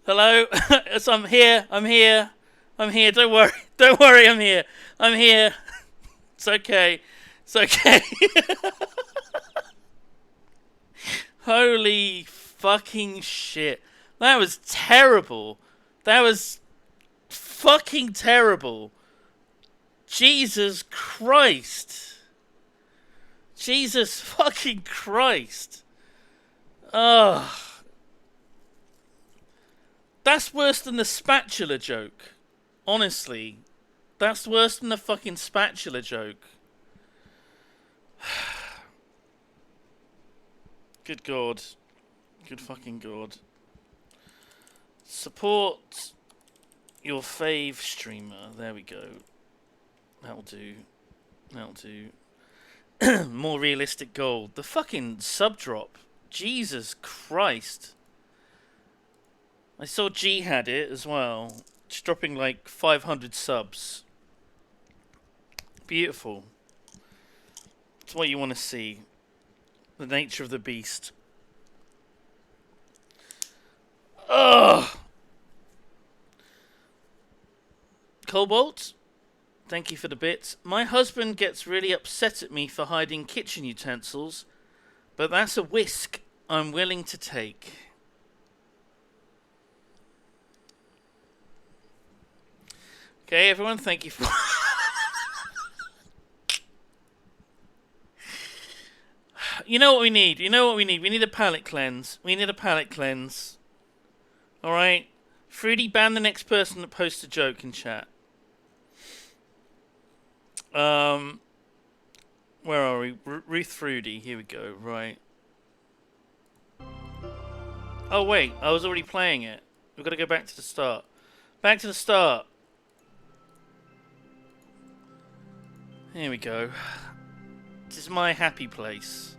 Hello? Yes, I'm here. I'm here. I'm here. Don't worry. Don't worry. I'm here. I'm here. It's okay. It's okay. Holy fucking shit. That was terrible. That was fucking terrible. Jesus Christ. Jesus fucking Christ. Ugh. That's worse than the spatula joke. Honestly. That's worse than the fucking spatula joke. Good God. Good fucking God. Support your fave streamer. There we go. That'll do. That'll do. More realistic gold. The fucking sub drop. Jesus Christ. I saw G had it as well. Just dropping like 500 subs. Beautiful. It's what you want to see. The nature of the beast. Ugh. Cobalt, thank you for the bits. My husband gets really upset at me for hiding kitchen utensils, but that's a risk I'm willing to take. Okay, everyone, thank you for... You know what we need? You know what we need? We need a palate cleanse. We need a palate cleanse. Alright? Fruity, ban the next person that posts a joke in chat. Where are we? Ruth Fruity. Here we go. Right. Oh, wait. I was already playing it. We've got to go back to the start. Back to the start. Here we go. This is my happy place.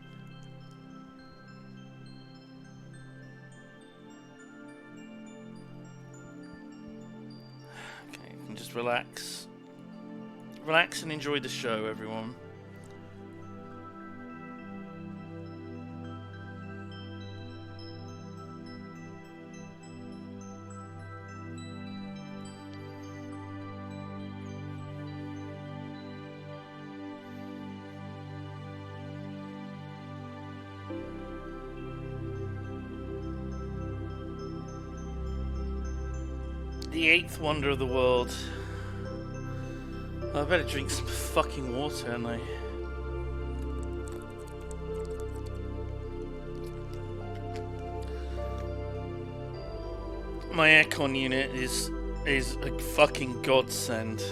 Okay, you can just relax. Relax and enjoy the show, everyone. The eighth wonder of the world. I better drink some fucking water, and my aircon unit is a fucking godsend.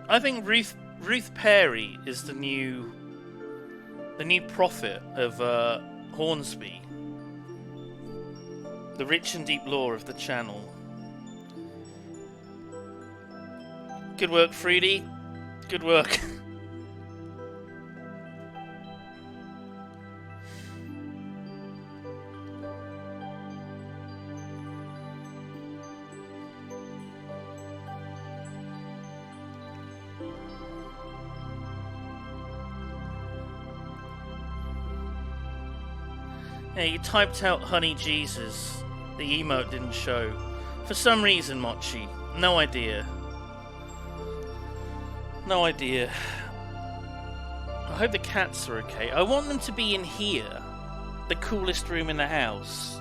I think Ruth Perry is the new prophet of Hornsby, the rich and deep lore of the channel. Good work, Fruity. Good work. Yeah, you typed out Honey Jesus. The emote didn't show. For some reason, Mochi. No idea. No idea. I hope the cats are okay. I want them to be in here. The coolest room in the house.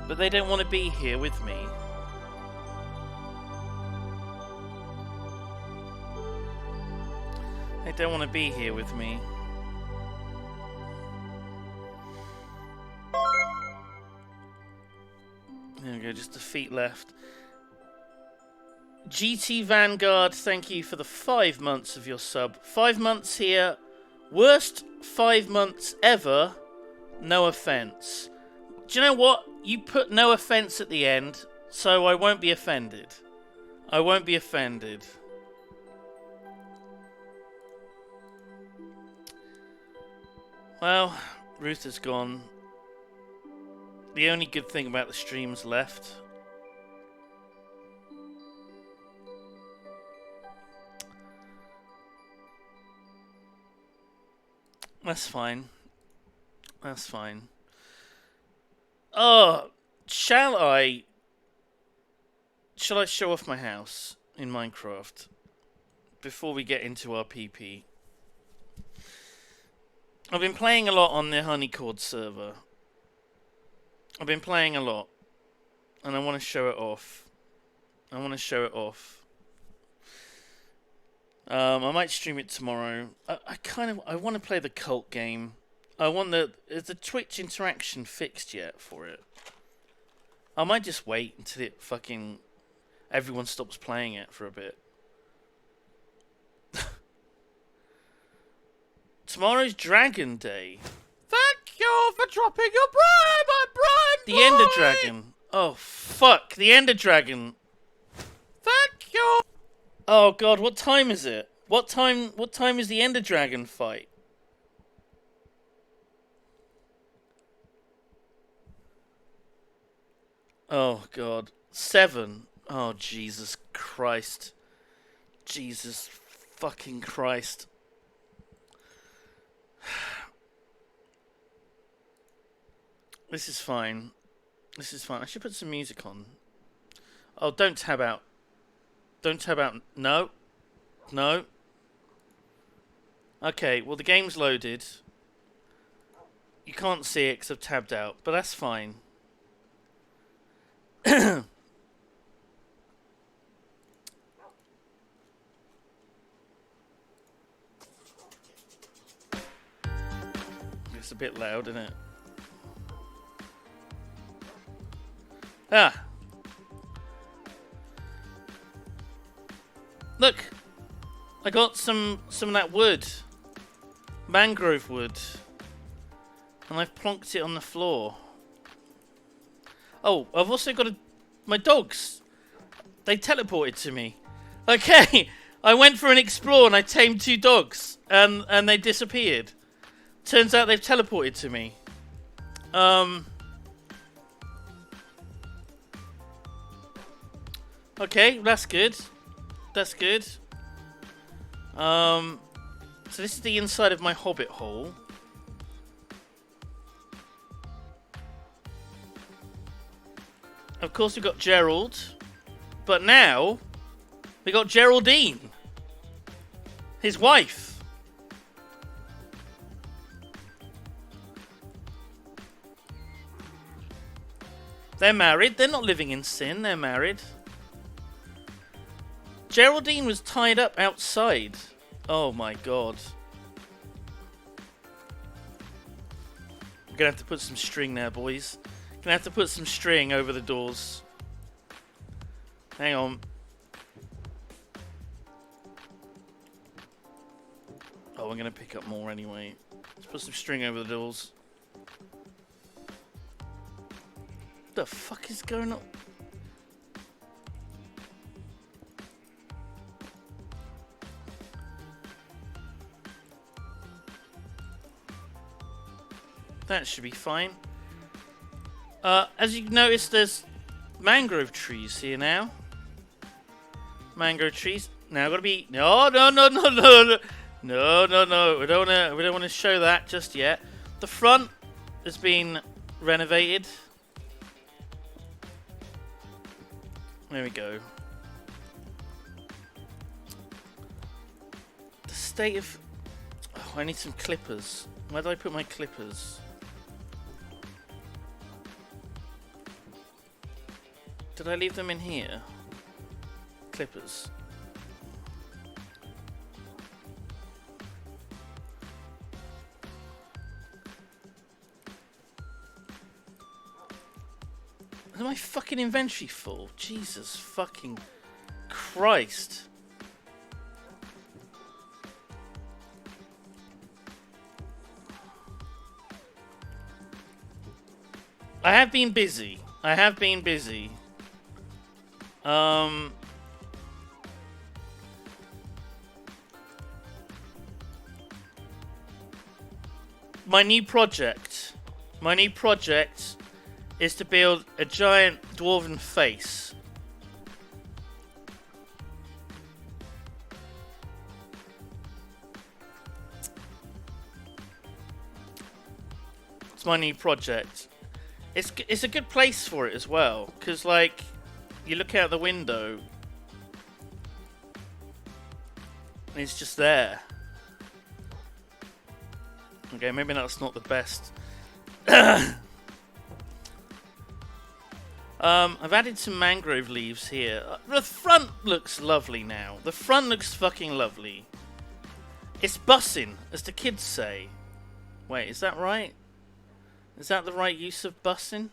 But they don't want to be here with me. They don't want to be here with me. There we go, just the feet left. GT Vanguard, thank you for the 5 months of your sub. 5 months here. Worst 5 months ever. No offense. Do you know what? You put no offense at the end, so I won't be offended. I won't be offended. Well, Ruth is gone. The only good thing about the stream's left. That's fine. That's fine. Oh, shall I show off my house in Minecraft before we get into our PP? I've been playing a lot on the Honeydew server. I've been playing a lot, and I want to show it off. I might stream it tomorrow. I want to play the cult game. Is the Twitch interaction fixed yet for it? I might just wait until everyone stops playing it for a bit. Tomorrow's Dragon Day. Thank you for dropping your bribe, my bribe. The Ender Dragon. Oh fuck, the Ender Dragon. Thank you. Oh god, what time is it? What time is the Ender Dragon fight? Oh god. 7. Oh Jesus Christ. Jesus fucking Christ. This is fine. This is fine. I should put some music on. Oh, don't tab out. Don't tab out. No. No. Okay, well the game's loaded. You can't see it because I've tabbed out, but that's fine. It's a bit loud, isn't it? Ah! Look! I got some of that wood. Mangrove wood. And I've plonked it on the floor. Oh, I've also got my dogs. They teleported to me. Okay! I went for an explore and I tamed 2 dogs. And they disappeared. Turns out they've teleported to me. Okay, that's good. That's good. So this is the inside of my hobbit hole. Of course we got Gerald. But now we got Geraldine. His wife. They're married. They're not living in sin. They're married. Geraldine was tied up outside. Oh my god. I'm gonna have to put some string there, boys. Gonna have to put some string over the doors. Hang on. Oh, I'm gonna pick up more anyway. Let's put some string over the doors. What the fuck is going on? That should be fine. As you can notice, there's mangrove trees here now. Mangrove trees. Now gotta be no. We don't wanna show that just yet. The front has been renovated. There we go. The state of... Oh, I need some clippers. Where do I put my clippers? Did I leave them in here? Clippers. Is my fucking inventory full? Jesus fucking Christ. I have been busy. my new project. My new project is to build a giant dwarven face. It's my new project. It's a good place for it as well, because like you look out the window and it's just there. Okay, maybe that's not the best. I've added some mangrove leaves here. The front looks lovely now. The front looks fucking lovely. It's bussin', as the kids say. Wait, is that right? Is that the right use of bussin'?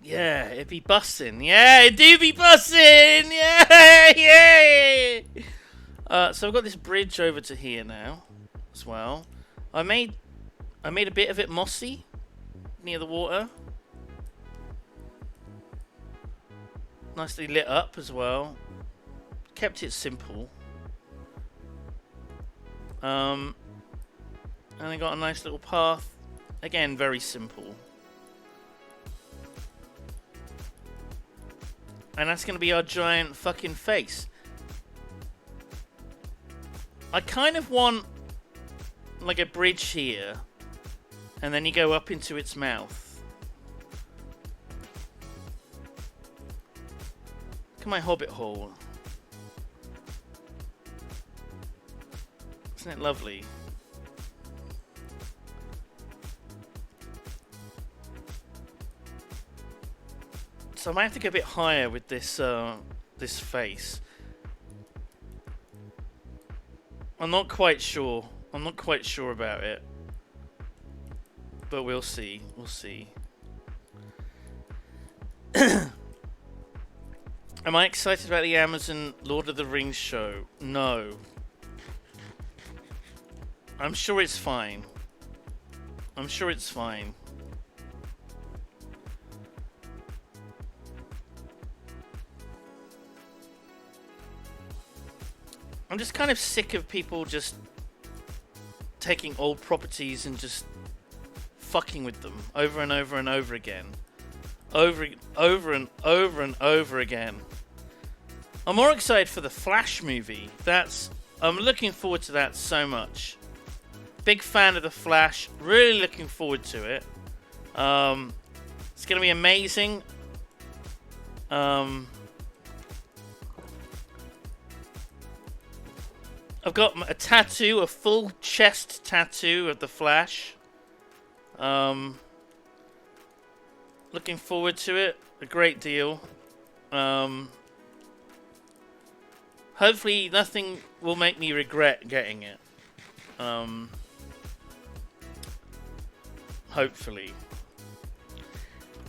Yeah, it be bussin'. Yeah, it do be bussin'. Yeah, yeah. So I've got this bridge over to here now, as well. I made a bit of it mossy near the water. Nicely lit up as well. Kept it simple. And I got a nice little path. Again, very simple. And that's going to be our giant fucking face. I kind of want like a bridge here. And then you go up into its mouth. Look at my hobbit hole. Isn't it lovely? So I might have to go a bit higher with this this face. I'm not quite sure. I'm not quite sure about it. But we'll see. We'll see. Am I excited about the Amazon Lord of the Rings show? No. I'm sure it's fine. I'm sure it's fine. I'm just kind of sick of people just taking old properties and just fucking with them over and over and over again. Over and over again. I'm more excited for the Flash movie. I'm looking forward to that so much. Big fan of the Flash. Really looking forward to it. It's going to be amazing. I've got a tattoo, a full chest tattoo of the Flash. Looking forward to it a great deal. Hopefully nothing will make me regret getting it. Hopefully.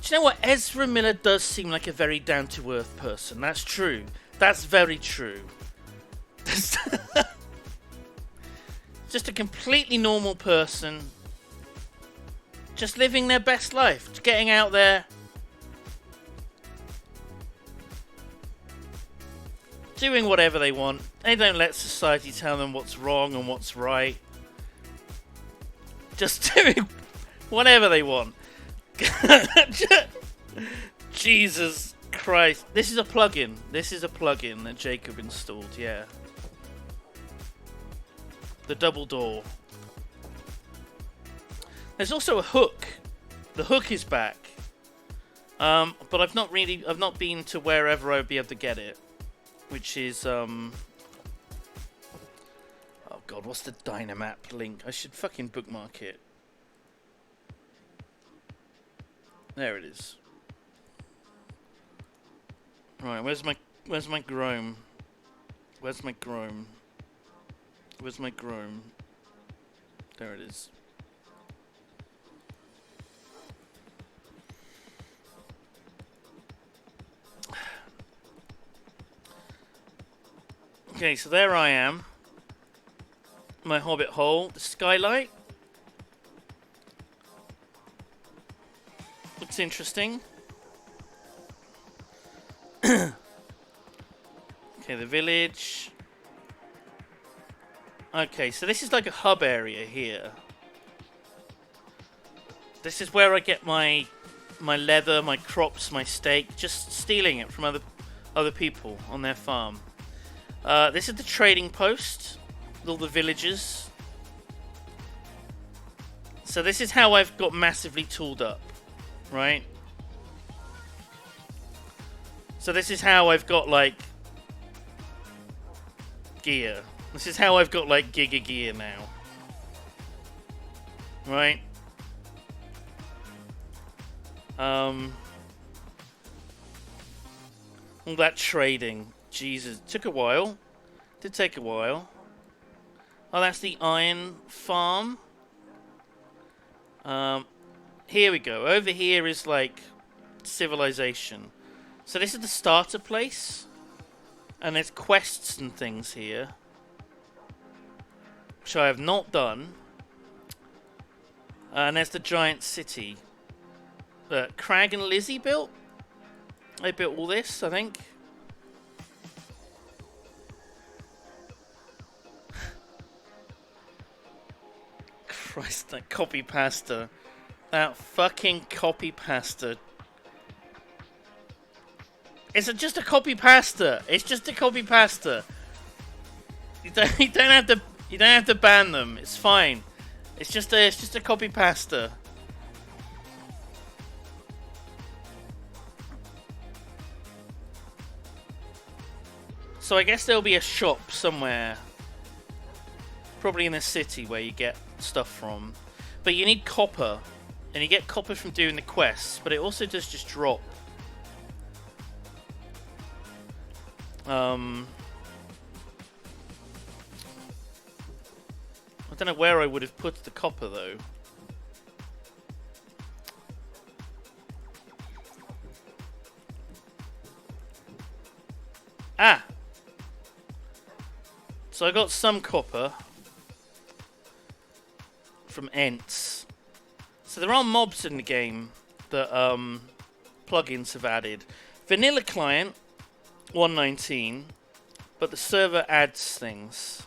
Do you know what? Ezra Miller does seem like a very down-to-earth person. That's true. That's very true. Just a completely normal person. Just living their best life. Just getting out there. Doing whatever they want. They don't let society tell them what's wrong and what's right. Just doing whatever they want. Jesus Christ. This is a plugin. This is a plugin that Jacob installed, yeah. The double door. There's also a hook. The hook is back. But I've not been to wherever I'd be able to get it. Which is, oh god, what's the Dynamap link? I should fucking bookmark it. There it is. Right, where's my Chrome? Where's my Chrome? Where's my Chrome? There it is. Okay, so there I am. My hobbit hole. The skylight. Looks interesting. the village. Okay, so this is like a hub area here. This is where I get my leather, my crops, my steak, just stealing it from other people on their farm. This is the trading post, all the villagers. So this is how I've got massively tooled up, right? So this is how I've got like gear. This is how I've got like giga gear now, right? All that trading, Jesus, took a while. Did take a while. Oh, that's the iron farm. Here we go. Over here is like civilization. So this is the starter place, and there's quests and things here, which I have not done. And there's the giant city that Crag and Lizzie built. They built all this, I think. Christ, that copy pasta. That fucking copy pasta. It's just a copy pasta. It's just a copy pasta. You don't have to ban them. It's fine. It's just a copy pasta. So I guess there'll be a shop somewhere, probably in the city, where you get stuff from. But you need copper, and you get copper from doing the quests, but it also does just drop. I don't know where I would have put the copper, though. Ah! So I got some copper from Ents. So there are mobs in the game that plugins have added. Vanilla client 119, but the server adds things.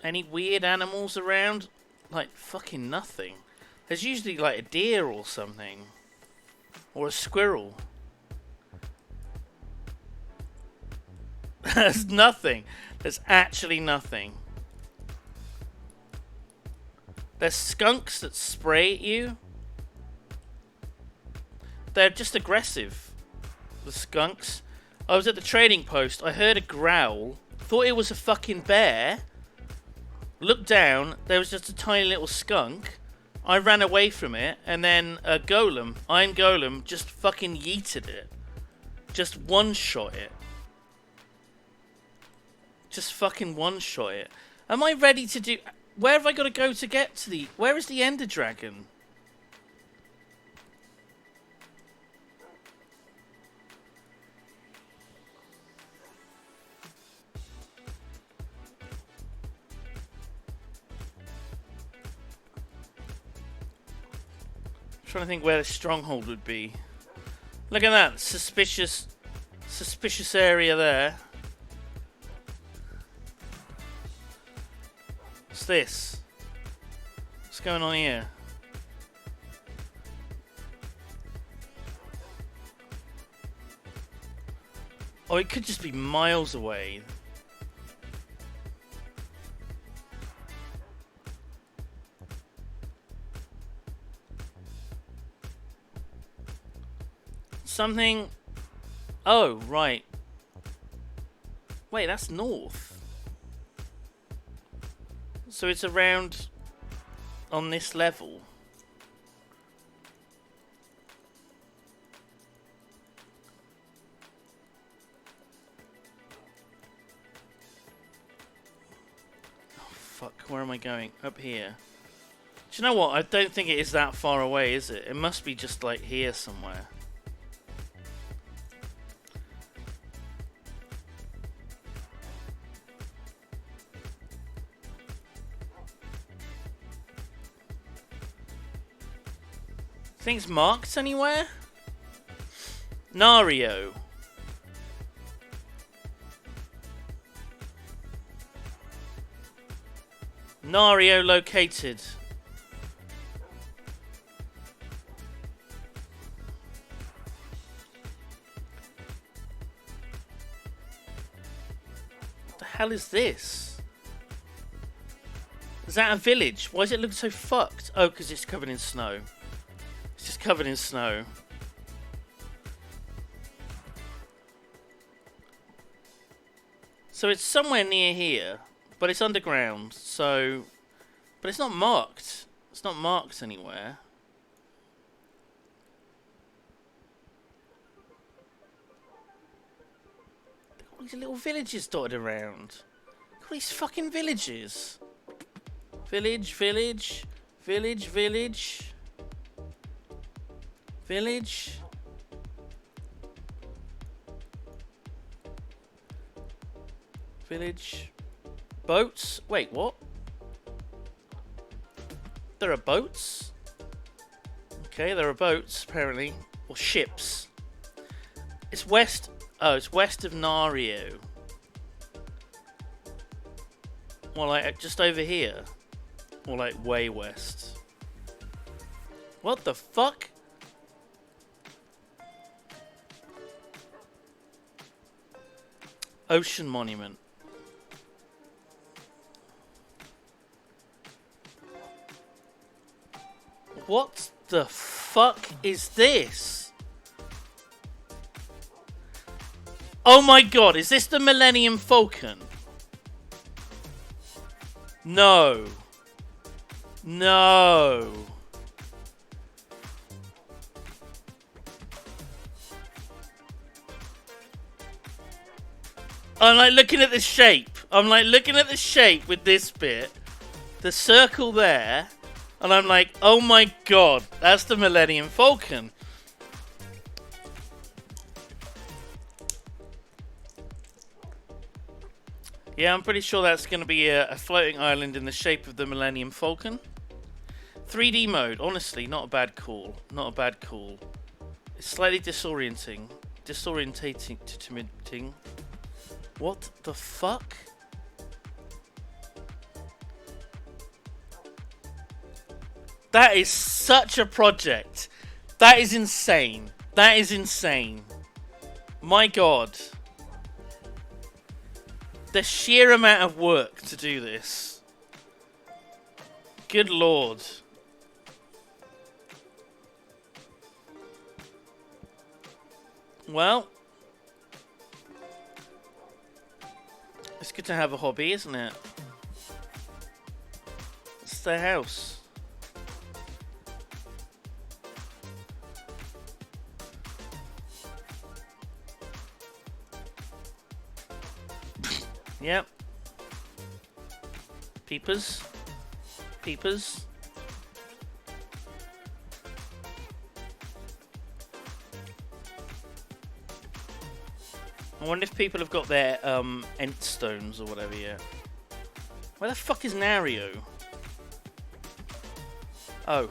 Any weird animals around? Like fucking nothing. There's usually like a deer or something, or a squirrel. There's nothing. There's actually nothing. There's skunks that spray at you. They're just aggressive. The skunks. I was at the trading post. I heard a growl. Thought it was a fucking bear. Looked down. There was just a tiny little skunk. I ran away from it. And then a golem, iron golem, just fucking yeeted it. Just one-shot it. Just fucking one-shot it. Am I ready to do... Where have I got to go to get to the... Where is the Ender Dragon? I'm trying to think where the stronghold would be. Look at that. Suspicious area there. What's this? What's going on here? Oh, it could just be miles away. Something... Oh, right. Wait, that's north. So it's around on this level. Oh fuck, where am I going? Up here. Do you know what? I don't think it is that far away, is it? It must be just like here somewhere. Things marked anywhere? Nario. Nario located. What the hell is this? Is that a village? Why does it look so fucked? Oh, because it's covered in snow. It's just covered in snow. So it's somewhere near here, but it's underground, so... But it's not marked. It's not marked anywhere. All these little villages dotted around. All these fucking villages. Village, village, village, village. Village. Village. Boats. Wait, what? There are boats? Okay, there are boats, apparently. Or ships. It's west... Oh, it's west of Nario. Well, like, just over here. Or, like, way west. What the fuck? Ocean Monument. What the fuck is this? Oh my god, is this the Millennium Falcon? No. No. I'm like looking at the shape. I'm like looking at the shape with this bit. The circle there. And I'm like, oh my god, that's the Millennium Falcon. Yeah, I'm pretty sure that's going to be a floating island in the shape of the Millennium Falcon. 3D mode, honestly, not a bad call. Not a bad call. It's slightly disorientating. Disorientating. What the fuck? That is such a project. That is insane. That is insane. My god. The sheer amount of work to do this. Good lord. Well. It's good to have a hobby, isn't it? It's their house. Yep. Peepers. Peepers. I wonder if people have got their Ent stones or whatever yet. Where the fuck is Nario? Oh.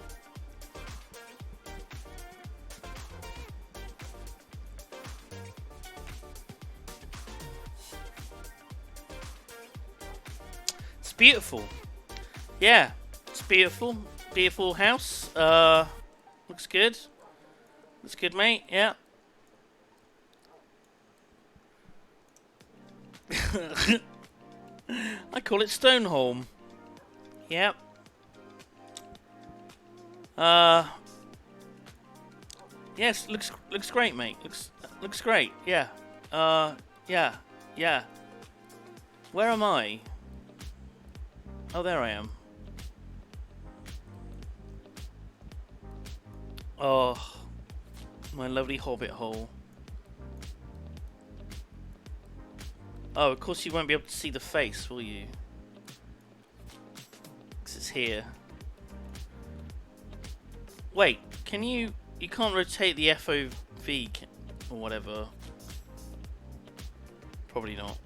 It's beautiful. Yeah, it's beautiful. Beautiful house. Looks good. Looks good, mate. Yeah. I call it Stoneholm. Yep. Yes, looks great, mate. Looks great. Yeah. Yeah. Where am I? Oh, there I am. Oh, my lovely hobbit hole. Oh, of course you won't be able to see the face, will you? Because it's here. Wait, can you... You can't rotate the FOV or whatever. Probably not.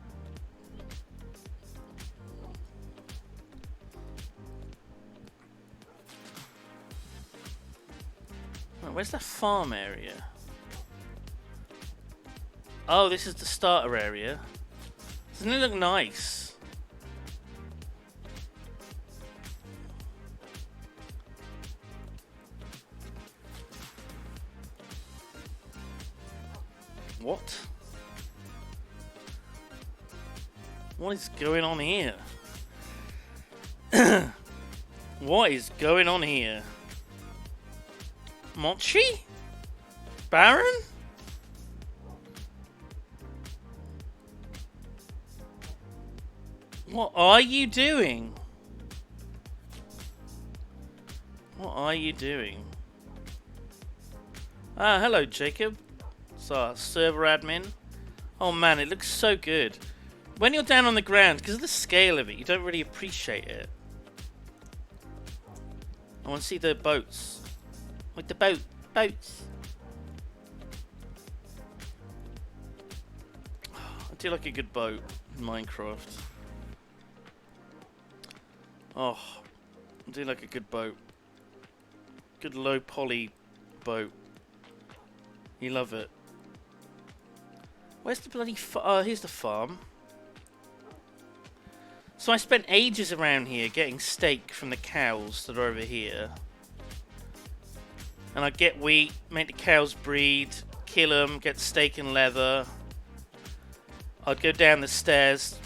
Right, where's the farm area? Oh, this is the starter area. Doesn't it look nice? What? What is going on here? What is going on here? Mochi? Baron? What are you doing? What are you doing? Ah, hello, Jacob. So, server admin. Oh man, it looks so good. When you're down on the ground, because of the scale of it, you don't really appreciate it. I want to see the boats. With the boats. I do like a good boat in Minecraft. Oh, I do like a good boat. Good low poly boat. You love it. Where's the bloody here's the farm. So I spent ages around here getting steak from the cows that are over here. And I'd get wheat, make the cows breed, kill them, get steak and leather. I'd go down the stairs.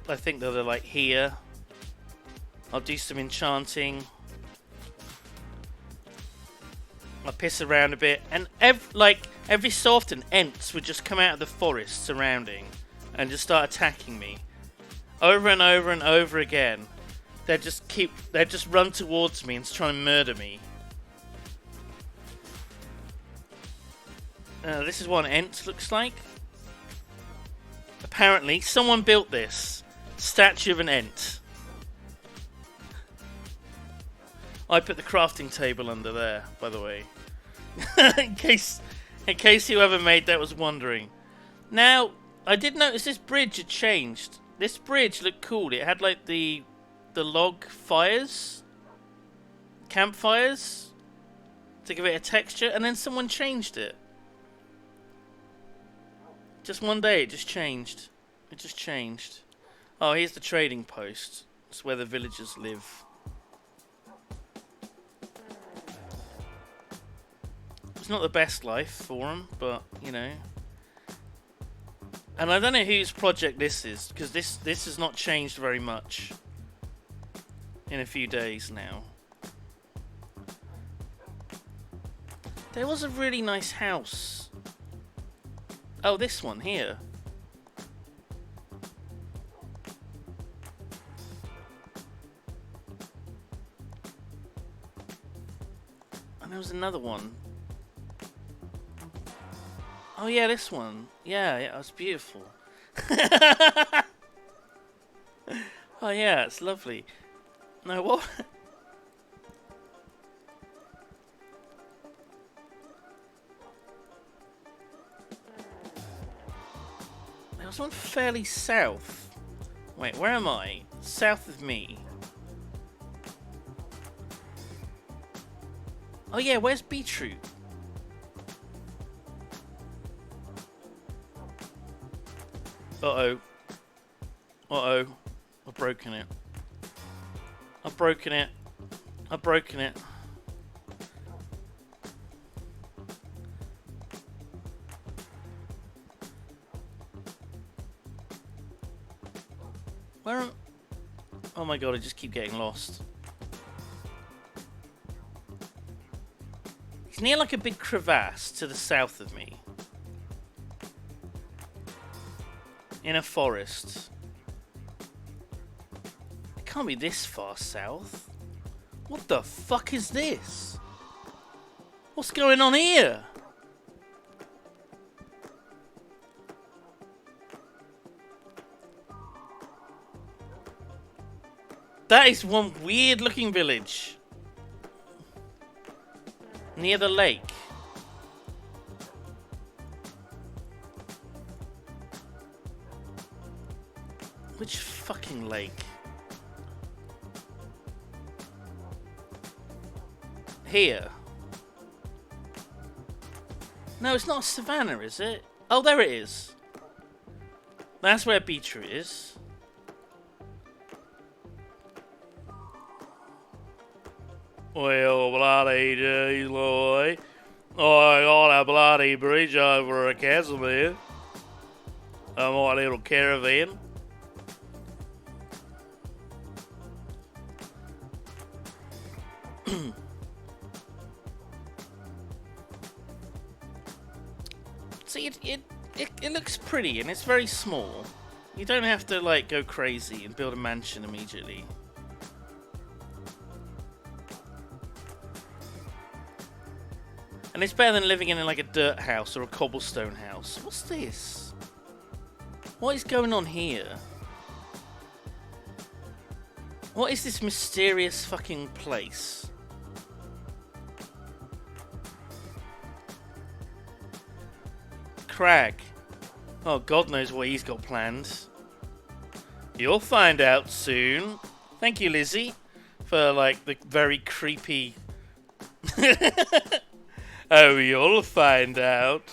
I think that they're like here. I'll do some enchanting. I'll piss around a bit. And every so often, Ents would just come out of the forest surrounding and just start attacking me. Over and over and over again. They'd just run towards me and try and murder me. This is what an Ent looks like. Apparently, someone built this. Statue of an Ent. I put the crafting table under there, by the way. in case whoever made that was wondering. Now, I did notice this bridge had changed. This bridge looked cool. It had like the log fires. Campfires. To give it a texture. And then someone changed it. Just one day, it just changed. It just changed. Oh, here's the trading post. It's where the villagers live. It's not the best life for them, but, you know. And I don't know whose project this is, because this has not changed very much in a few days now. There was a really nice house. Oh, this one here. And there was another one. Oh yeah, this one. Yeah, it was beautiful. Oh yeah, it's lovely. No, what? There was one fairly south. Wait, where am I? South of me. Oh yeah, where's Beetroot? Uh-oh. Uh-oh. I've broken it. I've broken it. I've broken it. Where am... Oh my god, I just keep getting lost. He's near like a big crevasse to the south of me. In a forest. It can't be this far south. What the fuck is this? What's going on here? That is one weird looking village. Near the lake. Which fucking lake? Here. No, it's not a savannah, is it? Oh, there it is. That's where Beecher is. Well, bloody geez, Lloyd. Oh, I got a bloody bridge over a chasm here. My little caravan. See, it looks pretty and it's very small. You don't have to like go crazy and build a mansion immediately. And it's better than living in like a dirt house or a cobblestone house. What's this? What is going on here? What is this mysterious fucking place? Crag. Oh, God knows what he's got planned. You'll find out soon. Thank you, Lizzie, for like the very creepy. Oh, you'll find out.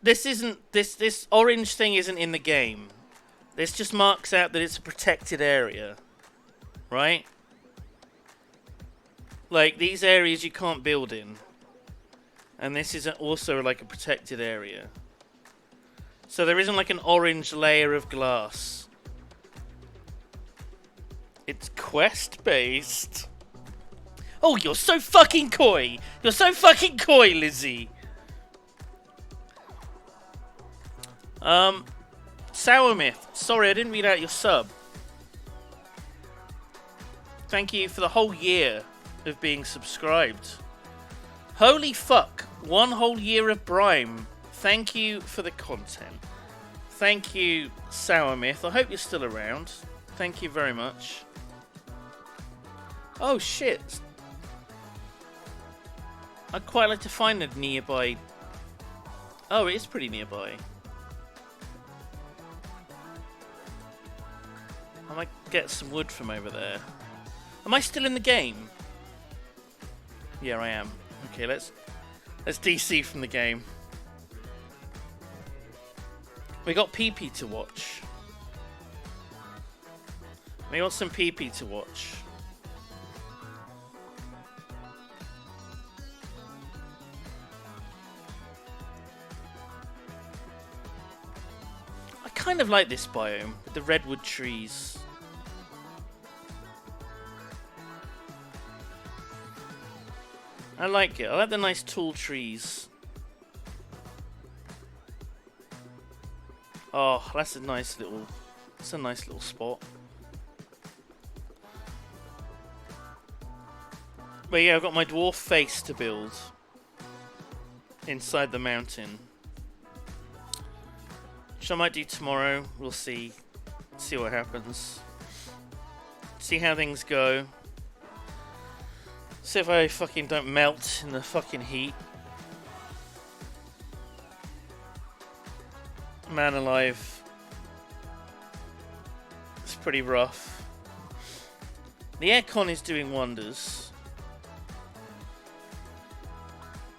This isn't this orange thing isn't in the game. This just marks out that it's a protected area, right? Like these areas you can't build in, and this is also like a protected area. So there isn't like an orange layer of glass. It's quest based. Oh, you're so fucking coy! You're so fucking coy, Lizzie! Sour Myth. Sorry, I didn't read out your sub. Thank you for the whole year of being subscribed. Holy fuck. 1 whole year of Brime. Thank you for the content. Thank you, Sour Myth. I hope you're still around. Thank you very much. Oh, shit. I'd quite like to find a nearby... Oh, it is pretty nearby. I might get some wood from over there. Am I still in the game? Yeah, I am. Okay, let's DC from the game. We got PP to watch. We got some PP to watch. I kind of like this biome with the redwood trees. I like it. I like the nice tall trees. Oh, that's a nice little spot. But yeah, I've got my dwarf face to build inside the mountain. Which I might do tomorrow. We'll see. See what happens. See how things go. See if I fucking don't melt in the fucking heat. Man alive. It's pretty rough. The aircon is doing wonders.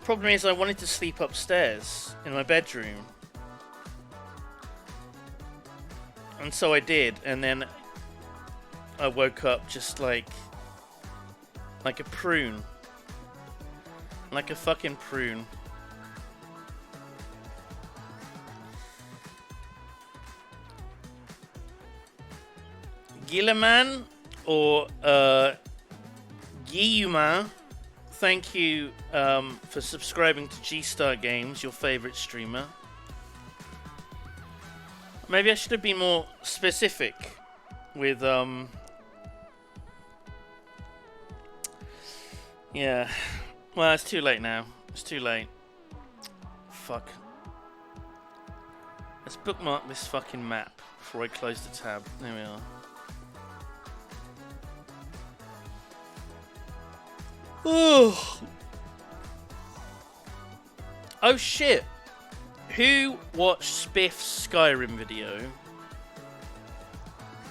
Problem is I wanted to sleep upstairs in my bedroom. And so I did, and then I woke up just like a prune. Like a fucking prune. Gillaman or Guillaumin, thank you for subscribing to G-Star Games, your favourite streamer. Maybe I should have been more specific with yeah. Well, it's too late now. It's too late. Fuck. Let's bookmark this fucking map before I close the tab. There we are. Oh. Oh shit. Who watched Spiff's Skyrim video?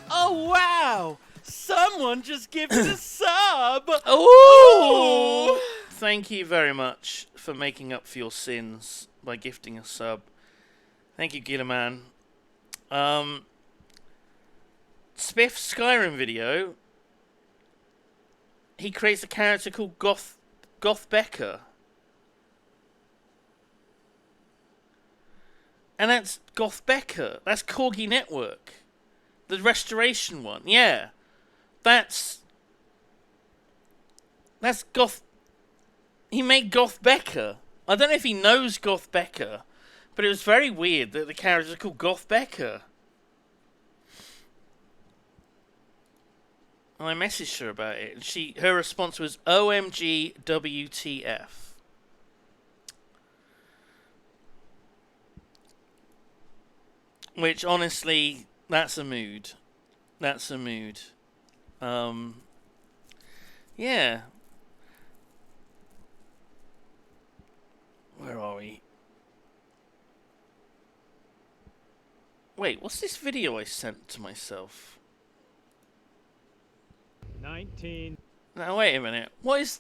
Oh wow! Someone just gave us a sub! Oh! Thank you very much for making up for your sins by gifting a sub. Thank you, Gillaman. Spiff's Skyrim video, he creates a character called Goth Becker. And that's Goth Becker. That's Corgi Network. The restoration one. Yeah. That's Goth. He made Goth Becker. I don't know if he knows Goth Becker, but it was very weird that the character is called Goth Becker. And I messaged her about it, and her response was OMG WTF. Which, honestly, that's a mood. That's a mood. Yeah. Where are we? Wait, what's this video I sent to myself? 19. Now, wait a minute. What is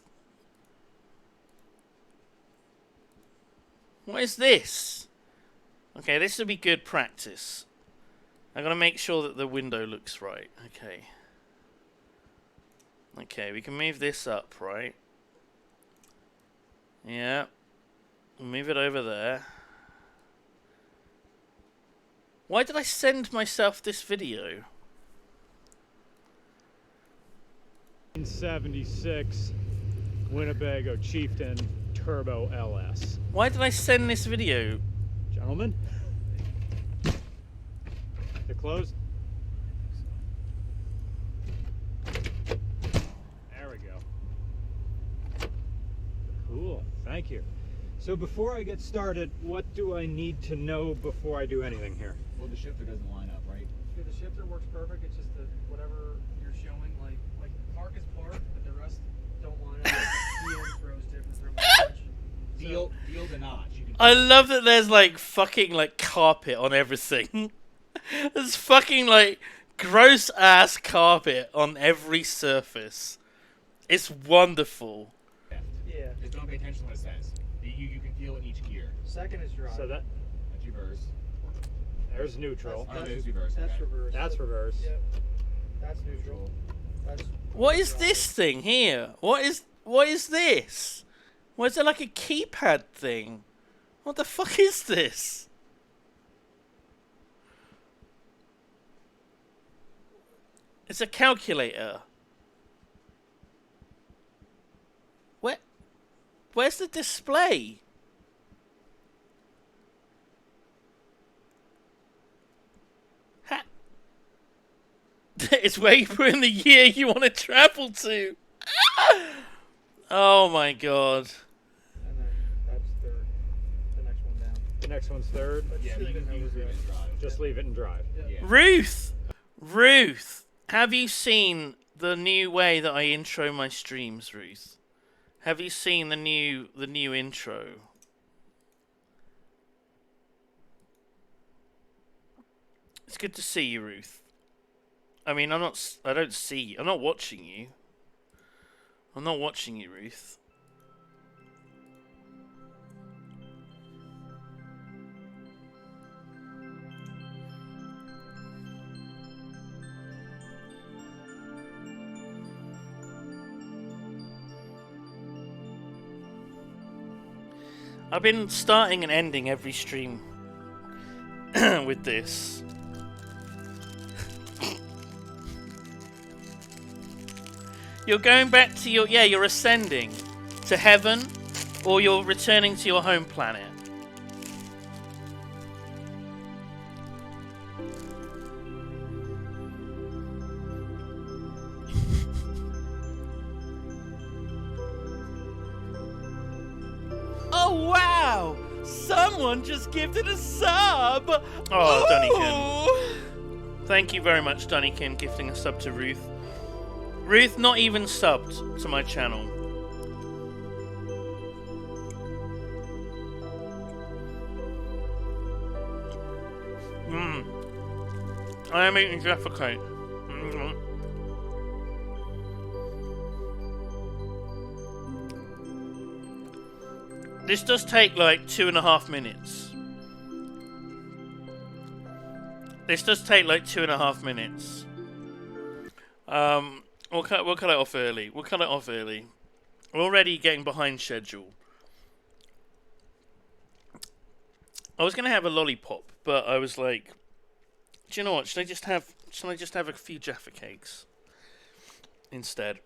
this? Okay, this will be good practice. I'm gonna make sure that the window looks right. Okay. Okay, we can move this up, right? Yeah. Move it over there. Why did I send myself this video? 1976 Winnebago Chieftain Turbo LS. Why did I send this video? Gentlemen, they're closed. There we go. Cool, thank you. So before I get started, what do I need to know before I do anything here? Well, the shifter doesn't line up, right? Yeah, the shifter works perfect. It's just that whatever you're showing, like park is park, but the rest don't line up. DM throws different from Deal the notch. You can I love that there's like fucking like carpet on everything. There's fucking like gross ass carpet on every surface. It's wonderful. Yeah. Just don't pay attention to what it says. You can feel it in each gear. Second is drive. So That's reverse. there's neutral. Oh, there's reverse. That's Okay. reverse. That's reverse. Yep. That's neutral. That's What is drive. this thing here? What is this? Why is there like a keypad thing? What the fuck is this? It's a calculator. Where's the display? It's where you put in the year you want to travel to. Oh my god. And then that's third. The next one down. The next one's third. Let's Yeah, just you leave can it use over it there. and drive. Just leave it and drive. Yeah. Ruth, have you seen the new way that I intro my streams, Ruth? Have you seen the new intro? It's good to see you, Ruth. I mean, I don't see you. I'm not watching you. I'm not watching you, Ruth. I've been starting and ending every stream with this. You're going back to you're ascending to heaven, or you're returning to your home planet. Oh wow! Someone just gifted a sub! Oh, Dunnykin. Thank you very much, Dunnykin, gifting a sub to Ruth. Ruth not even subbed to my channel. I am eating Jaffa cake. This does take like 2.5 minutes. This does take like 2.5 minutes. We'll cut it off early. We'll cut it off early. We're already getting behind schedule. I was gonna have a lollipop, but I was like, do you know what? Should I just have a few Jaffa cakes instead?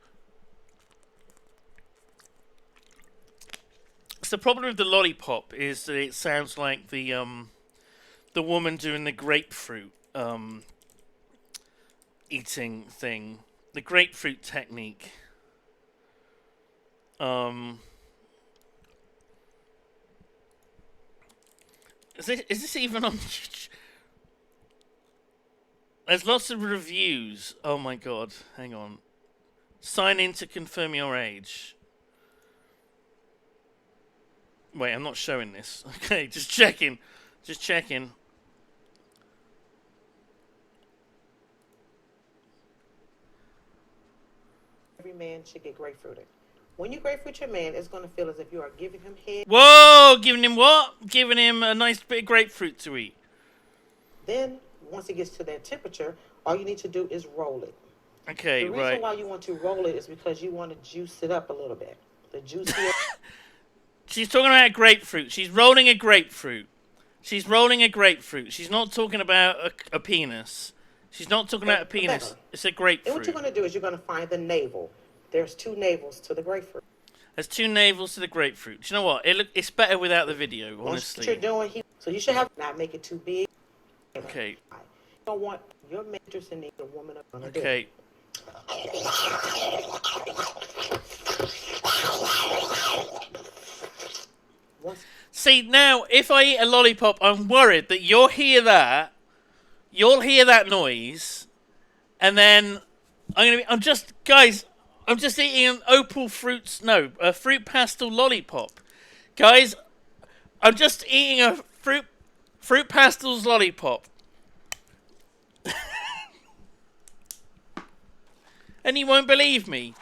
So the problem with the lollipop is that it sounds like the woman doing the grapefruit eating thing, the grapefruit technique. Is this even on? There's lots of reviews. Oh my god! Hang on. Sign in to confirm your age. Wait, I'm not showing this. Okay, just checking. Just checking. Every man should get grapefruited. When you grapefruit your man, it's going to feel as if you are giving him head. Whoa! Giving him what? Giving him a nice bit of grapefruit to eat. Then, once it gets to that temperature, all you need to do is roll it. Okay, the reason right. why you want to roll it is because you want to juice it up a little bit. The juicier. She's talking about a grapefruit. She's rolling a grapefruit. She's rolling a grapefruit. She's not talking about a penis. She's not talking about a penis. Better. It's a And grapefruit. what you're going to do is you're going to find the navel. There's 2 navels to the grapefruit. There's 2 navels to the grapefruit. Do you know what? It's better without the video, Once honestly. what you're doing, so you should have not make it too big. Okay. You don't want your mistress and the woman up on the Okay. See, now, if I eat a lollipop, I'm worried that you'll hear that noise, and then I'm just eating an a fruit pastel lollipop. Guys, I'm just eating a fruit pastels lollipop. And he won't believe me.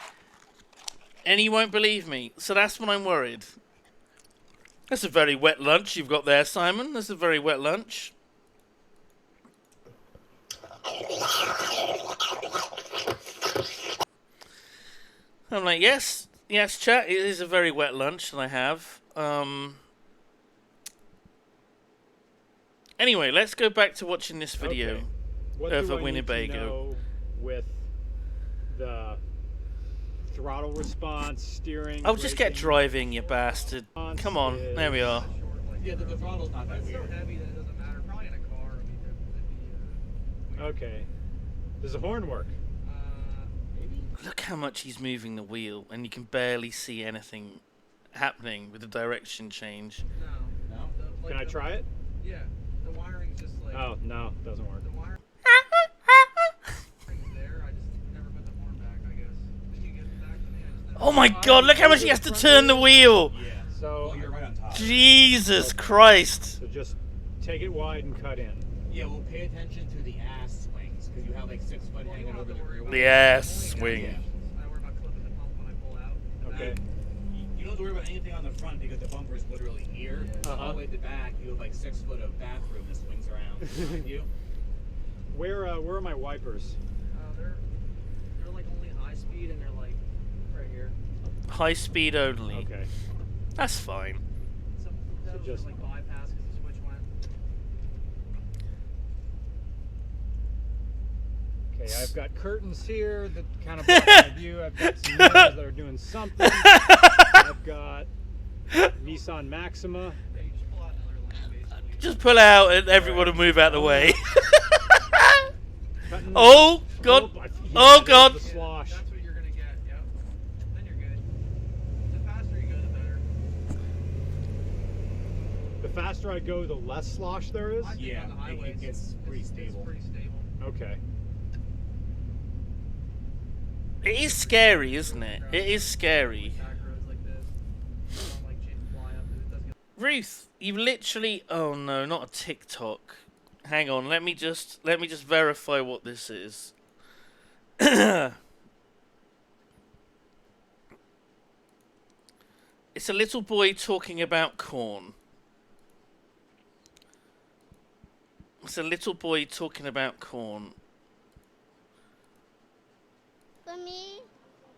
So that's when I'm worried. That's a very wet lunch you've got there, Simon. That's a very wet lunch. I'm like, yes, chat, it is a very wet lunch that I have. Anyway, let's go back to watching this video Okay. What of do a I Winnebago. need to know with the throttle response, steering? Oh, just get braking? driving, you bastard. Come on, there we are. Yeah, the throttle's not that It's so weird. heavy that it doesn't matter. Probably in a car. I mean, it'd be, Okay. Does the horn work? maybe. Look how much he's moving the wheel, and you can barely see anything happening with the direction change. No. No? Can I try it? Yeah. The wiring's just like. Oh, no, doesn't work. The wiring's there. I just never put the horn back, I guess. Did you get it back to me? I just never. Oh my god, look how much he has to turn the wheel! Yeah. So, Well, you're right on top. Jesus Christ! so just take it wide and cut in. Yeah, well, pay attention to the ass swings, because you have like 6 foot Well, you hanging don't have over to the worry rear about The wheel. ass swing. Yeah. I worry about clipping the pump when I pull out. Okay. You don't have to worry about anything on the front because the bumper is literally here. Uh-huh. All the way to the back, you have like 6 foot of bathroom that swings around behind you. Where are my wipers? They're like only high speed and they're like right here. High speed only. Okay. That's fine. Some those just- are like bypass because the switch went. Okay, I've got curtains here that kind of block my view. I've got some mirrors that are doing something. I've got Nissan Maxima. Yeah, you just pull out another lane basically. Just pull out and everyone will move out the way. Cutting- Oh, God. I- Oh, there's God. The slosh. That's what you're gonna get. Yep. Then you're good. The faster you go, the better. The faster I go, the less slosh there is. I think Yeah, on the it highways, gets pretty it's stable. pretty stable. Okay. It is scary, isn't it? It is scary. Back roads like this. Don't like fly up. It does get. Ruth, you literally... Oh no, not a TikTok. Hang on, let me just verify what this is. It's a little boy talking about corn. It's a little boy talking about corn. For me,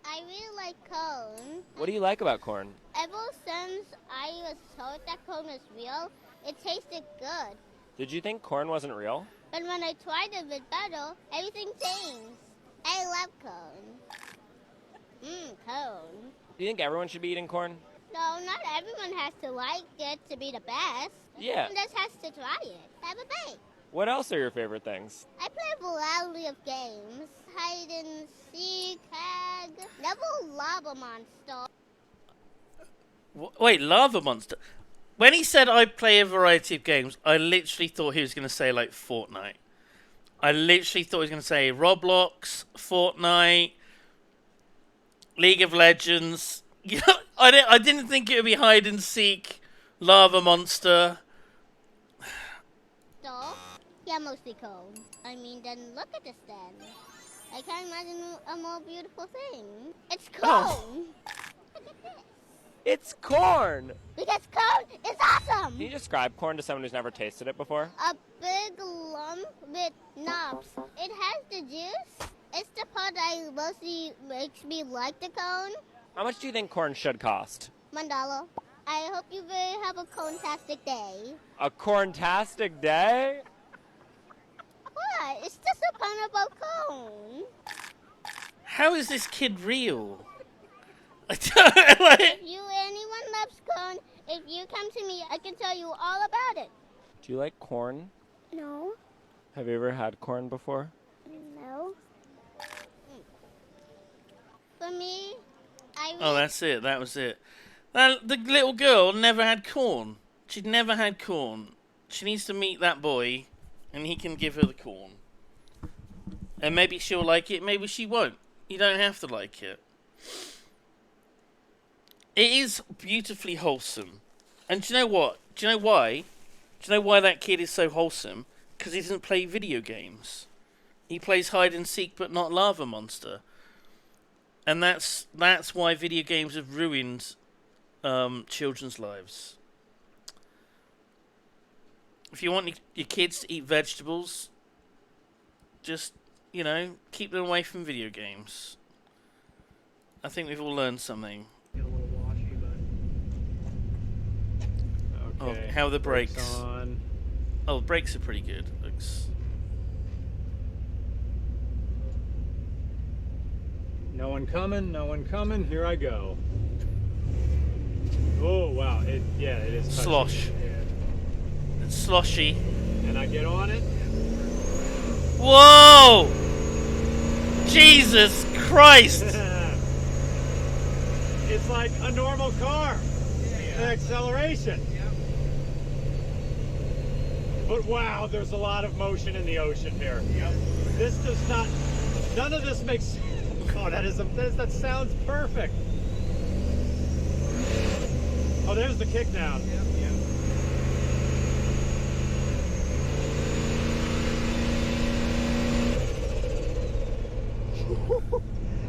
I really like corn. What do you like about corn? Ever since I was told that corn was real, it tasted good. Did you think corn wasn't real? But when I tried it with butter, everything changed. I love corn. Corn. Do you think everyone should be eating corn? No, not everyone has to like it to be the best. Yeah. Everyone just has to try it. Have a bite. What else are your favorite things? I play a variety of games. Hide and seek, tag, level lava monster. Wait, Lava Monster. When he said I play a variety of games, I literally thought he was going to say like Fortnite. I literally thought he was going to say Roblox, Fortnite, League of Legends. I didn't think it would be hide and seek, Lava Monster. So, yeah, mostly corn. I mean, then look at this then. I can't imagine a more beautiful thing. It's corn! Oh. Look at this. It's corn! Because corn is awesome! Can you describe corn to someone who's never tasted it before? A big lump with knobs. It has the juice. It's the part that mostly makes me like the cone. How much do you think corn should cost? $1. I hope you will have a cone-tastic day. A corn-tastic day? What? It's just a pun about cone. How is this kid real? I don't like. If anyone loves cone, if you come to me, I can tell you all about it. Do you like corn? No. Have you ever had corn before? No. For me, I really Oh, that's it. That was it. The little girl never had corn. She'd never had corn. She needs to meet that boy, and he can give her the corn. And maybe she'll like it, maybe she won't. You don't have to like it. It is beautifully wholesome. And do you know what? Do you know why? Do you know why that kid is so wholesome? Because he doesn't play video games. He plays hide and seek, but not Lava Monster. And that's why video games have ruined children's lives. If you want your kids to eat vegetables, just, keep them away from video games. I think we've all learned something. Get a little washy, but Okay. Oh, how are the brakes? On. Oh, the brakes are pretty good. Looks. No one coming, no one coming. Here I go. Oh, wow. It is touchy. Slosh. It's sloshy. And I get on it. Whoa! Jesus Christ! It's like a normal car. The acceleration. But wow, there's a lot of motion in the ocean here. This does not. None of this makes. Oh, that sounds perfect. Oh, there's the kickdown.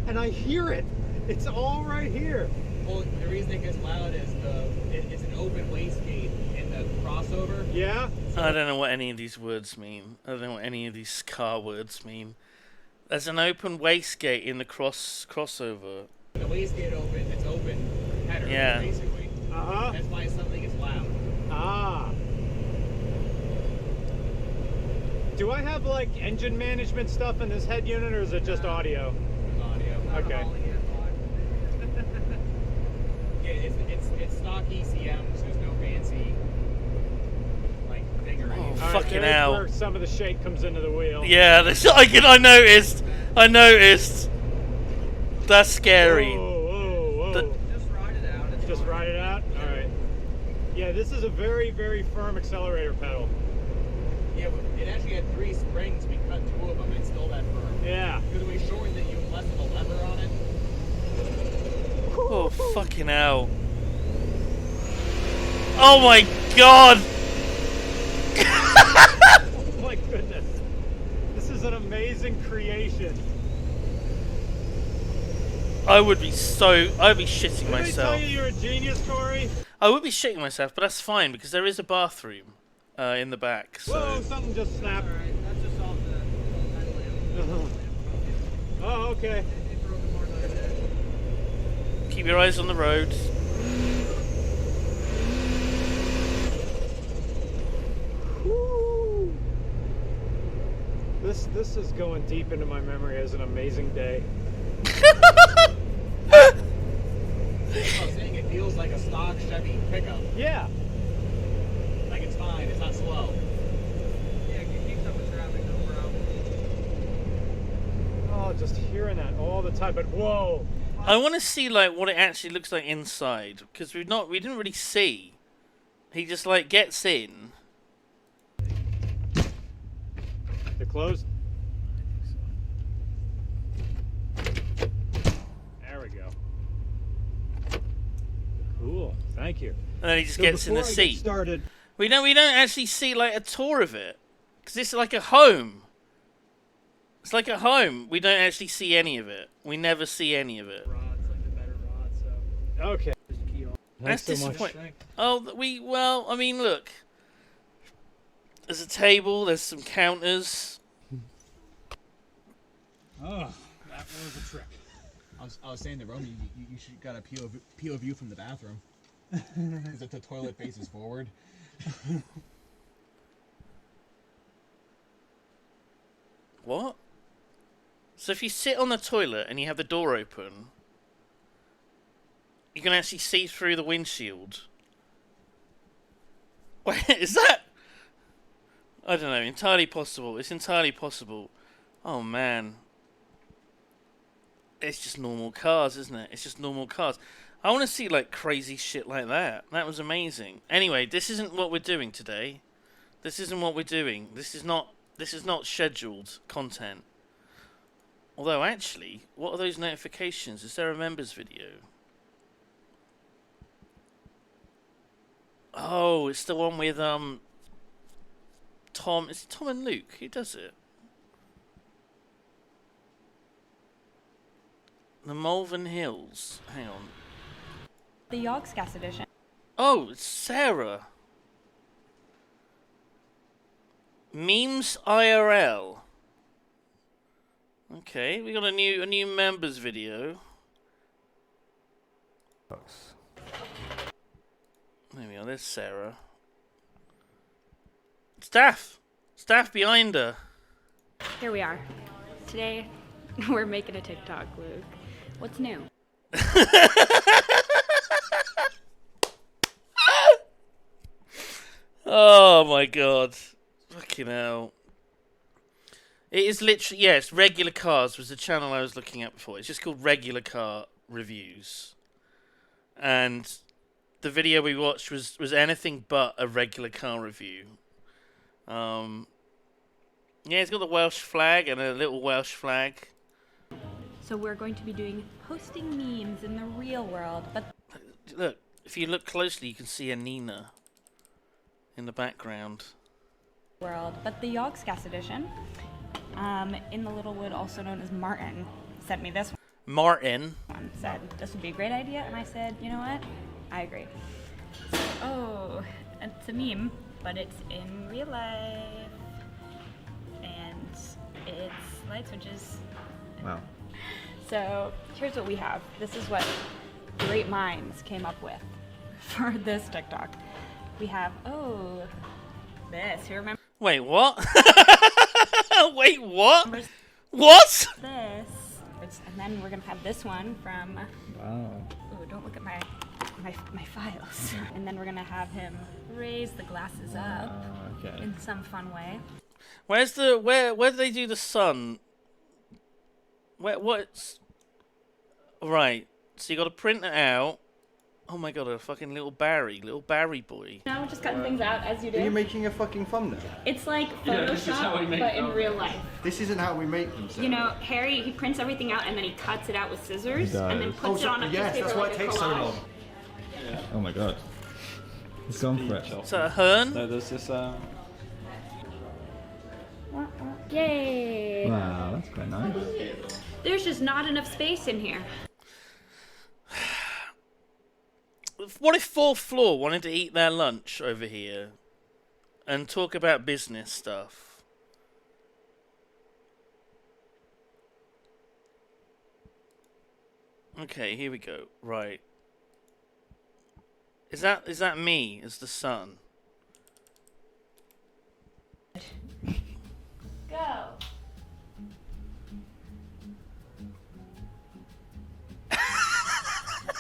And I hear it. It's all right here. Well, the reason it gets loud is it's an open wastegate in the crossover. Yeah? I don't know what any of these words mean. I don't know what any of these car words mean. There's an open wastegate in the crossover. The wastegate it's open header, Yeah. basically. Uh-huh. That's why something is loud. Ah. Do I have like engine management stuff in this head unit, or is it just audio? Audio. Okay. Yeah, it's stock ECMs. There's no fancy thing or anything. All right, Fucking there's hell. where some of the shake comes into the wheel. Yeah, I noticed. That's scary. Whoa. just ride it out. It's Just fine. ride it out? All right. Yeah, this is a very, very firm accelerator pedal. Yeah, but it actually had 3 springs. We cut 2 of them. It's still that firm. Yeah. Because we shortened it, you have less of a lever on it. Oh, fucking hell. Oh my god! Oh my goodness. This is an amazing creation. I'd be shitting Did I tell myself. you you're a genius, Corey? I would be shitting myself, but that's fine because there is a bathroom. in the back. So. Whoa, something just snapped. Alright, that's just off the lamp. Oh, okay. It broke apart over there. Keep your eyes on the road. Woo. This is going deep into my memory as an amazing day. I was saying it feels like a stock Chevy pickup. Yeah. Like it's fine, it's not slow. Yeah, it keeps up with traffic, no problem. Oh, just hearing that all the time. But whoa. I want to see like what it actually looks like inside because we didn't really see. He just like gets in. They're closed. There we go. Cool. Thank you. And then he just So gets in the before I get seat. started. We don't actually see like a tour of it because it's like a home. It's like a home. We don't actually see any of it. We never see any of it. Rod's like the better rod, so Okay. just key off. That's Thanks so much. disappointing. Oh, well, I mean, look. There's a table. There's some counters. Oh, that was a trick. I was saying to Romy, you should got a POV from the bathroom. Because if the toilet faces forward. What? So if you sit on the toilet and you have the door open, you can actually see through the windshield. Wait, is that? I don't know. Entirely possible. It's entirely possible. Oh man. It's just normal cars, isn't it? It's just normal cars. I want to see like crazy shit like that. That was amazing. Anyway, this isn't what we're doing today. This isn't what we're doing. This is not scheduled content. Although actually, what are those notifications? Is there a members video? Oh, it's the one with Tom. Is it Tom and Luke? Who does it? The Malvern Hills. Hang on. The Yogscast edition. Oh, it's Sarah. Memes IRL. Okay, we got a new members video. There we are. There's Sarah. Staff behind her. Here we are. Today, we're making a TikTok, Luke. What's new? Oh my god. Fucking hell. It is literally, yes, Regular Cars was the channel I was looking at before. It's just called Regular Car Reviews. And the video we watched was anything but a regular car review. Yeah, it's got the Welsh flag and a little Welsh flag. So we're going to be doing posting memes in the real world, but Look, if you look closely, you can see a Nina in the background. the Yogscast edition. In the Little Wood, also known as Martin, sent me this Martin. one. Said this would be a great idea, and I said, you know what? I agree. So, oh, it's a meme, but it's in real life, and it's light switches. Wow. So here's what we have. This is what great minds came up with for this TikTok. We have, this. Who remembers Wait, what? Wait, what? What? this? And then we're gonna have this one from. Wow. Oh, don't look at my files. And then we're gonna have him raise the glasses up Okay. in some fun way. Where do they do the sun? What's right? So you got to print it out. Oh my god, a fucking little Barry boy. Now we're just cutting things out as you do. Are you making a fucking thumbnail? It's like Photoshop, but in real life. This isn't how we make them. Sarah. You know, Harry, he prints everything out and then he cuts it out with scissors and then puts it on a piece of yes, paper that's why like it a takes so collage. long. Oh my god. It's gone for it. Is that a Hearn? No, there's this. Yay! Wow, that's quite nice. There's just not enough space in here. What if Fourth Floor wanted to eat their lunch over here? and talk about business stuff. Okay, here we go. Right. Is that me as the sun? Go.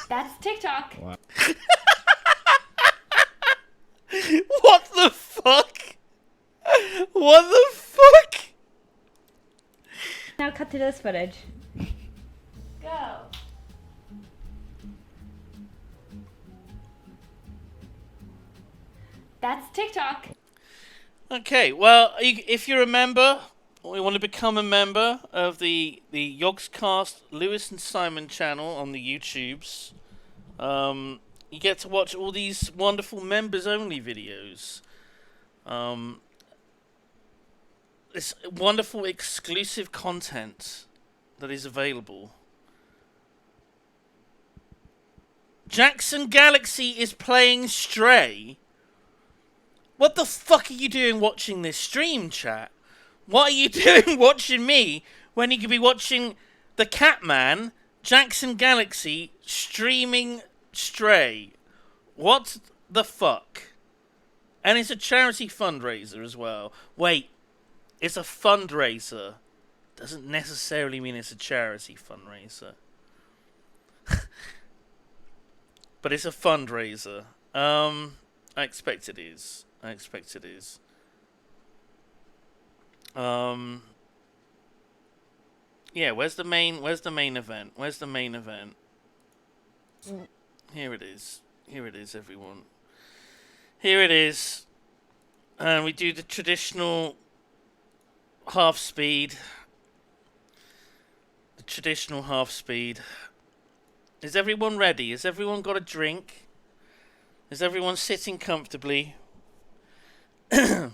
That's TikTok. What the fuck? What the fuck? Now cut to this footage. Go. That's TikTok. Okay, well, if you're a member, or you want to become a member of the Yogscast Lewis and Simon channel on the YouTubes, you get to watch all these wonderful members-only videos. This wonderful exclusive content that is available. Jackson Galaxy is playing Stray. What the fuck are you doing watching this stream, chat? What are you doing watching me when you could be watching the Catman, Jackson Galaxy, streaming Stray? What the fuck? And it's a charity fundraiser as well. Wait, it's a fundraiser. Doesn't necessarily mean it's a charity fundraiser. But it's a fundraiser. I expect it is. I expect it is. Yeah, where's the main event? Where's the main event? Here it is. Here it is, everyone. Here it is. And we do the traditional half speed. The traditional half speed. Is everyone ready? Has everyone got a drink? Is everyone sitting comfortably? Are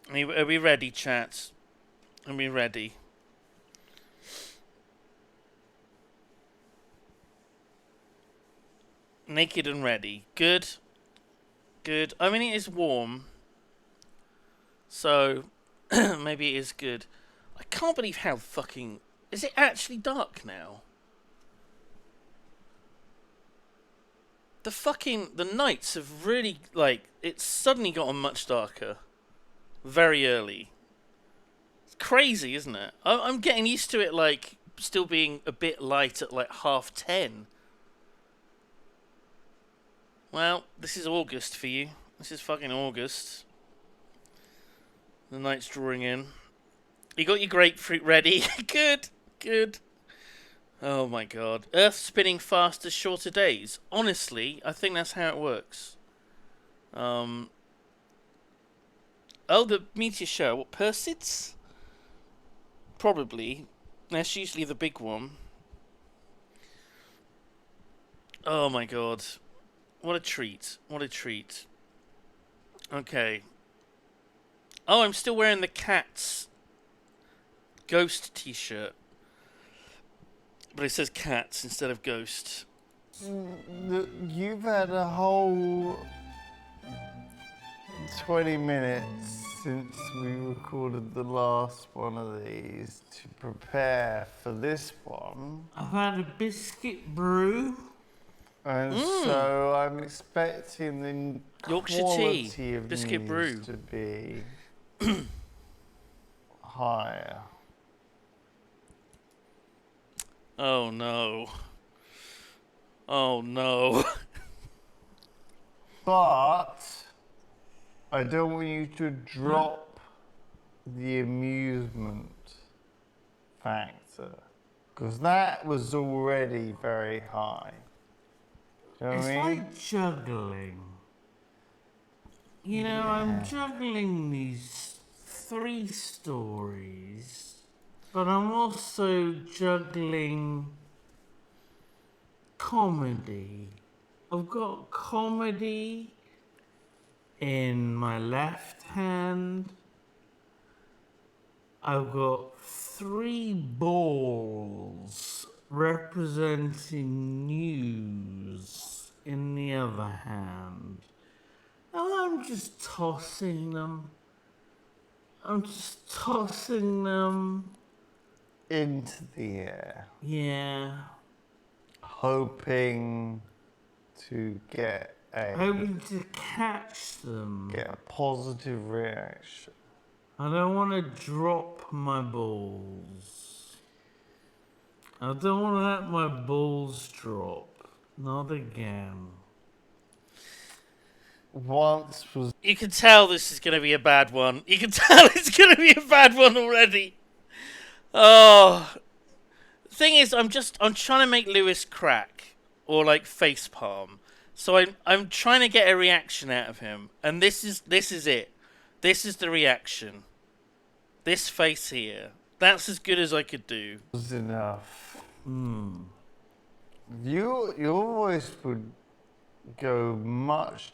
we ready, chat? Are we ready? Naked and ready. Good. Good. I mean, it is warm. So, maybe it is good. I can't believe how fucking... Is it actually dark now? The nights have really, like... It's suddenly gotten much darker. Very early. It's crazy, isn't it? I'm getting used to it, like, still being a bit light at, like, 10:30. Well, this is August for you. This is fucking August. The night's drawing in. You got your grapefruit ready. Good, good. Oh my god. Earth spinning faster, shorter days. Honestly, I think that's how it works. Oh, the meteor shower. What, Perseids? Probably. That's usually the big one. Oh my god. What a treat. What a treat. Okay. Oh, I'm still wearing the Cats Ghost t-shirt. But it says Cats instead of Ghost. You've had a whole 20 minutes since we recorded the last one of these to prepare for this one. I've had a biscuit brew. And so I'm expecting the Yorkshire quality tea, of biscuit news brew. to be higher. Oh no. Oh no. But I don't want you to drop the amusement factor, because that was already very high. You know It's what I mean? like juggling. You know, I'm juggling these 3 stories, but I'm also juggling comedy. I've got comedy in my left hand. I've got 3 balls representing news in the other hand. I'm just tossing them. I'm just tossing them into the air. Yeah. Hoping to get hoping to catch them. Get a positive reaction. I don't want to drop my balls. I don't want to let my balls drop. Not again. Once was. You can tell this is going to be a bad one. You can tell it's going to be a bad one already. Oh. Thing is, I'm trying to make Lewis crack. Or like facepalm. So I'm trying to get a reaction out of him. And this is it. This is the reaction. This face here. That's as good as I could do. Was enough. Your voice would go much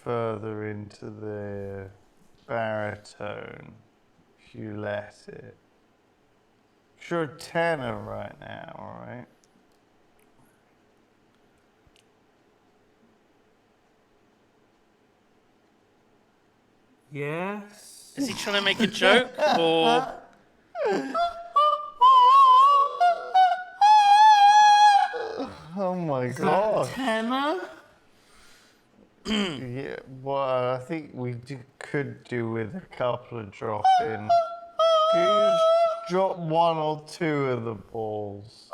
further into the baritone if you let it. You're a tenor right now, all right? Yes. Is he trying to make a joke or? Oh my god. Tenor? Yeah, well, I think we could do with a couple of drop-in. Can you just drop one or two of the balls?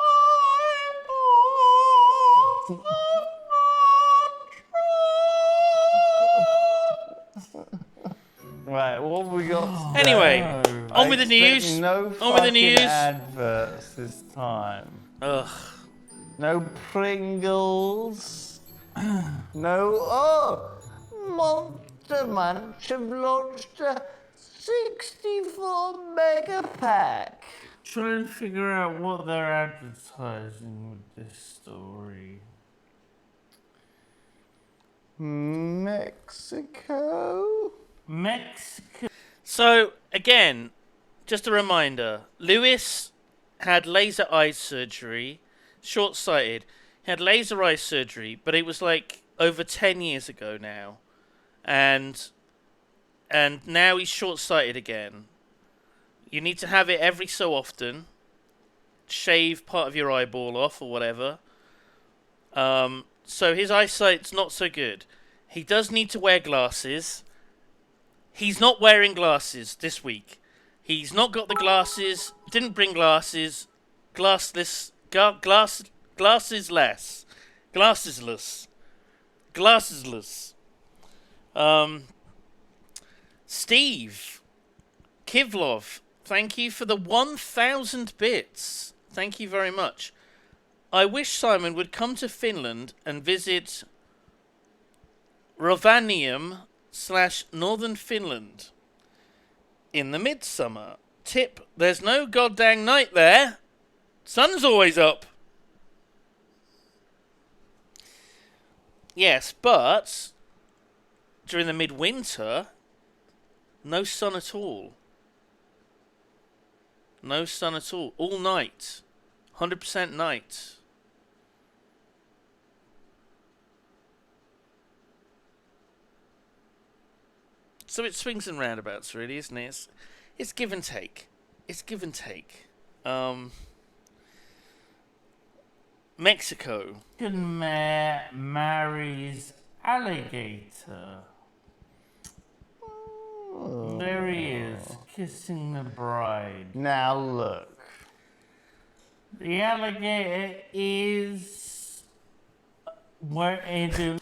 Right, what have we got? Anyway, No, on with the news. No On with the news. Adverts this time. Ugh. No Pringles. No. Oh, Monster Munch have launched a 64 mega pack. Trying to figure out what they're advertising with this story. Mexico? Mexico. So again, just a reminder: Lewis had laser eye surgery, short-sighted. He had laser eye surgery, but it was like over 10 years ago now, and now he's short-sighted again. You need to have it every so often. Shave part of your eyeball off or whatever. So his eyesight's not so good. He does need to wear glasses. He's not wearing glasses this week. He's not got the glasses. Didn't bring glasses. Glassless. Glassesless. Glassesless. Glassesless. Steve Kivlov, thank you for the 1,000 bits. Thank you very much. I wish Simon would come to Finland and visit Rovaniemi/Northern Finland in the midsummer. Tip, there's no goddamn night there. Sun's always up. Yes, but during the midwinter, no sun at all. No sun at all. All night. 100% night. So it swings and roundabouts, really, isn't it? It's give and take. It's give and take. Mexico. Mayor marries alligator. There he is, kissing the bride. Now look. The alligator is where it.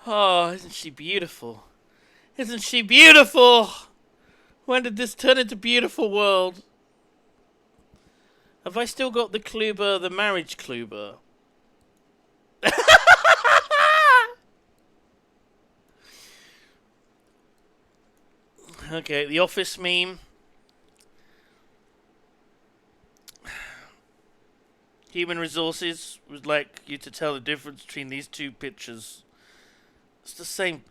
Oh, isn't she beautiful? Isn't she beautiful? When did this turn into beautiful world? Have I still got the Kluber, the marriage Kluber? Okay, the Office meme. Human Resources would like you to tell the difference between these two pictures. It's the same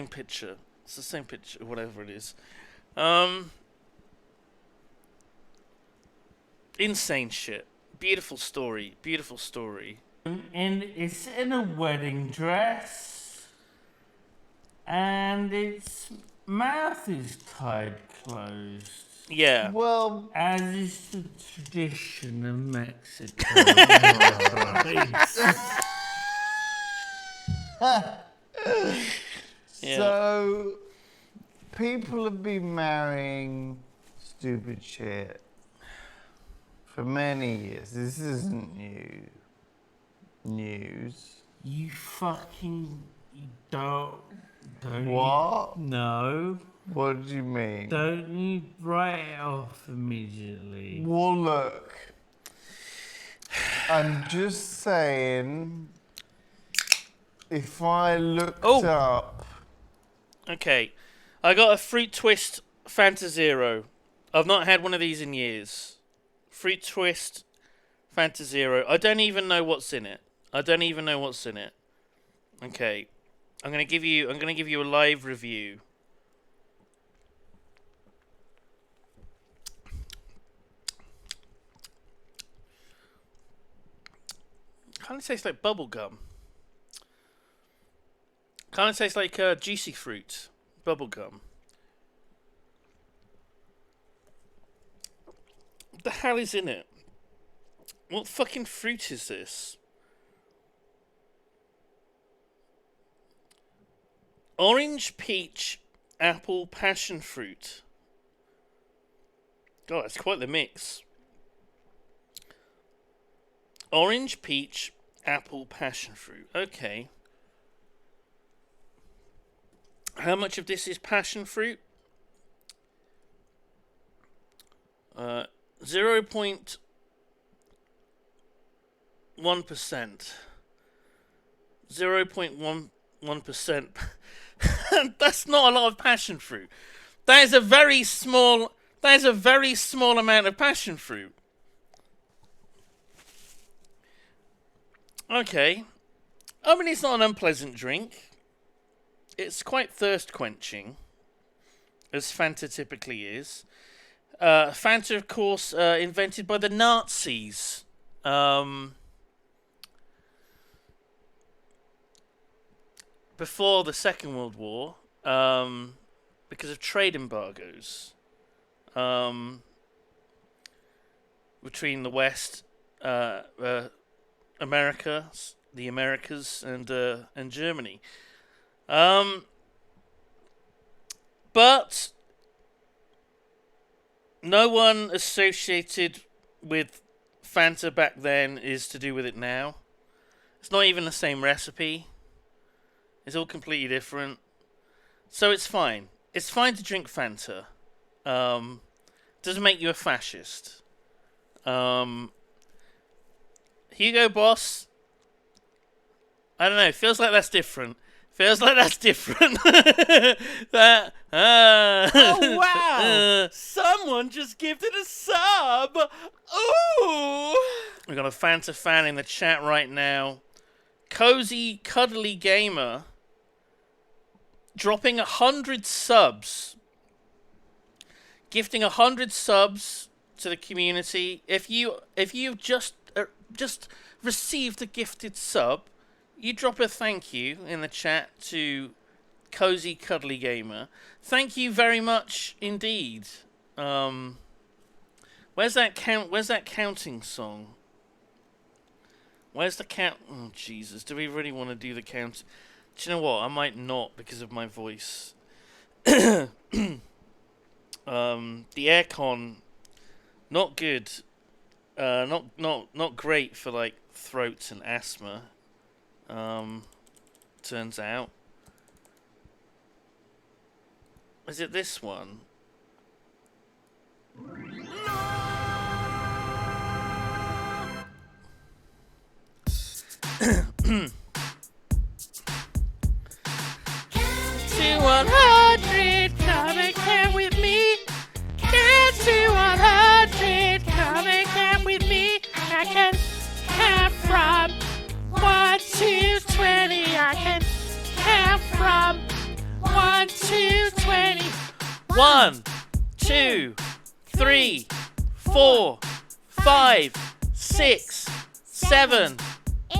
picture. It's the same picture, whatever it is. Insane shit. Beautiful story. Beautiful story. And it's in a wedding dress. And its mouth is tied closed. Yeah. Well, as is the tradition of Mexico. So, people have been marrying stupid shit for many years. This isn't news. You fucking don't. What? No. What do you mean? Don't you write it off immediately? Well, look. I'm just saying, if I looked up... Okay. I got a Fruit Twist Fanta Zero. I've not had one of these in years. Fruit Twist Fanta Zero. I don't even know what's in it. Okay. I'm gonna give you a live review. Kind of tastes like bubble gum. Kind of tastes like juicy fruit, bubble gum. What the hell is in it? What fucking fruit is this? Orange, peach, apple, passion fruit. God, that's quite the mix. Orange, peach, apple, passion fruit. Okay. How much of this is passion fruit? 0.1%. .1%. 0.1%. That's not a lot of passion fruit. That is a very small amount of passion fruit. Okay. I mean, it's not an unpleasant drink. It's quite thirst quenching, as Fanta typically is. Fanta, of course, invented by the Nazis. Before the Second World War, because of trade embargoes between the West, America, the Americas, and Germany. But no one associated with Fanta back then is to do with it now. It's not even the same recipe. It's all completely different. So it's fine. It's fine to drink Fanta. Doesn't make you a fascist. Hugo Boss, I don't know, feels like that's different. That, Oh, wow! Someone just gifted a sub! Ooh! We've got a Fanta fan in the chat right now. Cozy Cuddly Gamer dropping 100 subs. Gifting 100 subs to the community. If you've just received a gifted sub, you drop a thank you in the chat to Cozy Cuddly Gamer. Thank you very much indeed. Where's that counting song? Where's the count? Oh Jesus! Do we really want to do the count? Do you know what? I might not because of my voice. The aircon, not good. Not great for like throats and asthma. Turns out. Is it this one? To 100, come and camp with me. Count to 100, come and camp with me. I can count from 1 to 20. I can count from 1 to 20. 1, 2, 3, 4, 5, 6, 7,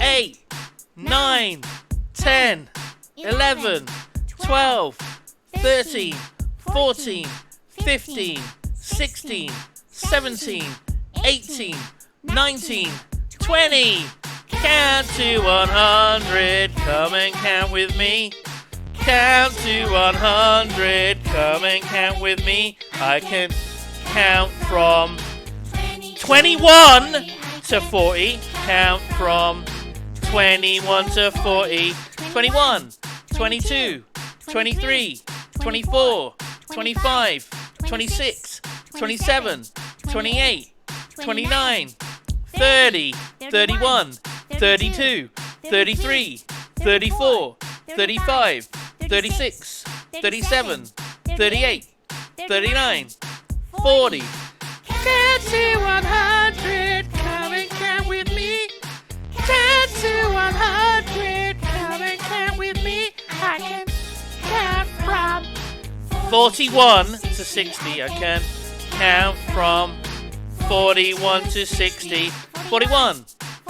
8, 9, 10, 11, 12, 13, 14, 15, 16, 17, 18, 19, 20. Count to 100, come and count with me. Count to 100, come and count with me. I can count from 21 to 40. Count from 21 to 40. 21, 22, 23, 24, 25, 26, 27, 28, 29, 30, 31, 32, 33, 34, 35, 36, 37, 38, 39, 40. Count to 100, come and count with me. Count to 100, come and count with me. I can count from 41 to 60. I can count from 41 to 60. 41,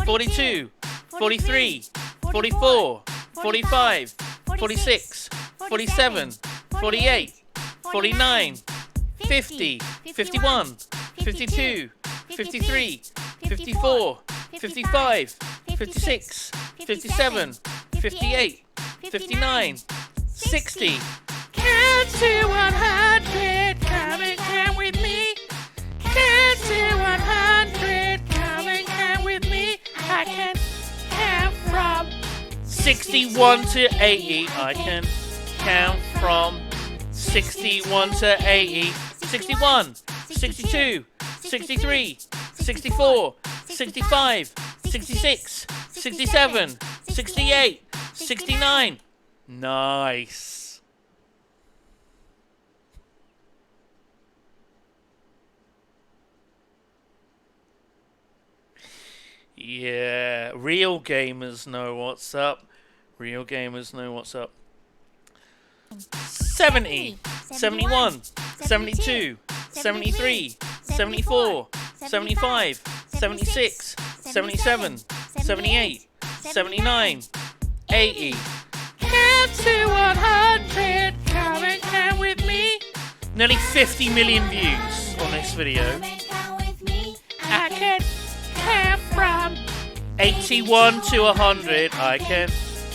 42, 43, 44, 45, 46, 47, 48, 49, 50, 51, 52, 53, 54, 55, 56, 57, 58, 59, 60. count to 100, come and count with me. Count to 100, come and count with me. I can count from 61 to 80. I can count from 61 to 80. 61, 62, 63, 64, 65, 66, 67, 68, 69. Nice. Yeah, real gamers know what's up. Real gamers know what's up. 70, 71, 72, 73, 74, 75, 76, 77, 78, 79, 80. count to 100, come and count with me. Nearly 50 million views on this video. I can count from 81 to 100. I can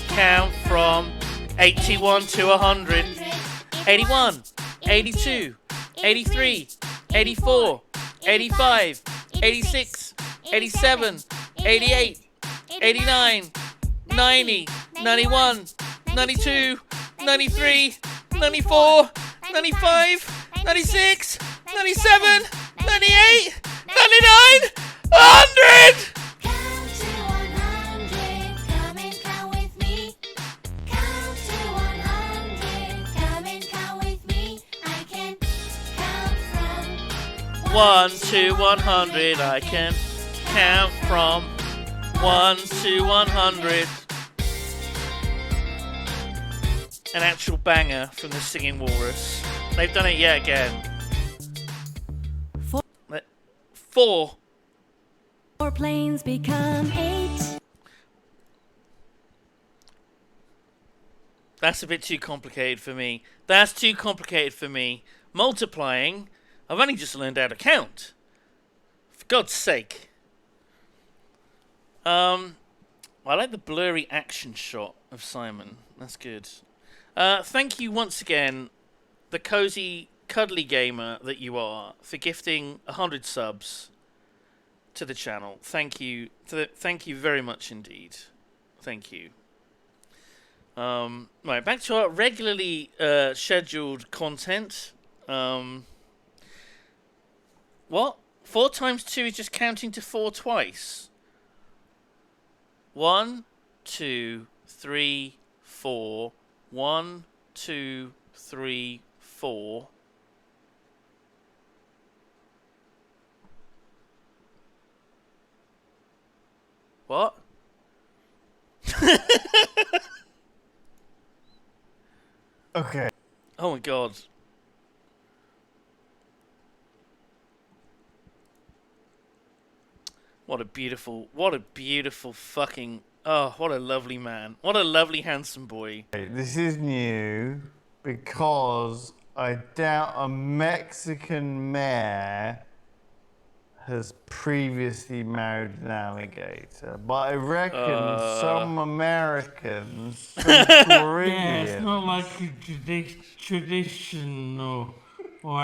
count from 81 to 100. 81, 82, 83, 84, 85, 86, 87, 88, 89, 90, 91, 92, 93, 94, 95, 96, 97, 98, 99, 100! Come and count with me. Count to 100, come and count with me. I can count from 1 to 100. I can count from 1 to 100. An actual banger from the Singing Walrus. They've done it yet again. 4. 4 planes become 8. That's a bit too complicated for me. That's too complicated for me. Multiplying, I've only just learned how to count. For God's sake. I like the blurry action shot of Simon. That's good. Thank you once again, the cozy, cuddly gamer that you are, for gifting 100 subs to the channel. Thank you. Thank you very much indeed. Thank you. Right, back to our regularly scheduled content. What? 4 times 2 is just counting to 4 twice. 1, 2, 3, 4. 1, 2, 3, 4. What? Okay. Oh my god. What a beautiful fucking. Oh, what a lovely man. What a lovely, handsome boy. This is new because I doubt a Mexican mayor has previously married an alligator, but I reckon some Americans, some Caribbean. It's not like a tradition or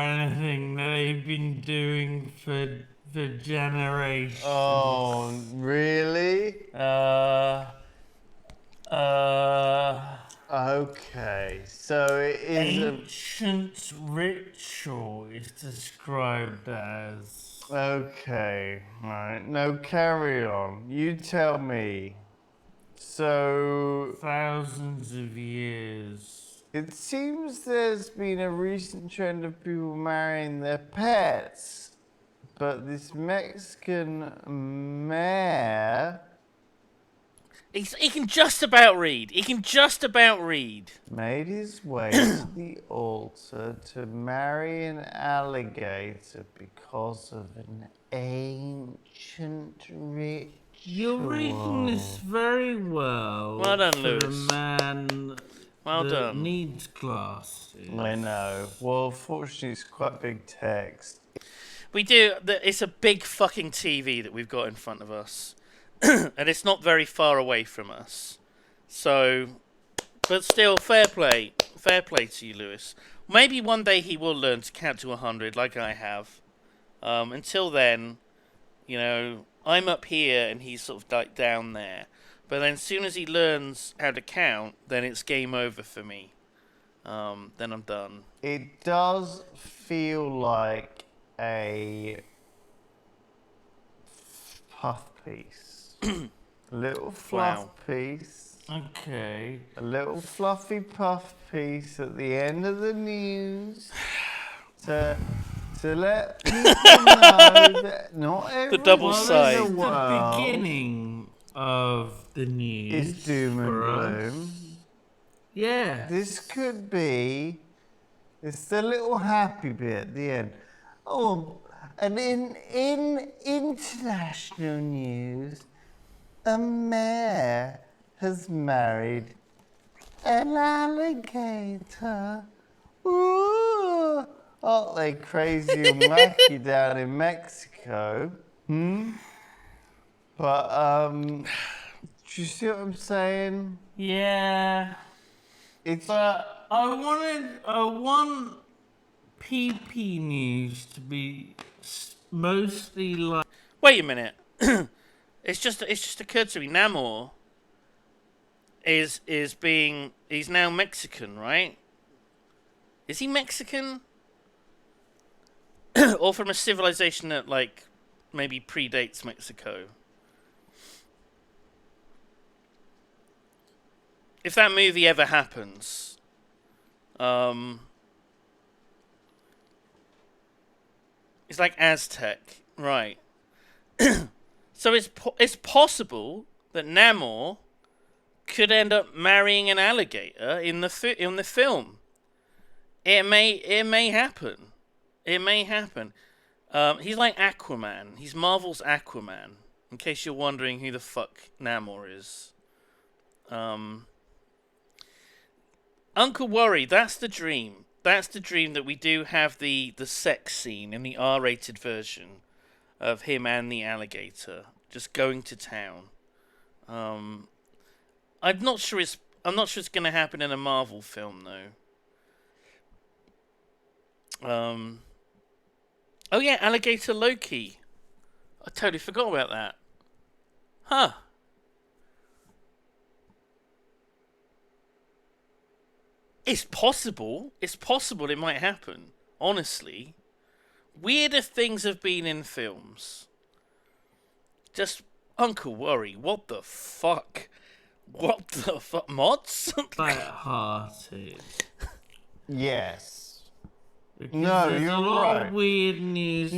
anything that they've been doing for generations. Oh, really? Okay, so it is ancient ritual is described as. Okay, right. No, carry on. You tell me. So, thousands of years. It seems there's been a recent trend of people marrying their pets, but this Mexican mayor. He can just about read. He can just about read. Made his way to the altar to marry an alligator because of an ancient ritual. You're reading this very well. Well done, for Lewis. a man Well that done. needs glasses. I know. Well, fortunately, it's quite big text. We do. It's a big fucking TV that we've got in front of us. And it's not very far away from us. So, but still, fair play. Fair play to you, Lewis. Maybe one day he will learn to count to 100 like I have. Until then, you know, I'm up here and he's sort of like down there. But then as soon as he learns how to count, then it's game over for me. Then I'm done. It does feel like a puff piece. A little fluff piece. Okay. A little fluffy puff piece at the end of the news to let people know that not every The double side. The beginning of the news. Is doom and gloom. Yeah. This could be. It's the little happy bit at the end. Oh, and in international news, a mayor has married an alligator. Ooh, aren't they crazy and wacky down in Mexico? But do you see what I'm saying? Yeah. It's I want PP news to be mostly like. Wait a minute. It's just occurred to me. Namor he's now Mexican, right? Is he Mexican? Or from a civilization that like maybe predates Mexico? If that movie ever happens, it's like Aztec, right? So it's possible that Namor could end up marrying an alligator in the film. It may happen. It may happen. He's like Aquaman. He's Marvel's Aquaman. In case you're wondering who the fuck Namor is. Uncle Worry, that's the dream. That's the dream that we do have the sex scene in the R-rated version of him and the alligator just going to town. I'm not sure it's going to happen in a Marvel film though. Oh yeah, Alligator Loki. I totally forgot about that. Huh. It's possible. It's possible it might happen. Honestly. Weirder things have been in films. Just Uncle Worry, what the fuck? What the fuck? Mods? Light-hearted. Yes. Because No, there's you're a lot right. of weird news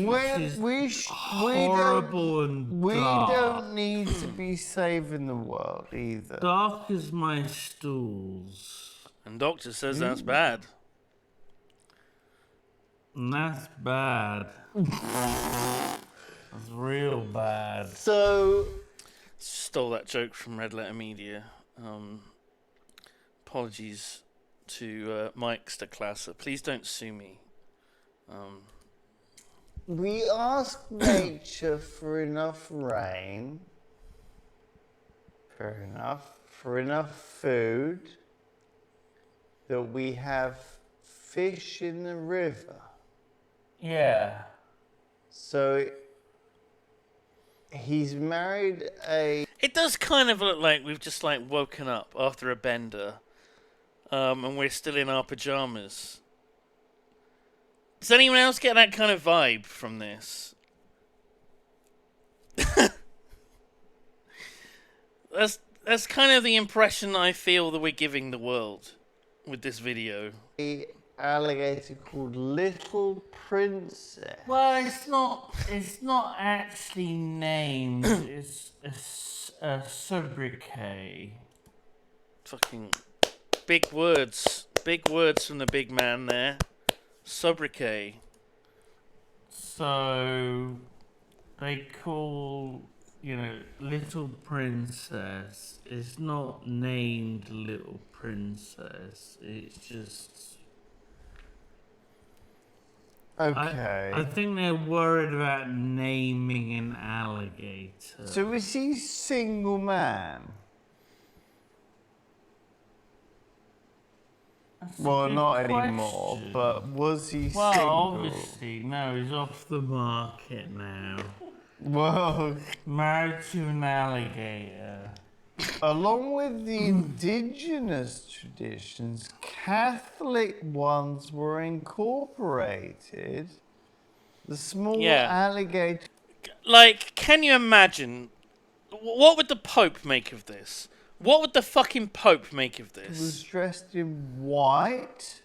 horrible and we dark. don't need to be saving the world either. Dark as my stools. And Doctor says that's bad. And that's bad. That's real bad. So Stole that joke from Red Letter Media. Apologies to Mike's the Classer. Please don't sue me. we ask nature for enough rain, for enough food, that we have fish in the river. Yeah. So he's married a... It does kind of look like we've just like woken up after a bender, and we're still in our pajamas. Does anyone else get that kind of vibe from this? That's kind of the impression I feel that we're giving the world with this video. alligator called Little Princess. Well, it's not actually named. It's a sobriquet. Fucking big words from the big man there. Sobriquet. So they call, Little Princess. It's not named Little Princess. It's just... Okay. I think they're worried about naming an alligator. So is he single man? Well, not anymore, but was he Well, single? obviously, no, he's off the market now. Well, married to an alligator. Along with the indigenous traditions, Catholic ones were incorporated. The small alligator... Like, can you imagine? What would the Pope make of this? What would the fucking Pope make of this? He was dressed in white.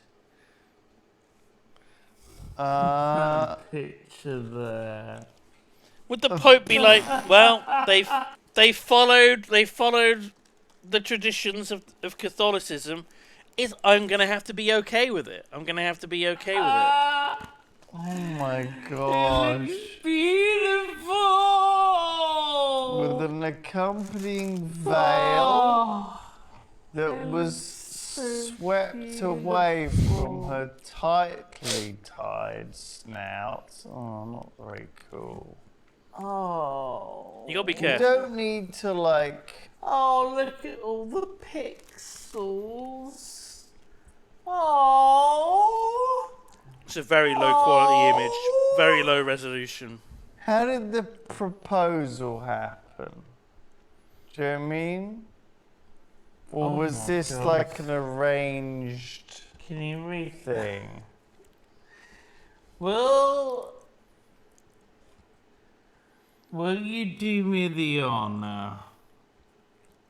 Picture there. Would the Pope be like, well, they followed the traditions of Catholicism. I'm gonna have to be okay with it. I'm gonna have to be okay with it. Oh my gosh. Beautiful! With an accompanying veil that was swept away from her tightly tied snout. Oh, not very cool. Oh. You gotta be You careful. don't need to, like... Oh, look at all the pixels. Oh. It's a very low quality image, very low resolution. How did the proposal happen? Do you know what I mean? Or was this like an arranged Can you read thing? Will you do me the honor,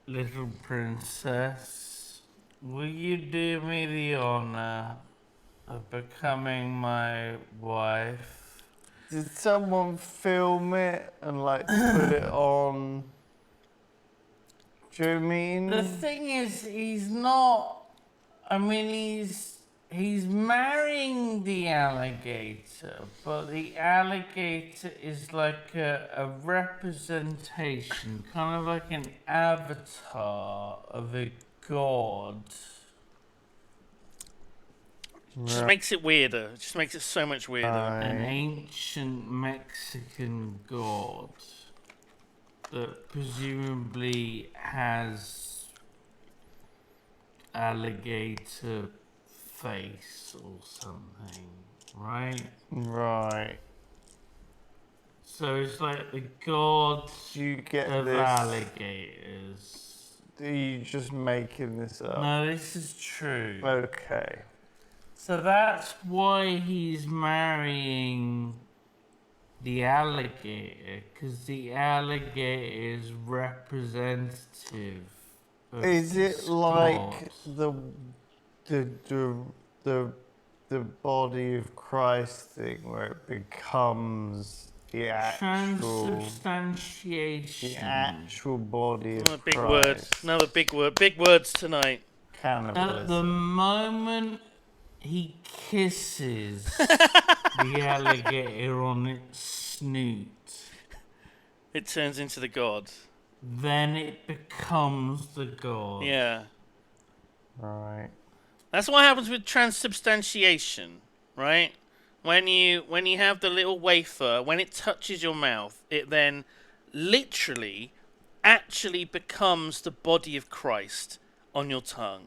little princess? Will you do me the honor of becoming my wife? Did someone film it and like put it on? Do you know what I mean? The thing is, he's not. I mean, he's marrying the alligator, but the alligator is like a representation, kind of like an avatar of a god. Just makes it weirder. It just makes it so much weirder. An ancient Mexican god that presumably has alligator face or something, right? Right. So it's like the god You get of this? alligators. Are you just making this up? No, this is true. Okay. So that's why he's marrying the alligator, because the alligator is representative of Is it this like god. the body of Christ thing where it becomes the actual transubstantiation? body of Big Christ? word. Another big word. Big words tonight. Cannibalism. At the moment he kisses the alligator on its snoot, it turns into the god. then it becomes the god. Yeah. Right. That's what happens with transubstantiation, right? When you have the little wafer, when it touches your mouth, it then literally actually becomes the body of Christ on your tongue.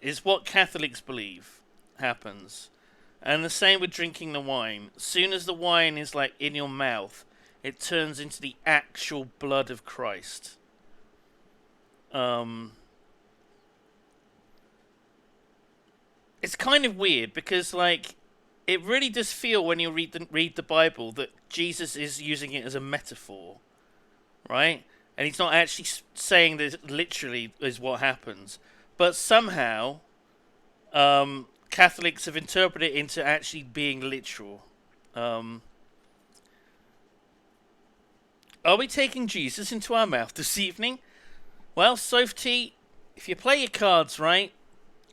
Is what Catholics believe happens. And the same with drinking the wine. As soon as the wine is like in your mouth, it turns into the actual blood of Christ. It's kind of weird because, like, it really does feel when you read the Bible that Jesus is using it as a metaphor, right? And he's not actually saying that literally is what happens, but somehow Catholics have interpreted it into actually being literal. Are we taking Jesus into our mouth this evening? Well, Soph T, if you play your cards right,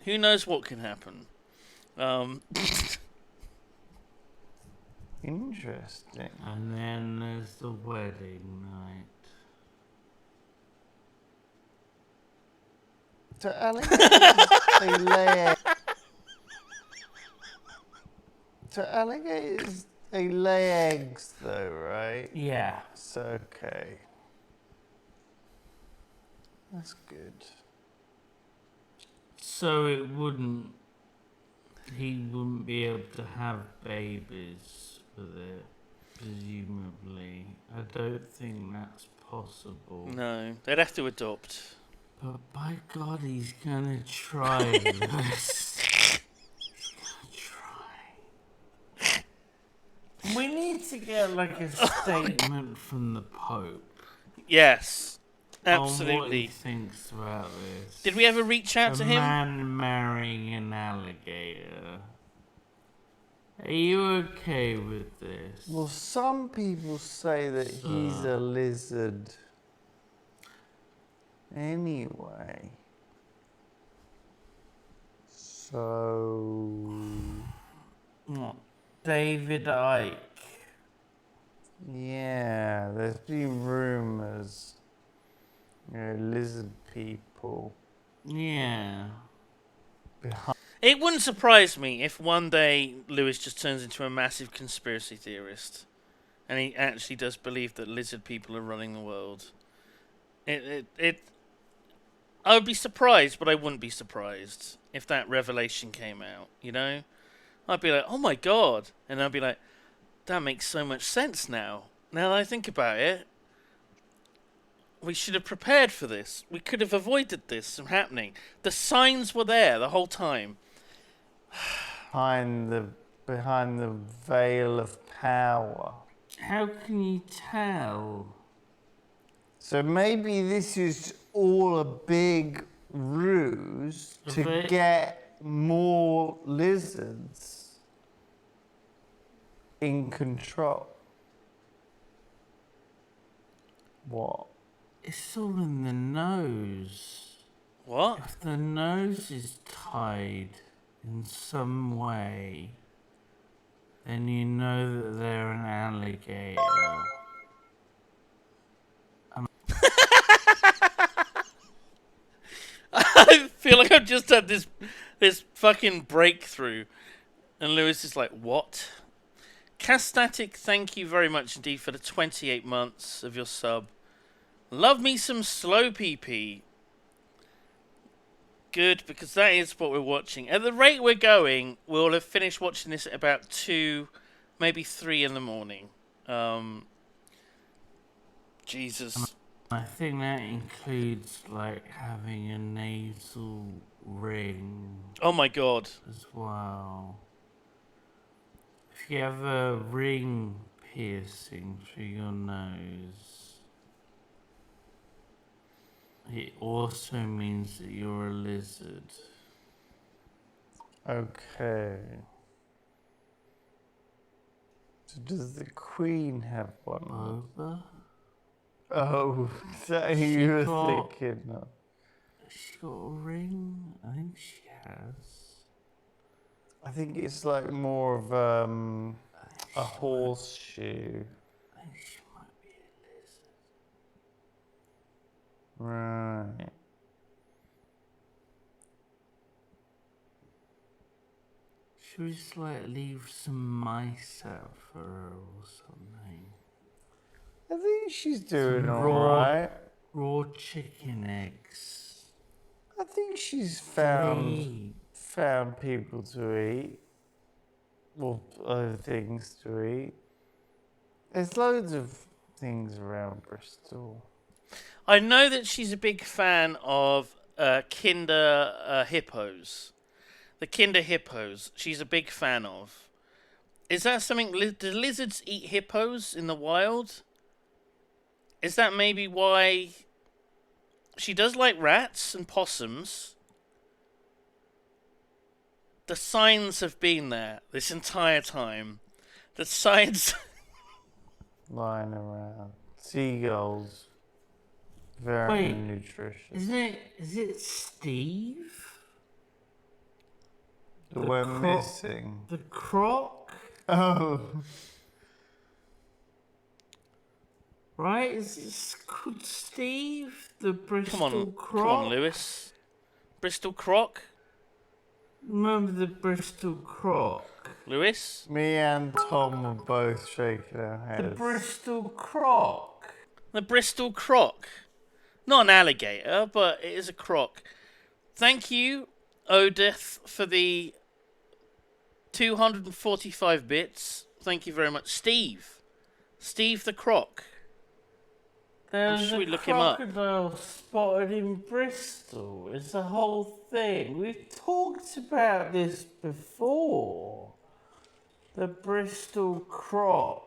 who knows what can happen. Interesting. And then there's the wedding night. So alligators, they lay eggs. So alligators, they lay eggs though, right? Yeah. It's okay. That's good. So he wouldn't be able to have babies with it, presumably. I don't think that's possible. No, they'd have to adopt. But by God, he's gonna try this. We need to get like a statement from the Pope. Yes, On what absolutely. he thinks about this. Did we ever reach out to A him? man marrying an alligator. Are you okay with this? Well, some people say that he's a lizard. Anyway. So... What? David Icke. Yeah, there's been rumours. You know, lizard people. Yeah. It wouldn't surprise me if one day Lewis just turns into a massive conspiracy theorist, and he actually does believe that lizard people are running the world. I would be surprised, but I wouldn't be surprised if that revelation came out. You know, I'd be like, oh my god, and I'd be like, that makes so much sense now. Now that I think about it, we should have prepared for this. We could have avoided this from happening. The signs were there the whole time. behind the veil of power. How can you tell? So maybe this is all a big ruse to get more lizards in control. What? It's all in the nose. What? If the nose is tied in some way, then you know that they're an alligator. I feel like I've just had this fucking breakthrough. And Lewis is like, what? Castatic, thank you very much indeed for the 28 months of your sub. Love me some slow PP. Good, because that is what we're watching. At the rate we're going, we'll have finished watching this at about 2, maybe 3 in the morning. Jesus. I think that includes like having a nasal ring. Oh my god. As well. If you have a ring piercing through your nose, it also means that you're a lizard. Okay. So does the Queen have one? Boba? Oh, is that who you were thinking of? She got a ring? I think she has. I think it's like more of a horseshoe. I think she might Right. Should we just like leave some mice out for her or something? I think she's doing Some alright. raw chicken eggs. I think she's Free. found people to eat. Or other things to eat. There's loads of things around Bristol. I know that she's a big fan of Kinder hippos. The Kinder hippos, she's a big fan of. Is that something? Do lizards eat hippos in the wild? Is that maybe why she does like rats and possums? The signs have been there this entire time. The signs. Lying around. Seagulls. Very Wait, nutritious. Is it Steve? The we're missing. The croc? Oh. Right? Is it called Steve? The Bristol croc? Come on, Lewis. Bristol croc? Remember the Bristol croc? Lewis? Me and Tom were both shaking our heads. The Bristol croc. The Bristol croc. Not an alligator, but it is a croc. Thank you, Odith, for the 245 bits. Thank you very much. Steve. Steve the croc. There's Should we a look him up? crocodile spotted in Bristol. It's a whole thing. We've talked about this before. The Bristol croc.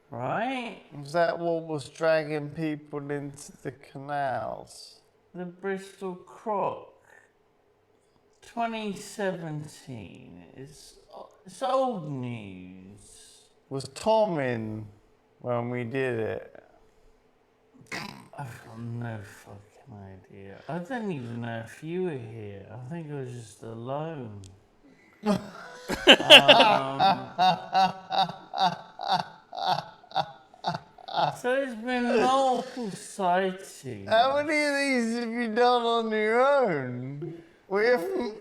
Right? Was that what was dragging people into the canals? The Bristol croc. 2017. It's old news. Was Tom in when we did it? I've got no fucking idea. I don't even know if you were here. I think I was just alone. So there's been multiple sightings. How many of these have you done on your own? We haven't.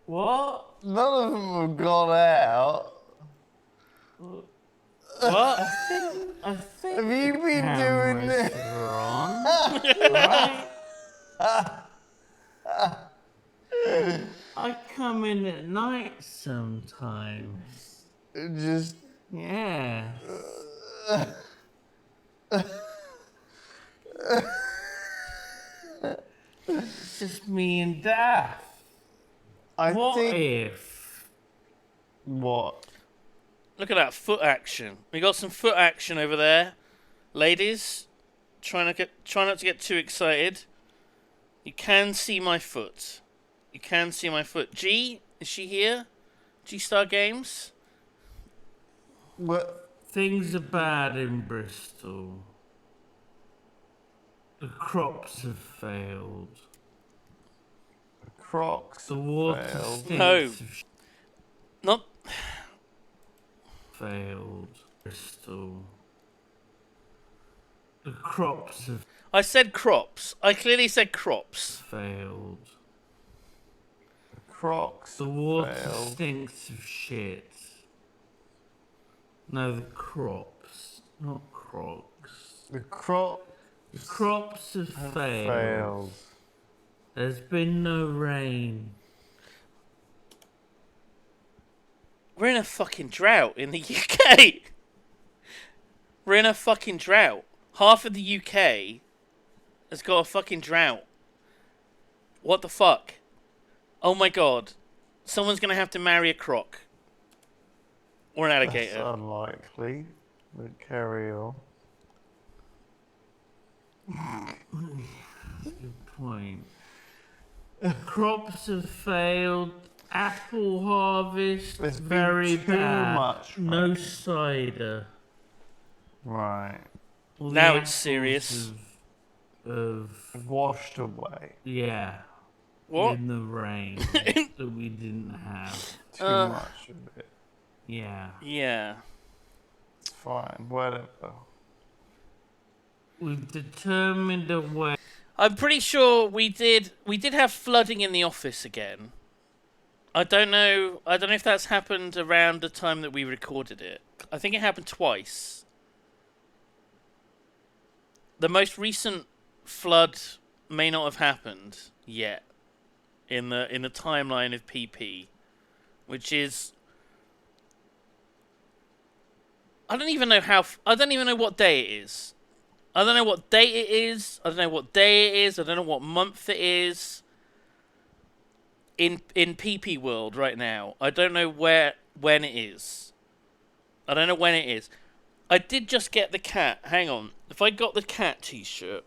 What? None of them have gone out. What? I think Have you been doing this? Right? I come in at night sometimes. Just. Yeah. It's just me and Daff. What if? What? Look at that foot action. We got some foot action over there. Ladies, try not to get too excited. You can see my foot. You can see my foot. G, is she here? G Star Games? What? Things are bad in Bristol. The crops have failed. The crocs. The water failed. stinks. No. Not. Failed. Bristol. The crops have I said crops. I clearly said crops. failed. The crocs. The water failed. stinks of shit. No, the crops, not crocs. The crocs. The crops have failed. failed. There's been no rain. We're in a fucking drought in the UK. We're in a fucking drought. Half of the UK has got a fucking drought. What the fuck? Oh my god. Someone's gonna have to marry a croc. Or an alligator. That's unlikely. But carry on. Good point. Crops have failed. Apple harvest There's been very too bad. much No cider. Right. All the Now it's apples serious. Have washed away. Yeah. What? In the rain that we didn't have. Too much of it. Yeah. Yeah. It's fine. Whatever. we've determined a way. I'm pretty sure we did have flooding in the office again. I don't know if that's happened around the time that we recorded it. I think it happened twice. The most recent flood may not have happened yet in the timeline of PP, which is I don't even know what day it is. I don't know what date it is. I don't know what day it is. I don't know what month it is. In PP world right now, I don't know when it is. I don't know when it is. I did just get the cat. Hang on. If I got the cat t-shirt,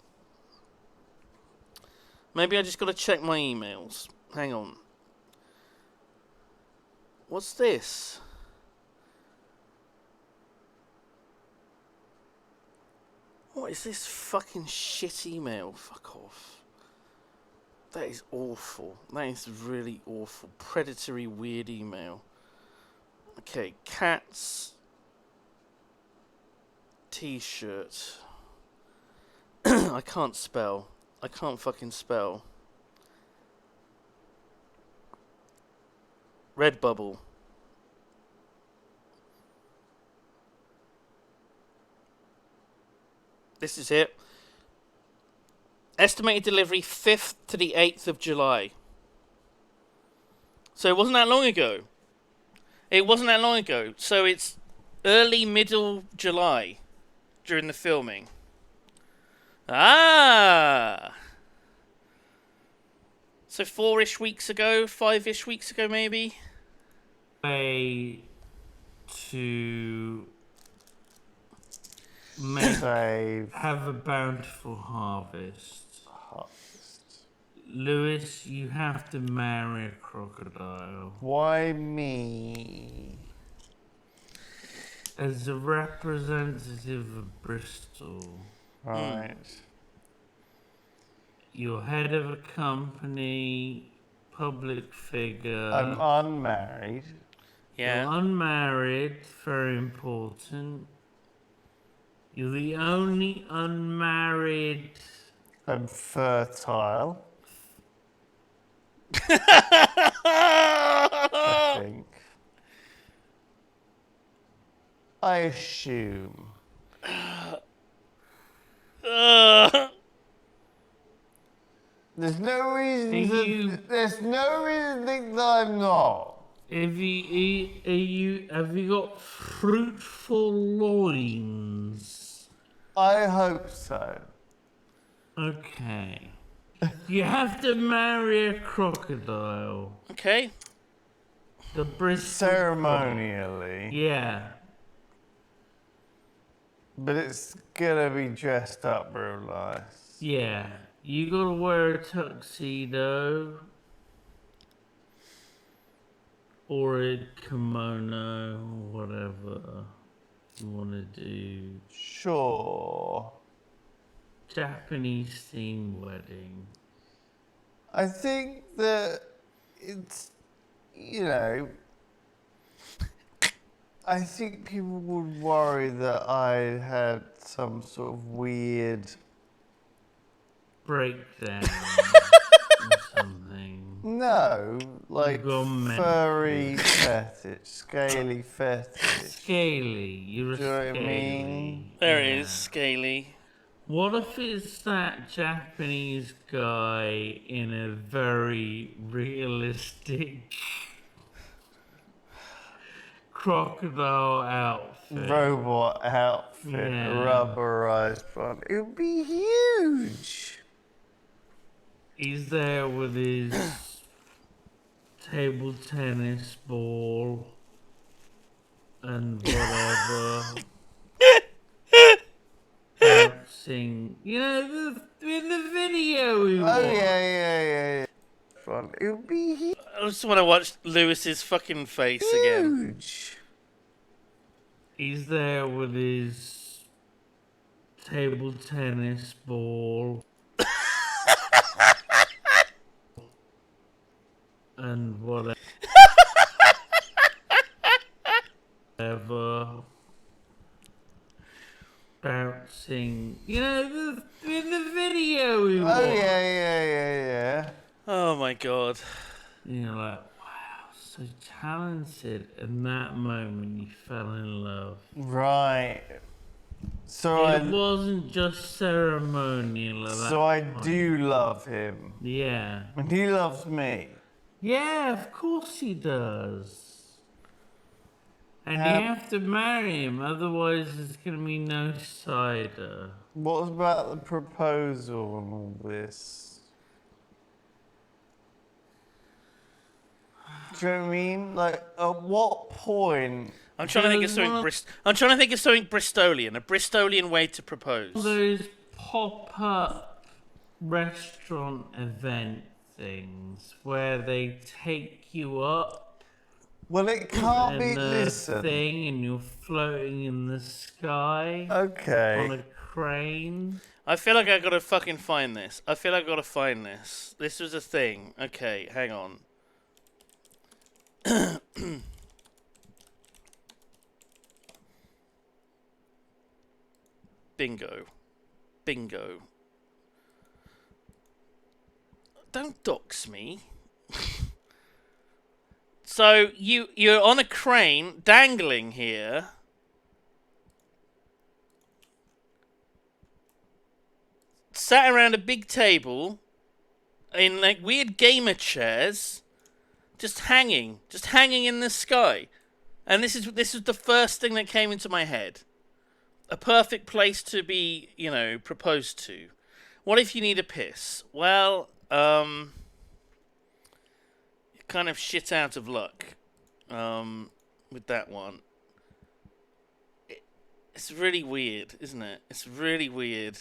maybe I just got to check my emails. Hang on. What's this? What is this fucking shit email? Fuck off. That is awful. That is really awful. Predatory, weird email. Okay, cats t-shirt. I can't spell. I can't fucking spell. Redbubble. This is it. Estimated delivery 5th to the 8th of July. So it wasn't that long ago. It wasn't that long ago. So it's early, middle July during the filming. Ah! So 4-ish weeks ago, 5-ish weeks ago maybe? Way to have a bountiful harvest. Lewis, you have to marry a crocodile. Why me? As a representative of Bristol. Right. You're head of a company, public figure. I'm unmarried. Yeah. You're unmarried, very important. You're the only unmarried. I'm fertile. I think. I assume. There's no reason to think that I'm not. Have you got fruitful loins? I hope so. Okay. You have to marry a crocodile. Okay. The Bristol Ceremonially. Yeah. But it's gonna be dressed up real nice. Yeah. You gotta wear a tuxedo. Or a kimono, or whatever you wanna do. Sure. Japanese themed wedding. I think that it's, you know, I think people would worry that I had some sort of weird breakdown or something. No, like furry fetish, scaly fetish. Scaly, you're a Do you know what I scaly. mean? There it is, scaly. What if it's that Japanese guy in a very realistic crocodile outfit? Robot outfit, Yeah. rubberized front. It would be huge. He's there with his table tennis ball and whatever. Bouncing, you know, in the video we watched. Oh yeah. Front. It would be huge. I just want to watch Lewis's fucking face again. He's there with his table tennis ball. And whatever. announcing, in the video we Oh, watched. yeah. Oh my god. You're like, wow, so talented. In that moment, you fell in love. Right. So It wasn't just ceremonial. At So that I point. do love him. Yeah. And he loves me. Yeah, of course he does. And you have to marry him, otherwise there's going to be no cider. What about the proposal and all this? Do you know what I mean? Like, at what point? I'm trying to think of something. I'm trying to think of something Bristolian. A Bristolian way to propose. Those pop-up restaurant event things where they take you up. Well, it can't be. The Listen. thing, and you're floating in the sky. Okay. On a crane. I feel like I gotta fucking find this. This was a thing. Okay, hang on. Bingo. Don't dox me. So you're on a crane dangling here. Sat around a big table in like weird gamer chairs, just hanging in the sky. And this is the first thing that came into my head. A perfect place to be, proposed to. What if you need a piss? Well, you're kind of shit out of luck with that one. It's really weird, isn't it? It's really weird.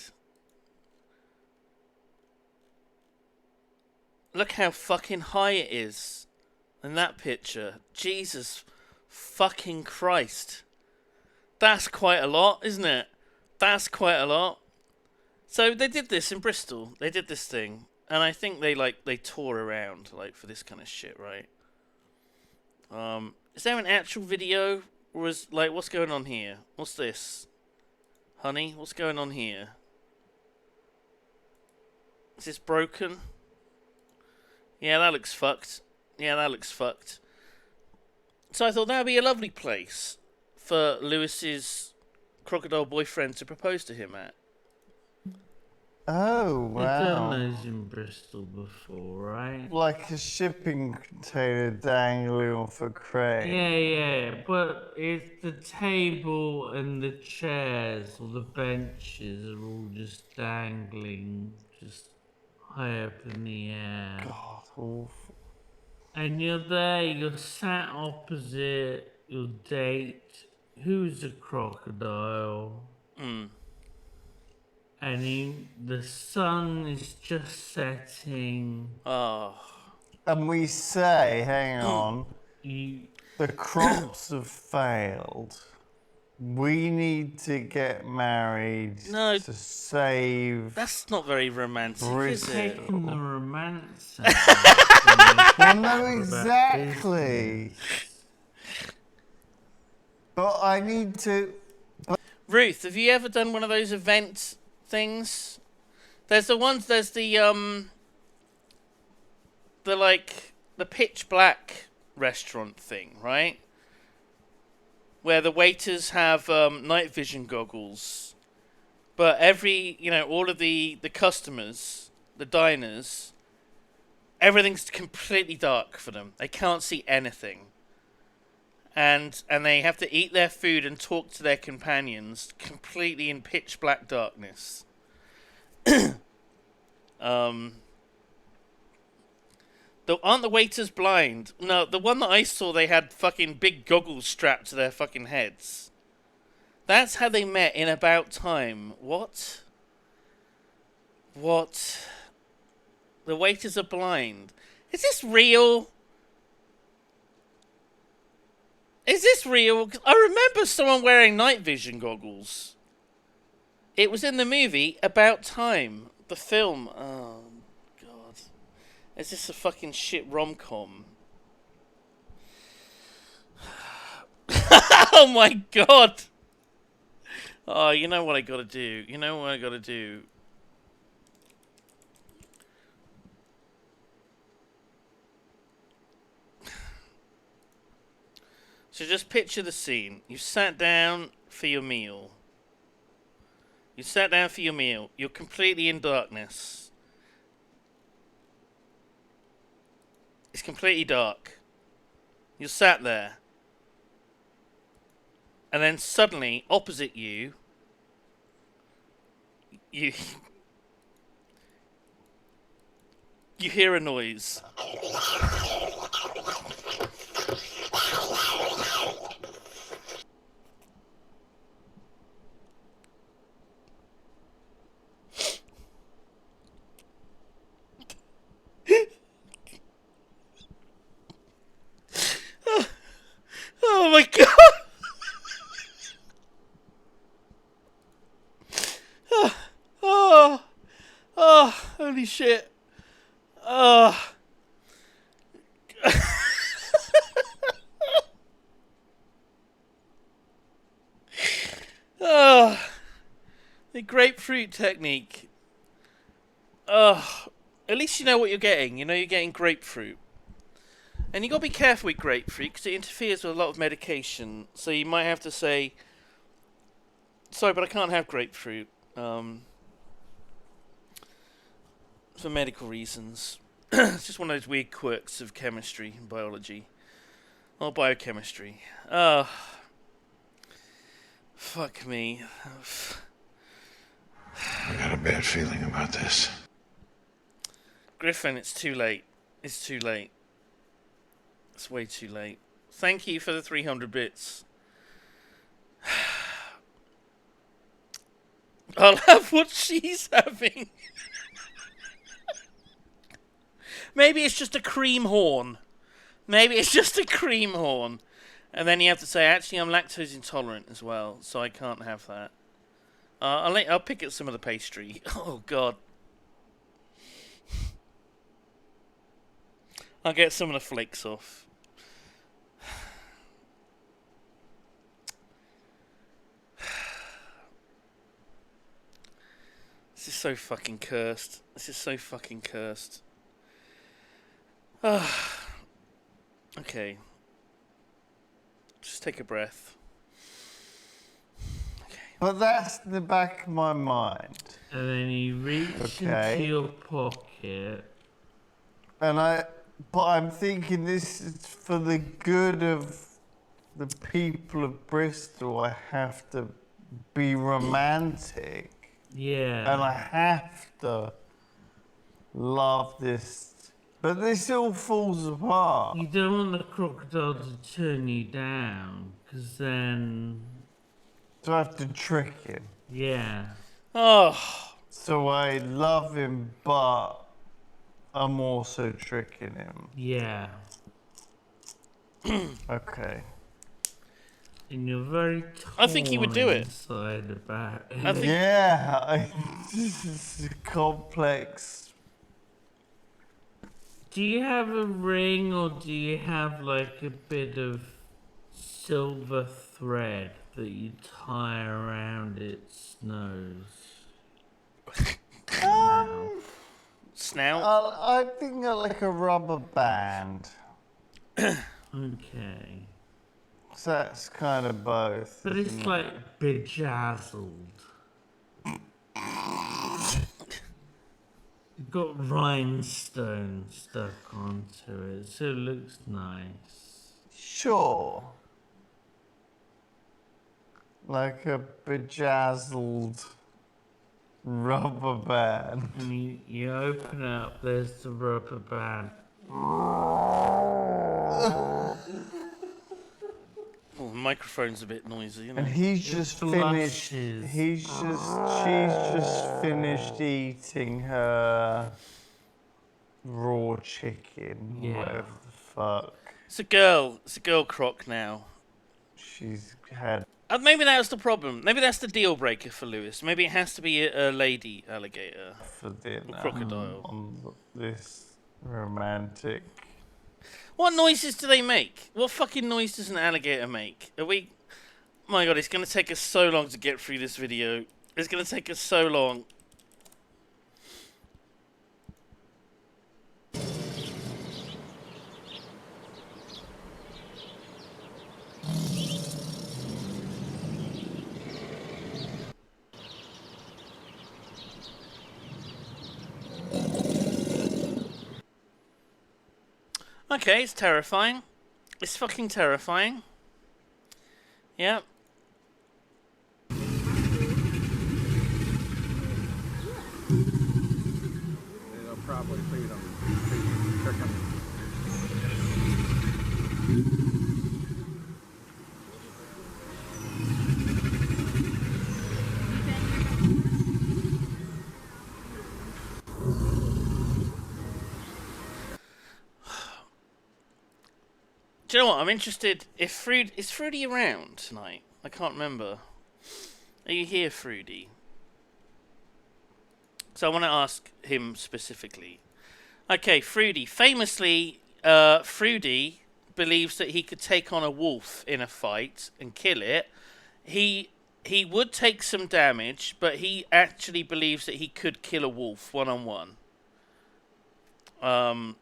Look how fucking high it is in that picture. Jesus fucking Christ. That's quite a lot, isn't it? That's quite a lot. So they did this in Bristol. They did this thing. And I think they tour around for this kind of shit, right? Is there an actual video? Or is what's going on here? What's this? Honey, what's going on here? Is this broken? Yeah, that looks fucked. So I thought that would be a lovely place for Lewis's crocodile boyfriend to propose to him at. Oh, wow. I've done those in Bristol before, right? Like a shipping container dangling off a crane. Yeah, but it's the table and the chairs or the benches are all just dangling, just high up in the air. God, awful. And you're there, you're sat opposite your date, who's a crocodile. And the sun is just setting. Oh. And we say, hang on, the crops have failed. We need to get married to save. That's not very romantic, is it? Taking the romance. Well, no, exactly. But I need to. Ruth, have you ever done one of those event things? There's the pitch black restaurant thing, right? Where the waiters have night vision goggles, but all of the customers, the diners, everything's completely dark for them. They can't see anything. And they have to eat their food and talk to their companions completely in pitch black darkness. Aren't the waiters blind? No, the one that I saw, they had fucking big goggles strapped to their fucking heads. That's how they met in About Time. What? The waiters are blind. Is this real? Is this real? 'Cause I remember someone wearing night vision goggles. It was in the movie About Time, the film. Oh, God. Is this a fucking shit rom-com? Oh, my God. Oh, you know what I gotta do? You know what I gotta do? So just picture the scene. You sat down for your meal. You sat down for your meal. You're completely in darkness. It's completely dark. You sat there. And then suddenly, opposite you, you hear a noise. Oh my god! Oh, oh, holy shit! Oh. Oh, the grapefruit technique. Oh, at least you know what you're getting. You know you're getting grapefruit. And you gotta be careful with grapefruit because it interferes with a lot of medication. So you might have to say, sorry, but I can't have grapefruit. For medical reasons. It's just one of those weird quirks of chemistry and biology. Or biochemistry. Fuck me. I got a bad feeling about this. Griffin, it's too late. It's too late. It's way too late. Thank you for the 300 bits. I'll have what she's having. Maybe it's just a cream horn. Maybe it's just a cream horn. And then you have to say, actually, I'm lactose intolerant as well, so I can't have that. I'll pick at some of the pastry. Oh, God. I'll get some of the flakes off. This is so fucking cursed. This is so fucking cursed. Okay. Just take a breath. But that's in the back of my mind. And then you reach into your pocket. But I'm thinking this is for the good of the people of Bristol. I have to be romantic. Yeah. And I have to love this. But this all falls apart. You don't want the crocodile to turn you down, because then... So I have to trick him. Yeah. Oh. So I love him, but I'm also tricking him. Yeah. Okay. And you're very I think he would do it. inside about it. I think this is complex. Do you have a ring, or do you have like a bit of silver thread that you tie around its nose? Snout? I think I like a rubber band. Okay. So that's kind of both. But it's like bedazzled. You've got rhinestones stuck onto it, so it looks nice. Sure. Like a bedazzled rubber band. And you open it up, there's the rubber band. Oh, the microphone's a bit noisy, you know. And he's just finished. She's just finished eating her raw chicken. Yeah. Whatever the fuck. It's a girl croc now. She's had. Maybe that was the problem. Maybe that's the deal breaker for Lewis. Maybe it has to be a lady alligator. For dinner. Or crocodile. On this romantic. What noises do they make? What fucking noise does an alligator make? My god, it's going to take us so long to get through this video. It's going to take us so long. Okay, it's terrifying. It's fucking terrifying. Yeah. They'll probably feed them. Trick them. Do you know what? I'm interested if is Fruity around tonight? I can't remember. Are you here, Fruity? So I want to ask him specifically. Okay, Fruity. Famously, Fruity believes that he could take on a wolf in a fight and kill it. He would take some damage, but he actually believes that he could kill a wolf one-on-one.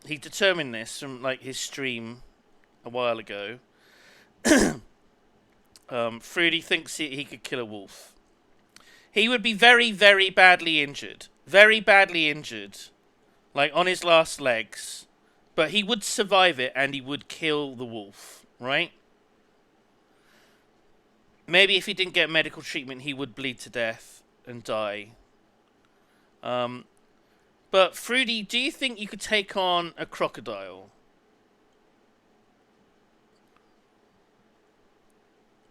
He determined this from like his stream a while ago. Fruity thinks he could kill a wolf. He would be very, very badly injured. Very badly injured. Like on his last legs. But he would survive it and he would kill the wolf. Right? Maybe if he didn't get medical treatment, he would bleed to death and die. But Fruity, do you think you could take on a crocodile?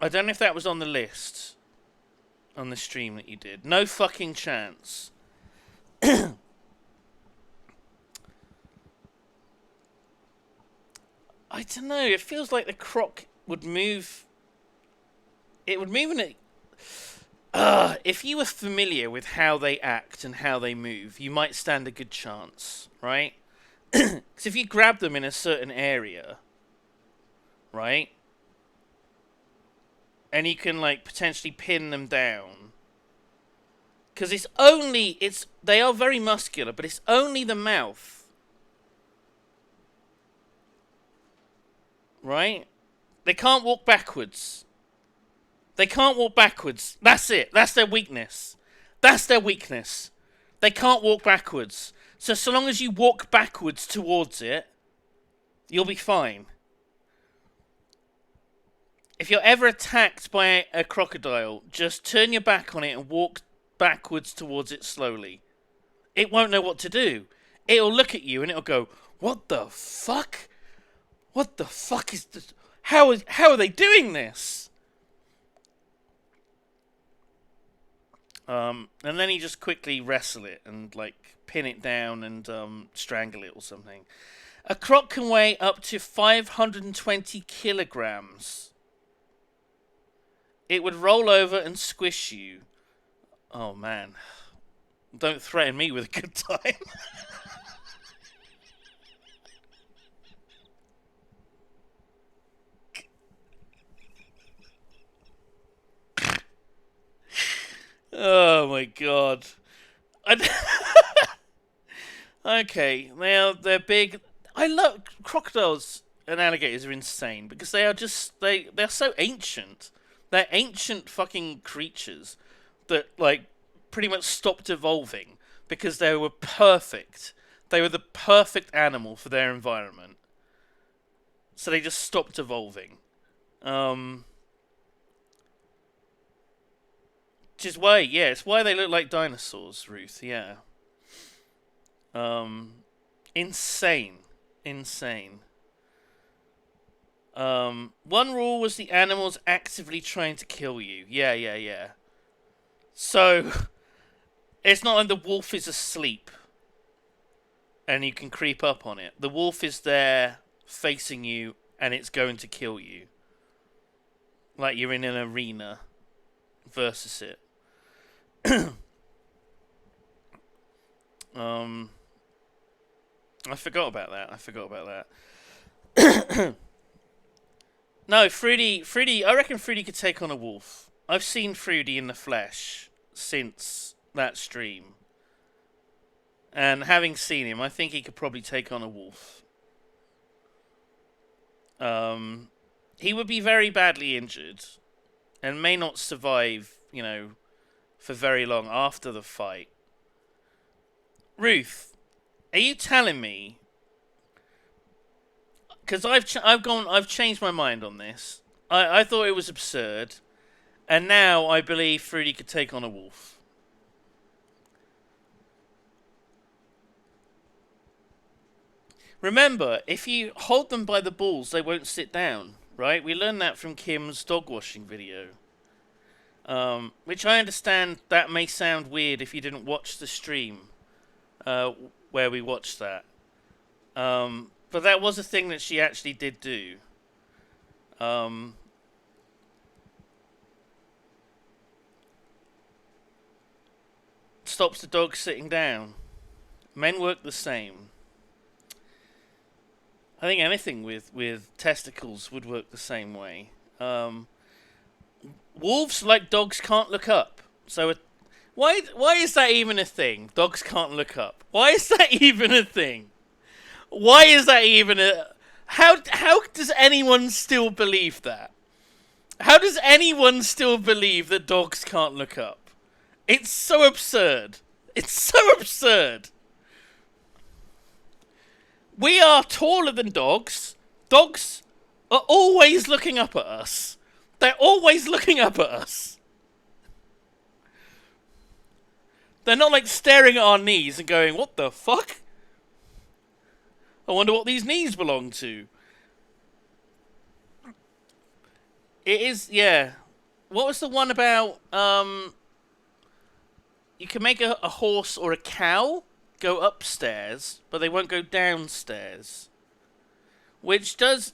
I don't know if that was on the list. On the stream that you did. No fucking chance. I don't know. It feels like the croc would move. It would move in a... if you were familiar with how they act and how they move, you might stand a good chance, right? Because if you grab them in a certain area, right? And you can, like, potentially pin them down. Because they are very muscular, but it's only the mouth. Right? They can't walk backwards. They can't walk backwards. That's it. That's their weakness. That's their weakness. They can't walk backwards. So long as you walk backwards towards it, you'll be fine. If you're ever attacked by a crocodile, just turn your back on it and walk backwards towards it slowly. It won't know what to do. It'll look at you and it'll go, "What the fuck? What the fuck is this? How are they doing this?" And then you just quickly wrestle it and like pin it down and strangle it or something. A croc can weigh up to 520 kilograms. It would roll over and squish you. Oh, man. Don't threaten me with a good time. Oh, my God. Okay, now they're big. I love... Crocodiles and alligators are insane because they are just... They're so ancient. They're ancient fucking creatures that, like, pretty much stopped evolving because they were perfect. They were the perfect animal for their environment. So they just stopped evolving. Which is why, yeah, it's why they look like dinosaurs, Ruth, yeah. Insane. Insane. One rule was the animal's actively trying to kill you. Yeah. So, it's not like the wolf is asleep and you can creep up on it. The wolf is there facing you and it's going to kill you. Like you're in an arena versus it. I forgot about that. No, Fruity. I reckon Fruity could take on a wolf. I've seen Fruity in the flesh since that stream, and having seen him, I think he could probably take on a wolf. He would be very badly injured, and may not survive. For very long after the fight. Ruth, are you telling me? Because I've changed my mind on this. I thought it was absurd, and now I believe Fruity could take on a wolf. Remember, if you hold them by the balls, they won't sit down, right? We learned that from Kim's dog washing video. Which I understand that may sound weird if you didn't watch the stream where we watched that. But that was a thing that she actually did do. Stops the dog sitting down. Men work the same. I think anything with testicles would work the same way. Wolves, like dogs, can't look up. So why is that even a thing? Dogs can't look up. Why is that even a thing? Why is that even a... How does anyone still believe that? How does anyone still believe that dogs can't look up? It's so absurd. It's so absurd. We are taller than dogs. Dogs are always looking up at us. They're always looking up at us. They're not like staring at our knees and going, what the fuck? I wonder what these knees belong to. It is, yeah. What was the one about, you can make a horse or a cow go upstairs, but they won't go downstairs. Which does...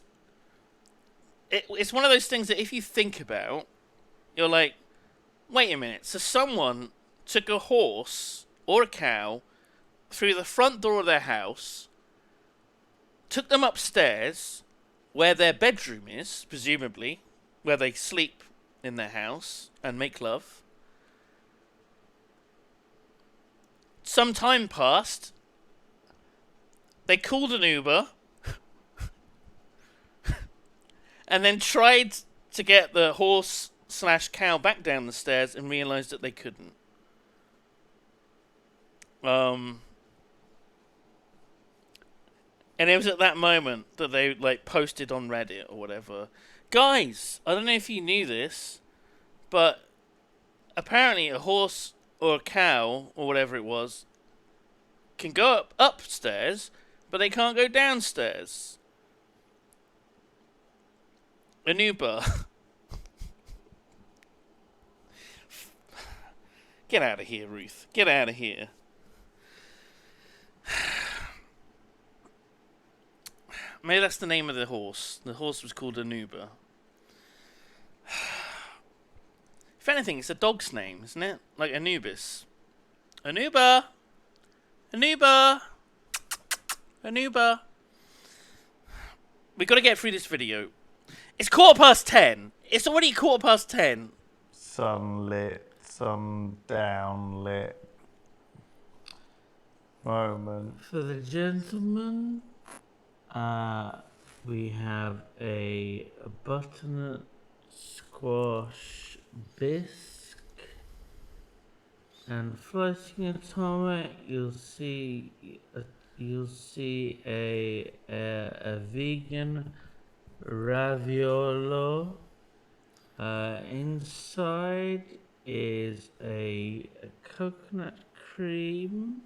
It's one of those things that if you think about, you're like, wait a minute, so someone took a horse or a cow through the front door of their house, took them upstairs, where their bedroom is, presumably, where they sleep in their house and make love. Some time passed, they called an Uber, and then tried to get the horse/cow back down the stairs and realised that they couldn't. And it was at that moment that they posted on Reddit or whatever. Guys, I don't know if you knew this, but apparently a horse or a cow or whatever it was can go upstairs, but they can't go downstairs. An Uber. Get out of here, Ruth. Get out of here. Maybe that's the name of the horse. The horse was called an Uber. If anything, it's a dog's name, isn't it? Like Anubis. An Uber. An Uber. An Uber. We've got to get through this video. It's 10:15. It's already 10:15. Sunlit, sun downlit moment. For the gentleman, we have a butternut squash bisque, and floating atomic. You'll see a vegan raviolo. Inside is a coconut cream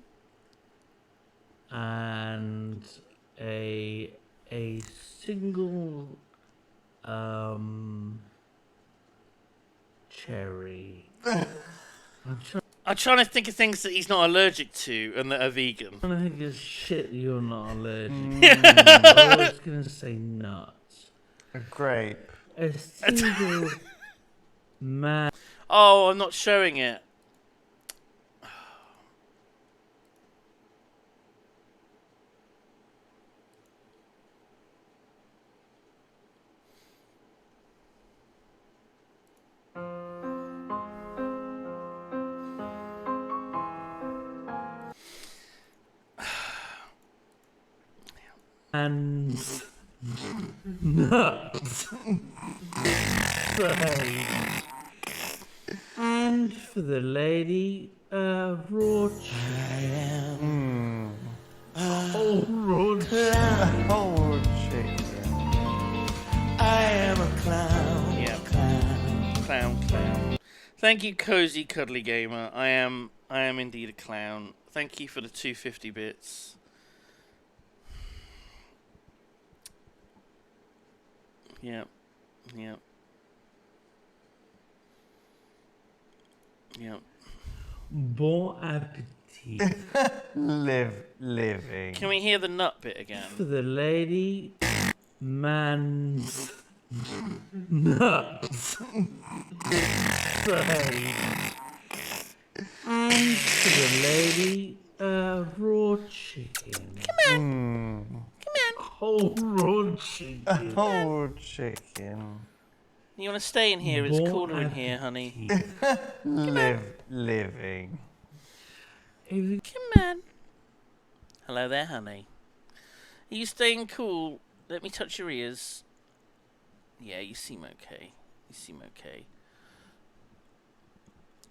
and a single cherry. I'm trying to think of things that he's not allergic to and that are vegan. I think it's shit you're not allergic to. I was going to say nuts. A grape. A single man. Oh, I'm not showing it. man's nuts. And for the lady, raw chicken. Raw chicken. Oh, chicken. I am a clown. Yeah, clown. Thank you, cozy cuddly gamer. I am indeed a clown. Thank you for the 250 bits. Yep. Bon appetit. Living. Can we hear the nut bit again? For the lady, man's nuts. And for the lady, raw chicken. Come on. Whole raw chicken. Whole chicken. You want to stay in here? It's cooler in here, honey. Living. Come on. Hello there, honey. Are you staying cool? Let me touch your ears. Yeah, you seem okay. It's a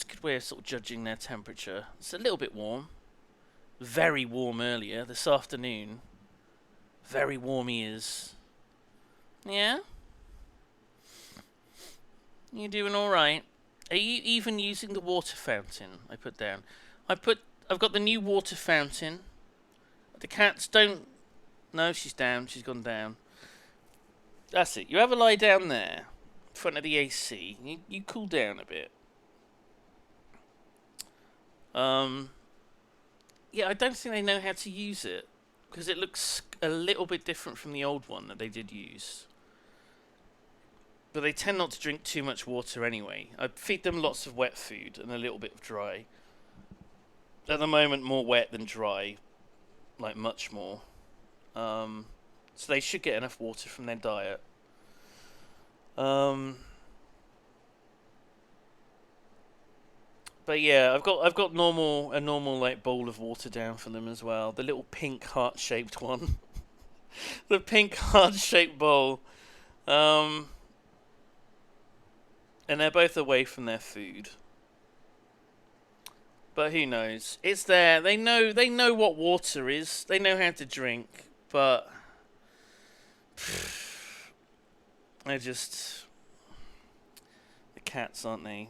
good way of sort of judging their temperature. It's a little bit warm. Very warm earlier. This afternoon. Very warm ears. Yeah? You doing alright? Are you even using the water fountain I put down? I've got the new water fountain. The cats don't... No, she's down. She's gone down. That's it. You have a lie down there. In front of the AC. You cool down a bit. Yeah, I don't think they know how to use it. Because it looks a little bit different from the old one that they did use. But they tend not to drink too much water anyway. I feed them lots of wet food and a little bit of dry. At the moment, more wet than dry. Like, much more. So they should get enough water from their diet. But yeah, I've got a normal like bowl of water down for them as well. The little pink heart-shaped one. The pink heart-shaped bowl. And they're both away from their food. But who knows? It's there. They know what water is. They know how to drink. But they're just the cats, aren't they?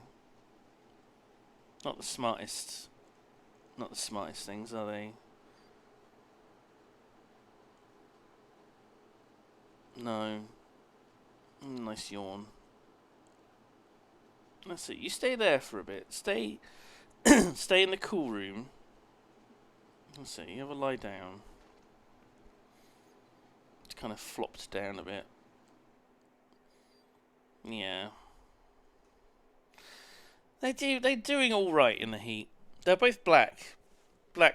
Not the smartest things, are they? No. Nice yawn. That's it. You stay there for a bit. Stay in the cool room. Let's see. You have a lie down. It's kind of flopped down a bit. Yeah. They're doing all right in the heat. They're both black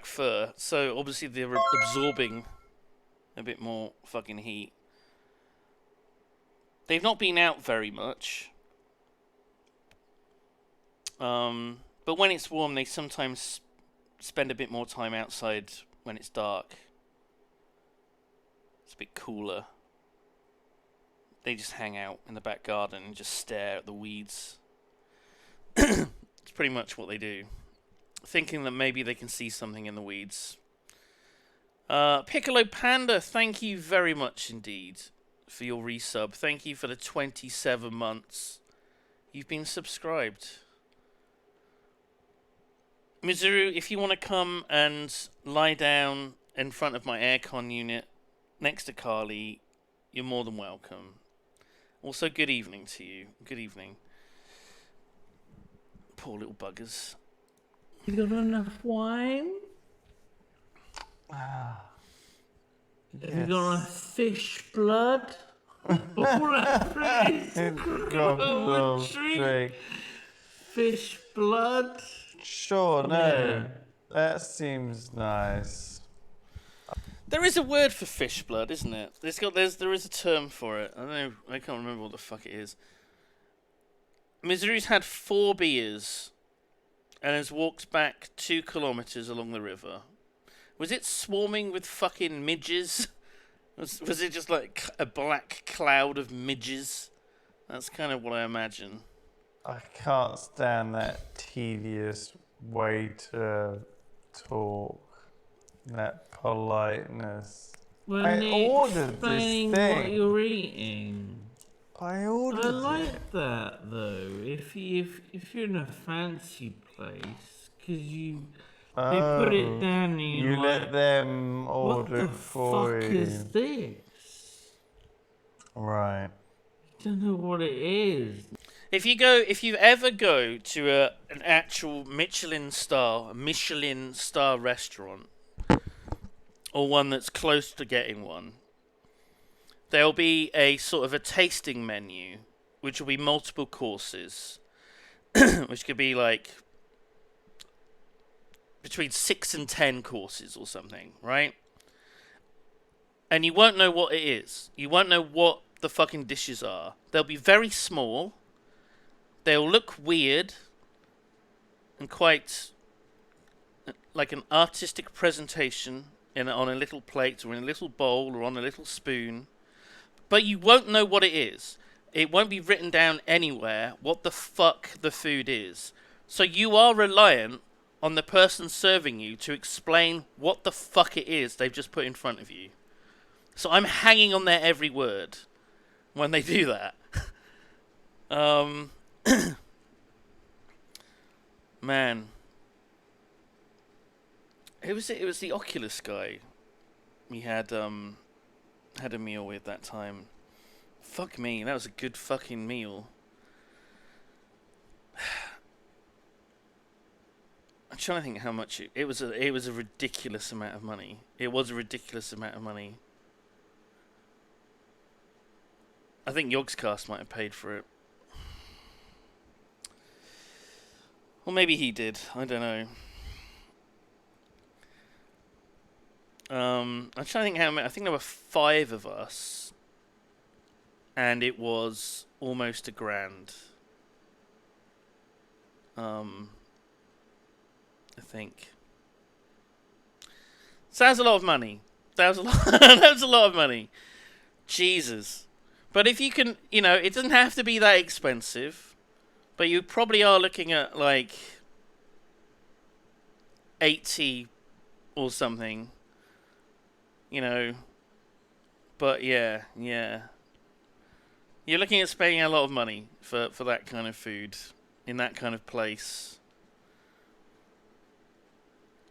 fur, so obviously they're absorbing a bit more fucking heat. They've not been out very much. But when it's warm, they sometimes spend a bit more time outside when it's dark. It's a bit cooler. They just hang out in the back garden and just stare at the weeds. It's pretty much what they do. Thinking that maybe they can see something in the weeds. Piccolo Panda, thank you very much indeed for your resub. Thank you for the 27 months you've been subscribed. Mizuru, if you want to come and lie down in front of my aircon unit next to Carly, you're more than welcome. Also, good evening to you. Good evening. Poor little buggers. You got enough wine? Have you got enough fish blood? All that Drink. Fish blood? Sure, no. That seems nice. There is a word for fish blood, isn't it? There is a term for it. I can't remember what the fuck it is. Mizuru's had 4 beers and has walked back 2 kilometers along the river. Was it swarming with fucking midges Was it just like a black cloud of midges? That's kind of what I imagine. I can't stand that tedious way to talk. That politeness. I ordered this explaining thing. what you're eating. I ordered I it. like that though. If you're in a fancy place, because they put it down and You you're like, let them order what the for fuck you. is this? Right. I don't know what it is. If you ever go to an actual Michelin star restaurant, or one that's close to getting one, there'll be a sort of a tasting menu, which will be multiple courses, which could be like between 6 and 10 courses or something, right? And you won't know what it is. You won't know what the fucking dishes are. They'll be very small. They'll look weird and quite like an artistic presentation on a little plate or in a little bowl or on a little spoon. But you won't know what it is. It won't be written down anywhere what the fuck the food is. So you are reliant on the person serving you to explain what the fuck it is they've just put in front of you. So I'm hanging on their every word when they do that. Man. Who was it? It was the Oculus guy. We had a meal with that time. Fuck me, that was a good fucking meal. I'm trying to think how much it was. It was a ridiculous amount of money. It was a ridiculous amount of money. I think Yogscast might have paid for it. Or maybe he did. I don't know. I'm trying to think how many. I think there were 5 of us. And it was almost $1,000. I think. So that's a lot of money. That was a lot. That was a lot of money. Jesus. But if you can, it doesn't have to be that expensive. But you probably are looking at like 80 or something. But yeah. You're looking at spending a lot of money for that kind of food in that kind of place.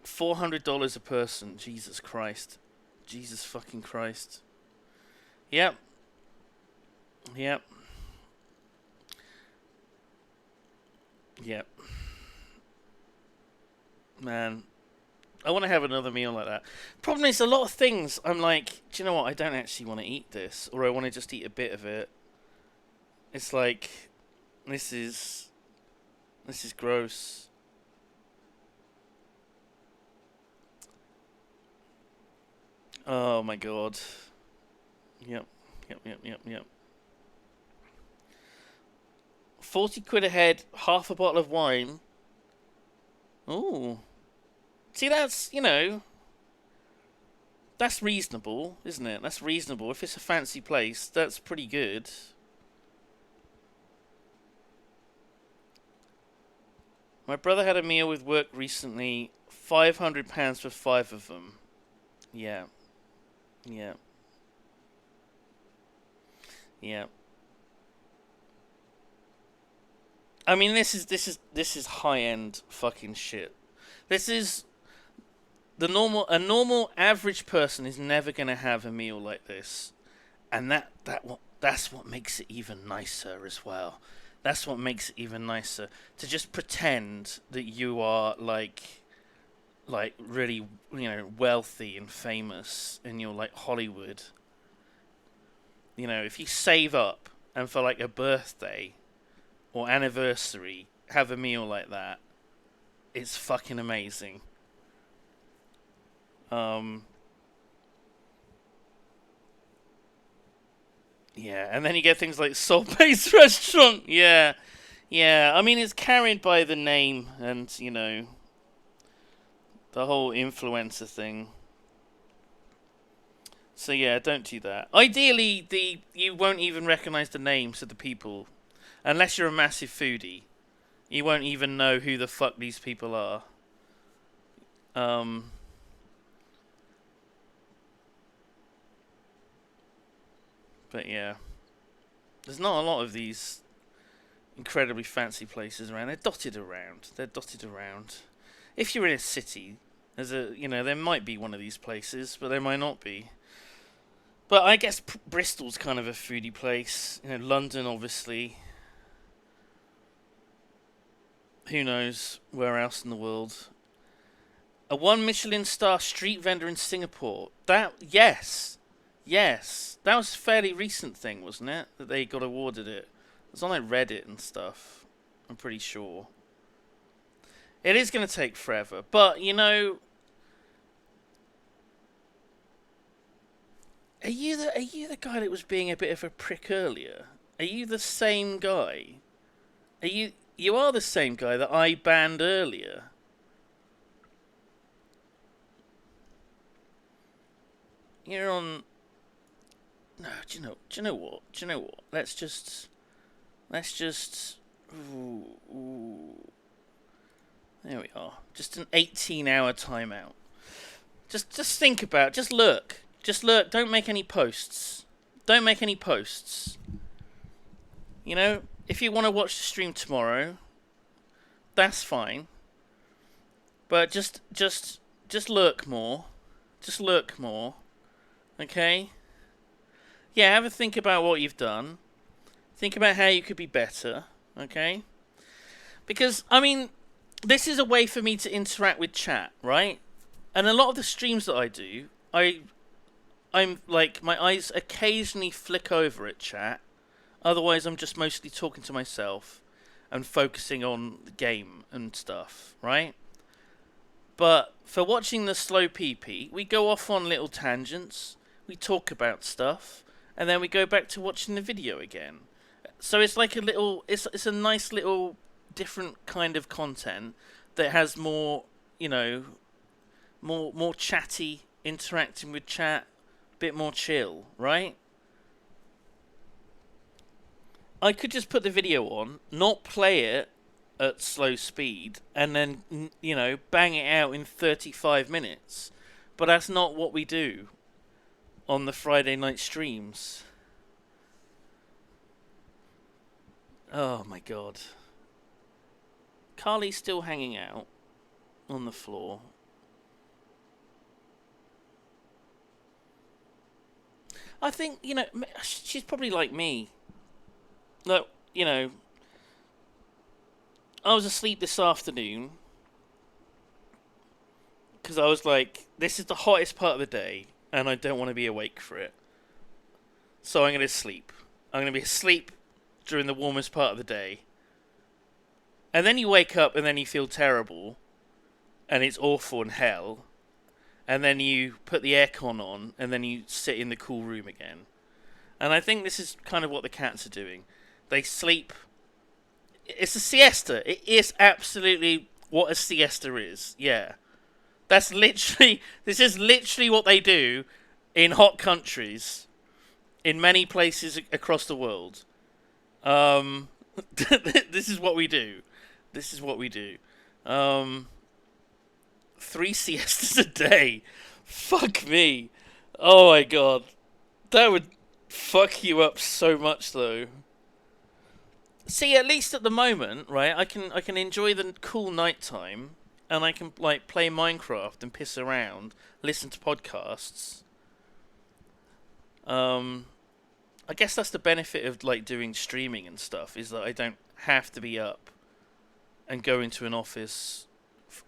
$400 a person. Jesus Christ. Jesus fucking Christ. Yep. Yep. Yep. Man. I want to have another meal like that. Problem is, a lot of things, I'm like, do you know what? I don't actually want to eat this. Or I want to just eat a bit of it. It's like, this is gross. Oh my god. Yep. 40 quid a head, half a bottle of wine. Ooh. See, that's, that's reasonable, isn't it? That's reasonable. If it's a fancy place, that's pretty good. My brother had a meal with work recently. £500 for 5 of them. Yeah. I mean, this is high-end fucking shit. This is a normal average person is never gonna have a meal like this, and that's what makes it even nicer as well. That's what makes it even nicer to just pretend that you are like really wealthy and famous, and you're like Hollywood. If you save up and for like a birthday or anniversary have a meal like that, it's fucking amazing. Yeah, and then you get things like Soul-Based Restaurant. Yeah. I mean, it's carried by the name and, the whole influencer thing. So yeah, don't do that. Ideally, you won't even recognize the names of the people, unless you're a massive foodie. You won't even know who the fuck these people are. But yeah, there's not a lot of these incredibly fancy places around. They're dotted around. If you're in a city, there might be one of these places, but there might not be. But I guess Bristol's kind of a foodie place. London, obviously. Who knows where else in the world? A 1 Michelin star street vendor in Singapore. Yes. That was a fairly recent thing, wasn't it? That they got awarded it. It was on like Reddit and stuff. I'm pretty sure. It is going to take forever, but Are you the guy that was being a bit of a prick earlier? Are you the same guy? You are the same guy that I banned earlier. You're on. No, do you know what? Let's just. Ooh. There we are. Just an 18-hour timeout. Just think about. Just look. Don't make any posts. If you want to watch the stream tomorrow, that's fine. But just lurk more. Okay? Yeah, have a think about what you've done. Think about how you could be better. Okay? Because, this is a way for me to interact with chat, right? And a lot of the streams that I do, I'm like, my eyes occasionally flick over at chat. Otherwise, I'm just mostly talking to myself and focusing on the game and stuff, right? But for watching the slow PP, we go off on little tangents, we talk about stuff, and then we go back to watching the video again. So it's like it's a nice little different kind of content that has more, more chatty, interacting with chat, bit more chill, right? I could just put the video on, not play it at slow speed, and then, bang it out in 35 minutes. But that's not what we do on the Friday night streams. Oh my god. Carly's still hanging out on the floor. I think, she's probably like me. Look, I was asleep this afternoon because I was like, this is the hottest part of the day and I don't want to be awake for it. So I'm going to sleep. I'm going to be asleep during the warmest part of the day. And then you wake up and then you feel terrible and it's awful and hell. And then you put the aircon on and then you sit in the cool room again. And I think this is kind of what the cats are doing. They sleep. It's a siesta. It is absolutely what a siesta is. Yeah. This is literally what they do in hot countries, in many places across the world. This is what we do. 3 siestas a day. Fuck me. Oh my god. That would fuck you up so much though. See, at least at the moment, right, I can enjoy the cool nighttime and I can like play Minecraft and piss around, listen to podcasts. I guess that's the benefit of like doing streaming and stuff, is that I don't have to be up and go into an office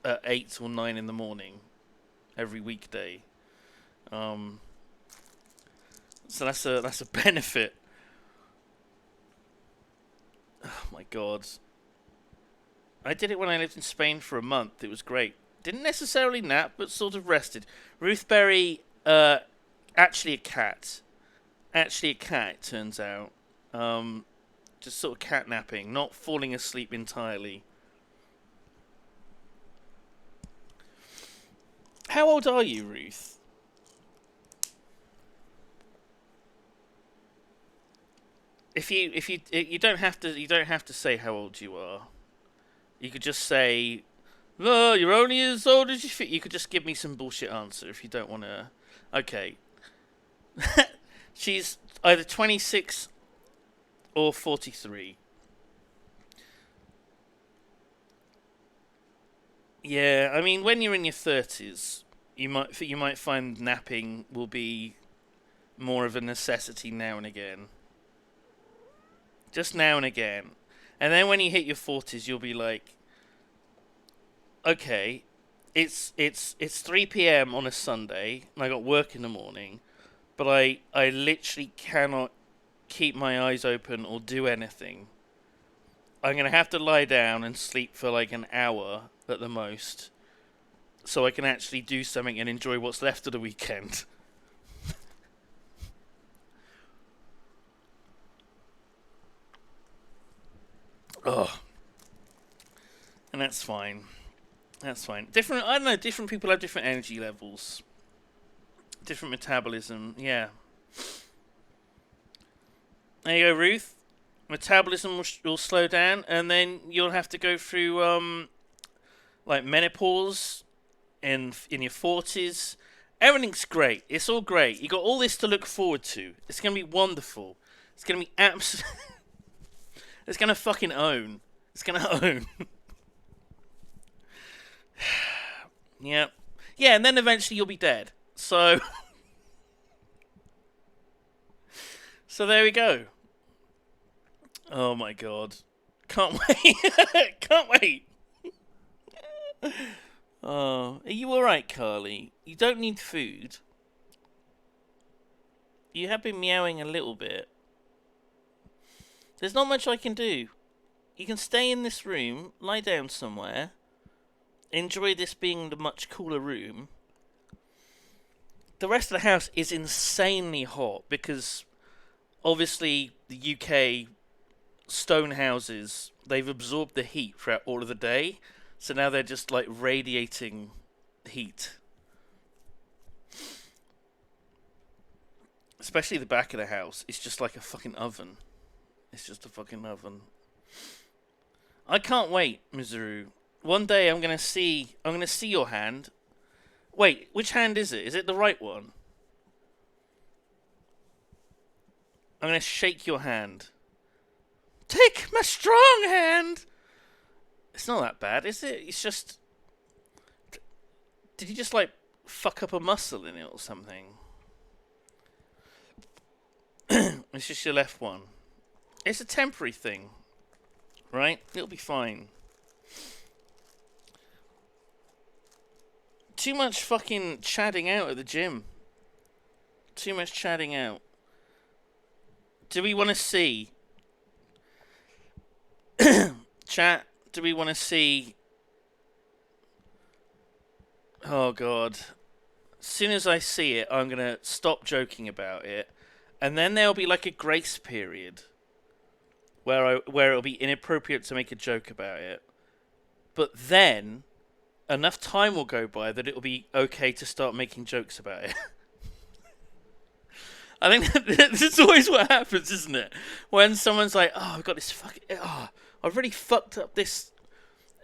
at 8 or 9 in the morning every weekday. So that's a benefit. Oh my god. I did it when I lived in Spain for a month. It was great. Didn't necessarily nap, but sort of rested. Ruthberry, actually a cat. Actually a cat, it turns out. Just sort of cat napping, not falling asleep entirely. How old are you, Ruth? if you don't have to say how old you are. You could just say, "No, you're only as old as you feel." You could just give me some bullshit answer if you don't want to. Okay. She's either 26 or 43. Yeah, I mean, when you're in your 30s, you might find napping will be more of a necessity now and again. Just now and again. And then when you hit your 40s, you'll be like, okay, it's 3 p.m. on a Sunday, and I got work in the morning, but I literally cannot keep my eyes open or do anything. I'm going to have to lie down and sleep for like an hour at the most, so I can actually do something and enjoy what's left of the weekend. Oh. And that's fine. That's fine. I don't know, different people have different energy levels. Different metabolism, yeah. There you go, Ruth. Metabolism will slow down, and then you'll have to go through, like, menopause in your 40s. Everything's great. It's all great. You got all this to look forward to. It's going to be wonderful. It's going to be absolutely... It's going to fucking own. It's going to own. Yeah. Yeah, and then eventually you'll be dead. So... So there we go. Oh my god. Can't wait. Can't wait. Oh, are you alright, Carly? You don't need food. You have been meowing a little bit. There's not much I can do. You can stay in this room, lie down somewhere, enjoy this being the much cooler room. The rest of the house is insanely hot because obviously the UK stone houses, they've absorbed the heat throughout all of the day, so now they're just like radiating heat. Especially the back of the house, it's just like a fucking oven. It's just a fucking oven. I can't wait, Mizuru. One day I'm gonna see your hand. Wait, which hand is it? Is it the right one? I'm gonna shake your hand. Take my strong hand! It's not that bad, is it? It's just... Did you just, like, fuck up a muscle in it or something? It's just your left one. It's a temporary thing. Right? It'll be fine. Too much fucking chatting out at the gym. Too much chatting out. Do we want to see... Chat, do we want to see... Oh, God. As soon as I see it, I'm going to stop joking about it. And then there'll be like a grace period where it'll be inappropriate to make a joke about it. But then, enough time will go by that it'll be okay to start making jokes about it. I think that's always what happens, isn't it? When someone's like, oh, I've got this fucking... Oh, I've really fucked up this...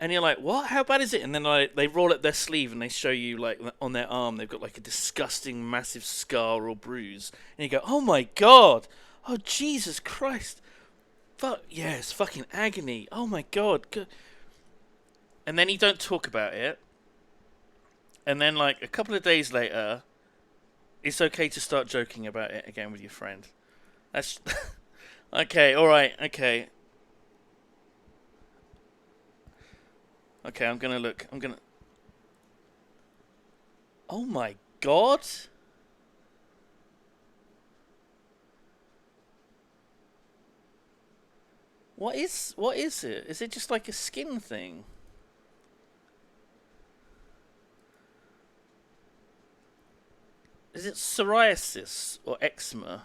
And you're like, what? How bad is it? And then they roll up their sleeve and they show you, like, on their arm, they've got, like, a disgusting, massive scar or bruise. And you go, oh, my God. Oh, Jesus Christ. Fuck, yes, fucking agony. Oh, my God. And then you don't talk about it. And then, like, a couple of days later, it's okay to start joking about it again with your friend. That's... Okay, alright, okay. Okay, I'm gonna look. Oh my God! What is it? Is it just like a skin thing? Is it psoriasis or eczema?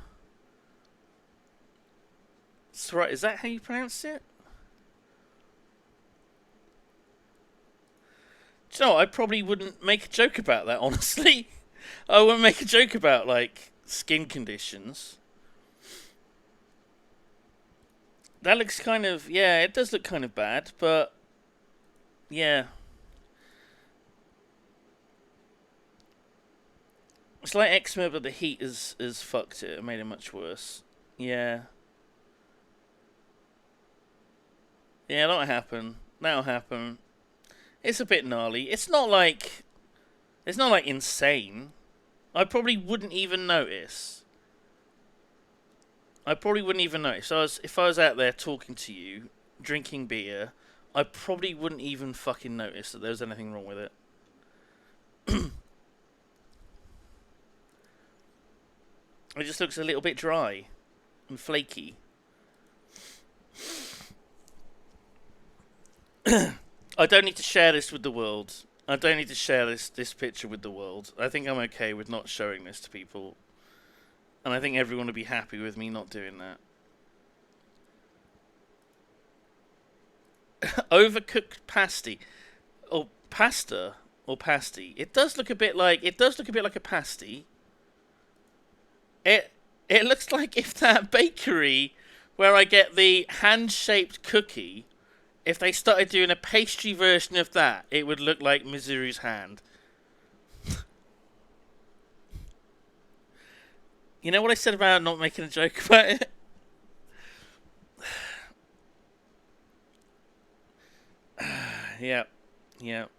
Is that how you pronounce it? Do you know, I probably wouldn't make a joke about that, honestly. I wouldn't make a joke about, like, skin conditions. That looks kind of... Yeah, it does look kind of bad, but... Yeah. It's like eczema, but the heat has fucked it and made it much worse. Yeah. Yeah, that'll happen. That'll happen. It's a bit gnarly. It's not like insane. I probably wouldn't even notice. If I was out there talking to you, drinking beer, I probably wouldn't even fucking notice that there was anything wrong with it. It just looks a little bit dry and flaky. I don't need to share this with the world. I don't need to share this picture with the world. I think I'm okay with not showing this to people. And I think everyone would be happy with me not doing that. Overcooked pasty. Or pasta. Or pasty. It does look a bit like a pasty. It looks like if that bakery where I get the hand-shaped cookie, if they started doing a pastry version of that, it would look like Mizuru's hand. You know what I said about not making a joke about it? Yeah. Yum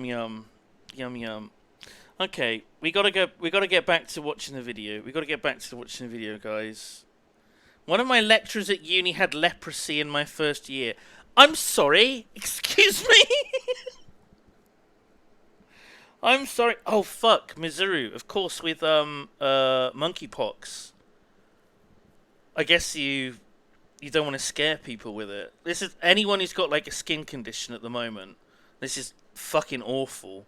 yum. Yum yum. Okay, we gotta get back to watching the video. Guys. One of my lecturers at uni had leprosy in my first year. I'm sorry. Excuse me. I'm sorry. Oh fuck, Mizuru. Of course, with monkeypox. I guess you don't want to scare people with it. This is anyone who's got like a skin condition at the moment. This is fucking awful.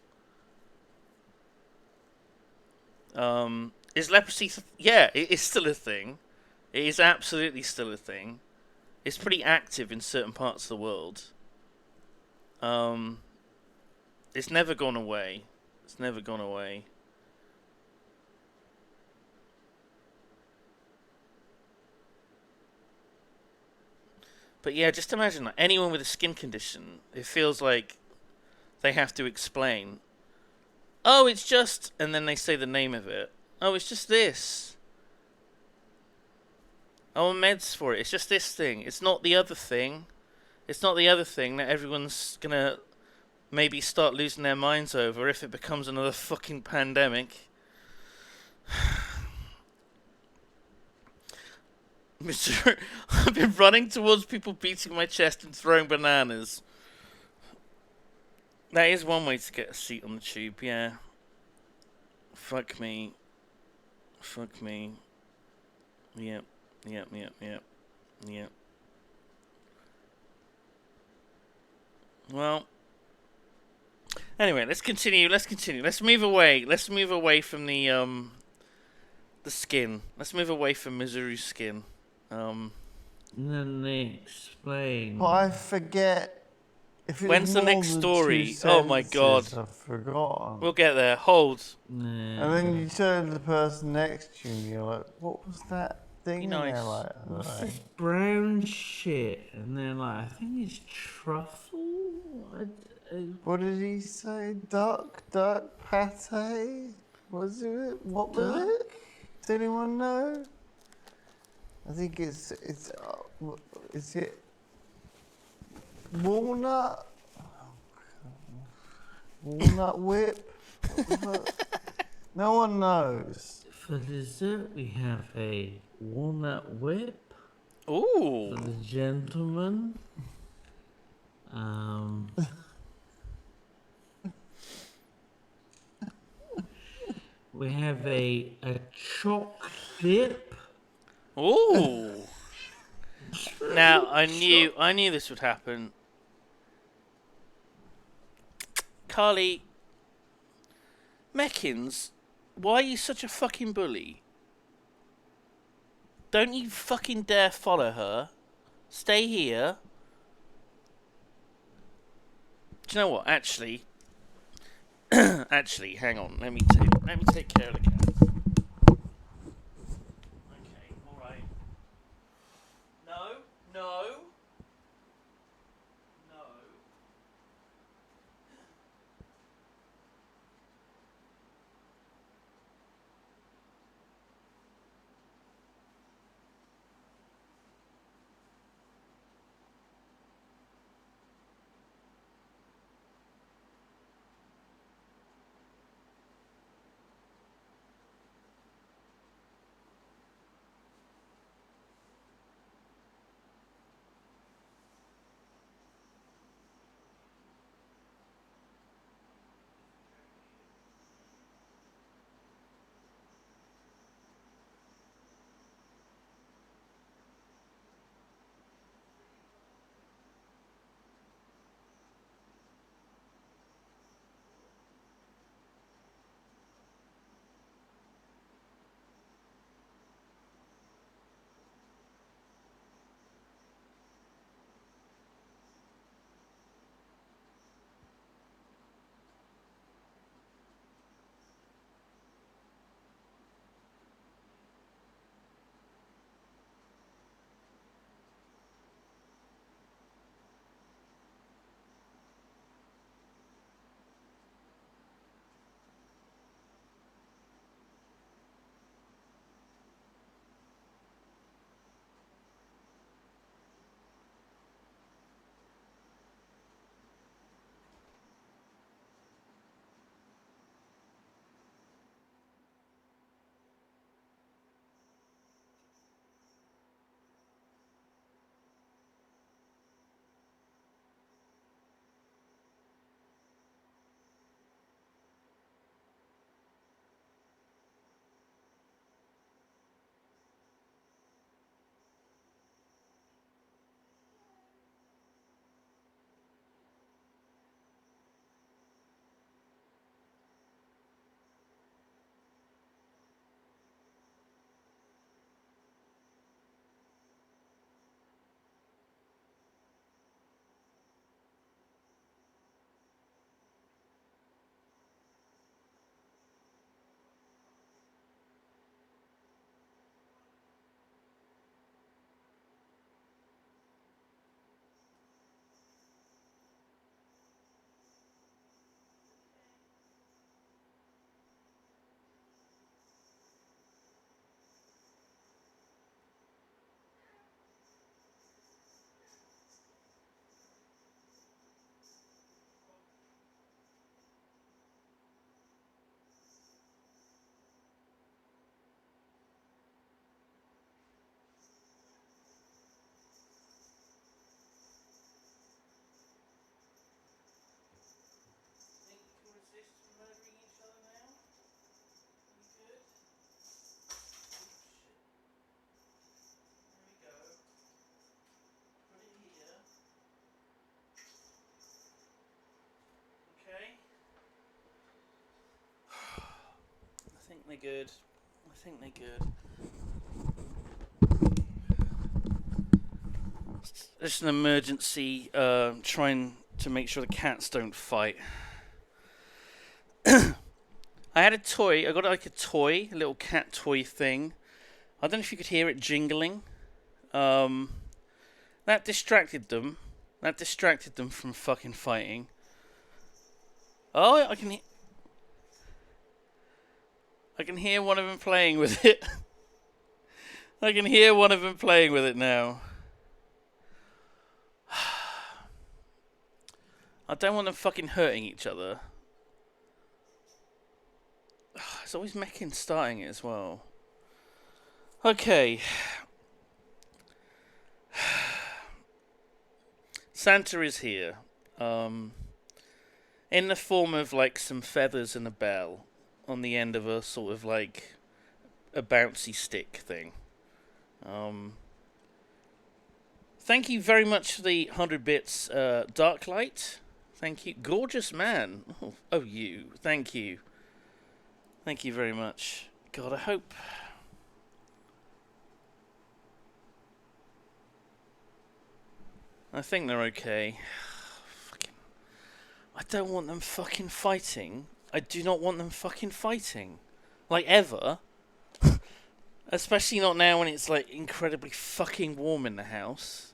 Is leprosy? Yeah, it is still a thing. It is absolutely still a thing. It's pretty active in certain parts of the world. It's never gone away. But yeah, just imagine like, anyone with a skin condition, it feels like they have to explain. Oh, it's just... And then they say the name of it. Oh, it's just this. Oh, meds for it. It's just this thing. It's not the other thing. It's not the other thing that everyone's gonna maybe start losing their minds over if it becomes another fucking pandemic. Mr. I've been running towards people beating my chest and throwing bananas. That is one way to get a seat on the tube, yeah. Fuck me. Yep. Well. Anyway, let's continue. Let's move away from the skin. Let's move away from Mizuru's skin. Then they explain. But I forget. If it When's the more next than story? 2 Oh my god. sentences, I've forgotten. We'll get there. Hold. And then you turn to the person next to you and you're like, what was that thing? Be nice. And they're like, What's this brown shit? And they're like, I think it's truffle? what did he say? Duck pate? Was it? What was it? Does anyone know? I think it's is it walnut? Walnut whip? No one knows. For dessert, we have a walnut whip. Ooh. For the gentleman. We have a chalk dip. Ooh. Now I knew this would happen. Carly, Meckins, why are you such a fucking bully? Don't you fucking dare follow her. Stay here. Do you know what? Actually, hang on. Let me take care of the cat. they're good. I think they're good. Just an emergency, trying to make sure the cats don't fight. I had a toy. I got like a toy, a little cat toy thing. I don't know if you could hear it jingling. That distracted them. That distracted them from fucking fighting. Oh, I can hear one of them playing with it. I can hear one of them playing with it now. I don't want them fucking hurting each other. It's always Meckin starting it as well. Okay. Santa is here. In the form of like some feathers and a bell on the end of a sort of like a bouncy stick thing. Thank you very much for the 100 bits, Darklight. Thank you. Gorgeous man. Oh, you. Thank you. Thank you very much. God, I hope... I think they're okay. Fucking... I don't want them fucking fighting. I do not want them fucking fighting. Like, ever. Especially not now when it's, like, incredibly fucking warm in the house.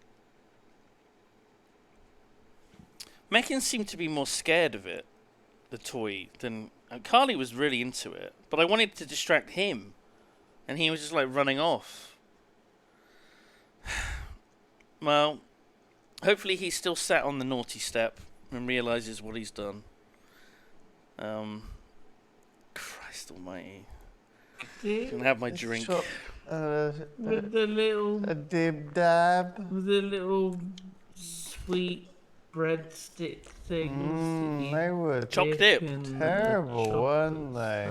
Meckin seemed to be more scared of it, the toy, than... Carly was really into it, but I wanted to distract him, and he was just, like, running off. Well, hopefully he's still sat on the naughty step and realises what he's done. Christ almighty. Can I have my drink? With the little... A dib dab. With the little sweet breadstick things. They were terrible, weren't they?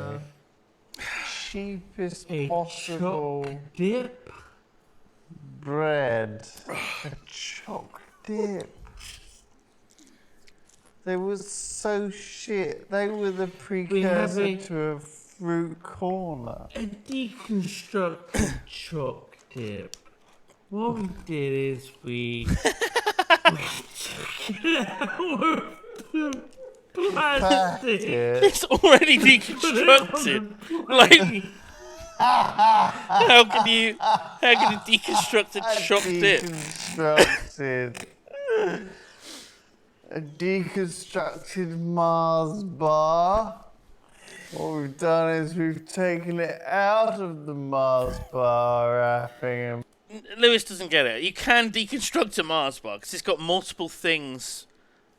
Cheapest possible dip bread. A choc dip. They were so shit. They were the precursor to a fruit corner. A deconstructed choc dip. What we did is we took it out of plastic. It's already deconstructed. Like, how can you deconstruct a choc dip? Deconstructed. A deconstructed Mars bar. What we've done is we've taken it out of the Mars bar wrapping and... Lewis doesn't get it. You can deconstruct a Mars bar because it's got multiple things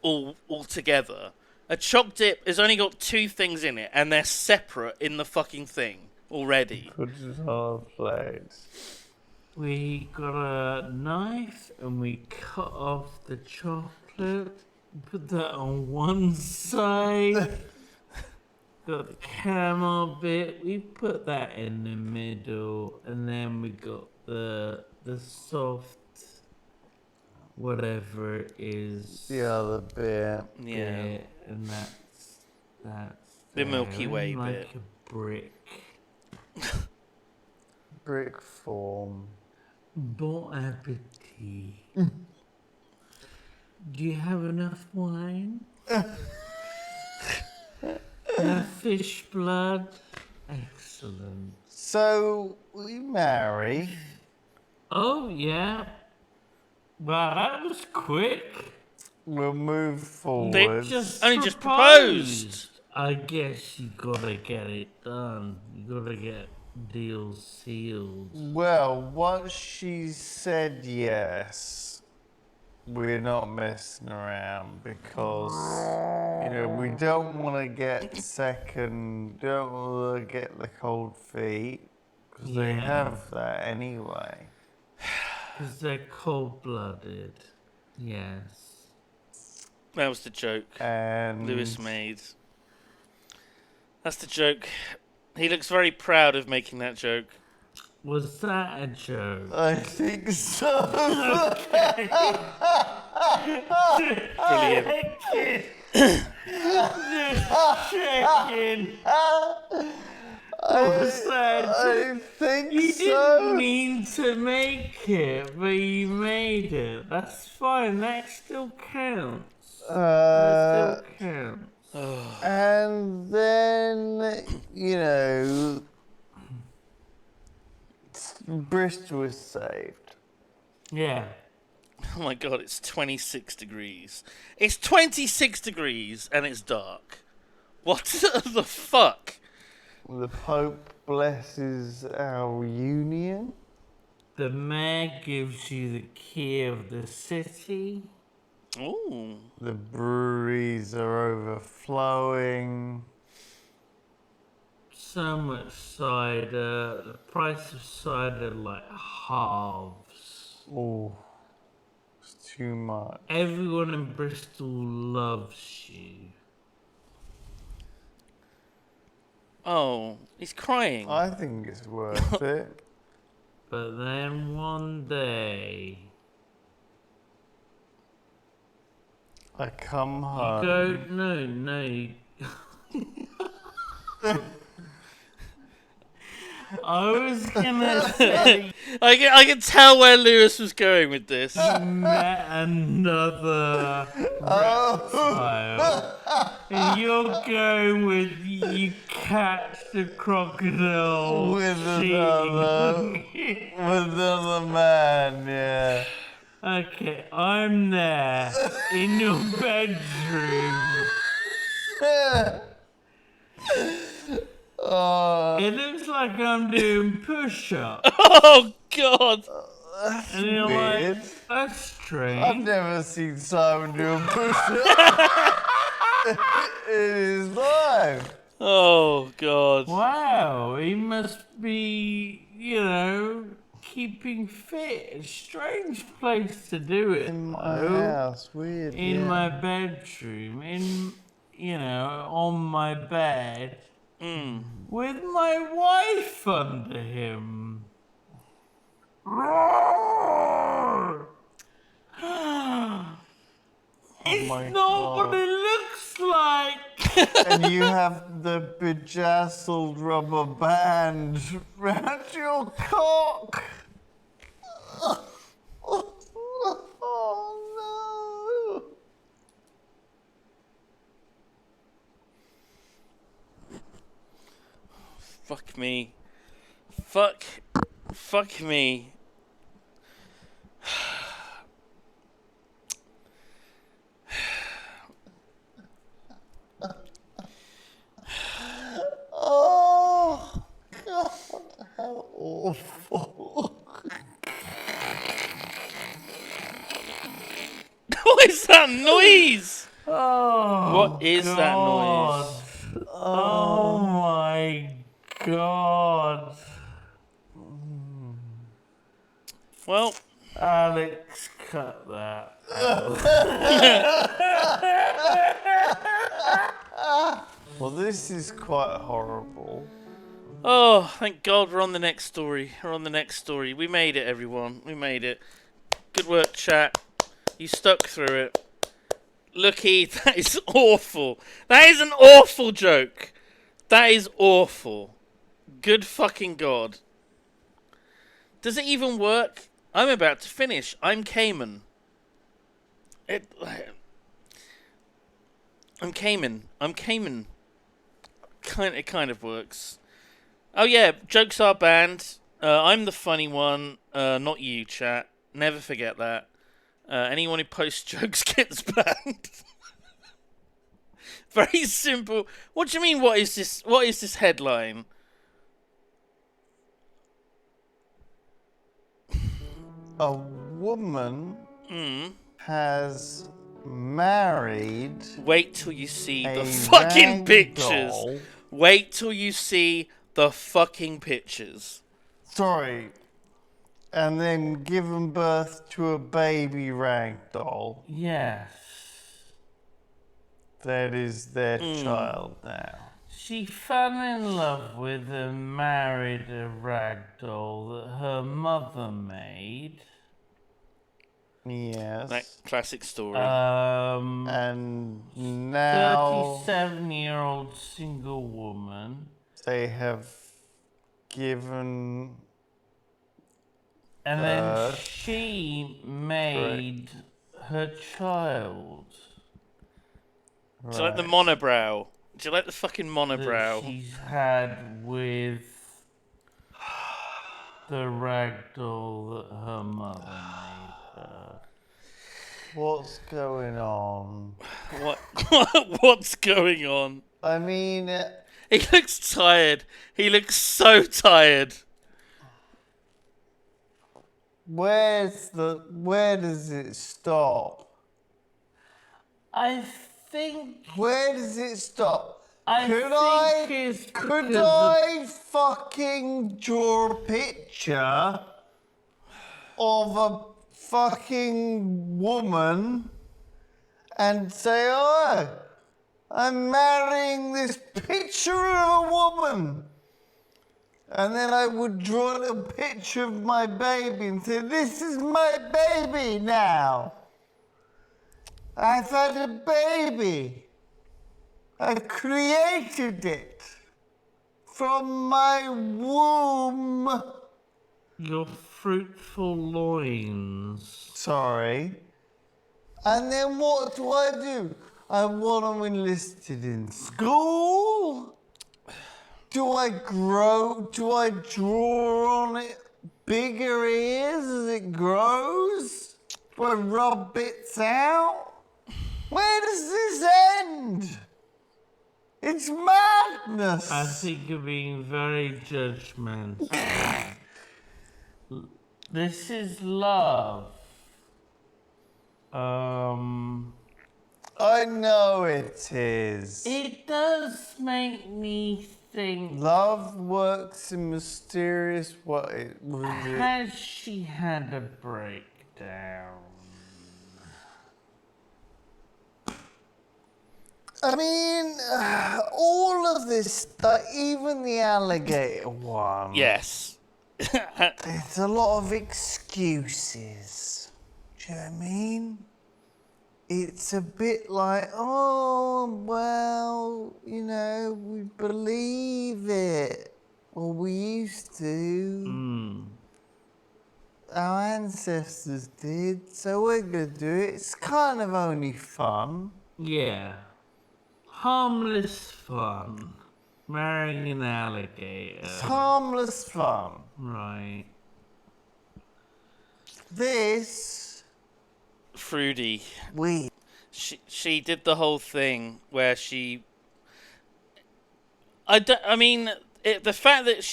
all together. A choc dip has only got 2 things in it, and they're separate in the fucking thing already. Put it on a plate. We got a knife and we cut off the chocolate. Put that on one side. Got the caramel bit. We put that in the middle, and then we got the soft whatever it is. The other bit. Yeah. And that's the Milky Way like bit. A brick. Brick form. Bon appetit. Do you have enough wine? Enough fish blood? Excellent. So, we marry. Oh, yeah. Well, that was quick. We'll move forward. They only just proposed. I guess you gotta get it done. You gotta get deals sealed. Well, once she said yes, we're not messing around because, we don't want to get don't want to get the cold feet because they have that anyway. Because they're cold-blooded. Yes. That was the joke And Lewis made. That's the joke. He looks very proud of making that joke. Was that a joke? I think so. Brilliant. Checking. said I think you so. didn't mean to make it, but you made it. That's fine. That still counts. That still counts. And then, you know, Bristol was saved. Yeah. Oh my god, it's 26 degrees. It's 26 degrees and it's dark. What the fuck? The Pope blesses our union. The mayor gives you the key of the city. Ooh. The breweries are overflowing. So much cider. The price of cider like halves. Oh, it's too much. Everyone in Bristol loves you. Oh, he's crying. I think it's worth it. But then one day, I come you home. go, no. I was gonna say I can tell where Lewis was going with this. you met another reptile. And you're going with you catch the crocodile with cheating. another man, yeah. Okay, I'm there in your bedroom. It looks like I'm doing push-ups. Oh god! That's And you're weird. like, that's strange. I've never seen Simon do a push-up in his life. Oh god. Wow, he must be, keeping fit. A strange place to do it. In my though. house, weird. In yeah. my bedroom, on my bed, with my wife under him. It's my not what God. it looks like. And you have the bejazzled rubber band round your cock. Oh no. Fuck me. Fuck me. Oh God, how awful. What is that noise? Oh, What is that noise? Oh my God. Well, Alex, cut that out. Well, this is quite horrible. oh, thank God we're on the next story. We're on the next story. We made it, everyone. We made it. Good work, chat. You stuck through it. Looky, that is awful. That is an awful joke. That is awful. Good fucking God. Does it even work? I'm about to finish. I'm Cayman. I'm Cayman. It kind of works. Oh yeah, jokes are banned. I'm the funny one, not you, chat. Never forget that. Anyone who posts jokes gets banned. Very simple. What do you mean? What is this? What is this headline? A woman has married. Wait till you see the a fucking rag pictures. doll. Wait till you see the fucking pictures. Sorry. And then given birth to a baby rag doll. Yes. That is their child now. She fell in love with and married a rag doll that her mother made. Yes. That classic story. And now 37-year-old single woman. they have given And then birth. she made her child. Do you like the monobrow? Do you like the fucking monobrow? That she's had with the ragdoll that her mother made her. What's going on? What? What's going on? I mean, he looks tired. He looks so tired. where does it stop? I think. Where does it stop? Could I fucking draw a picture of a fucking woman and say, oh, I'm marrying this picture of a woman? And then I would draw a picture of my baby and say, this is my baby now. I've had a baby. I created it from my womb. Your fruitful loins. Sorry. And then what do? I want them enlisted in school? Do I draw on it bigger ears as it grows? Do I rub bits out? Where does this end? It's madness. I think you're being very judgmental. This is love. I know it is. It does make me think. Love works in mysterious ways. Has she had a breakdown? I mean, all of this, even the alligator one. Yes. It's a lot of excuses. Do you know what I mean? It's a bit like, oh, well, you know, we believe it. Or we used to. Our ancestors did, so we're going to do it. It's kind of only fun. Yeah. Harmless fun. Marrying an alligator. It's harmless fun. Right. This. Fruity. We. She did the whole thing where she. I mean, the fact that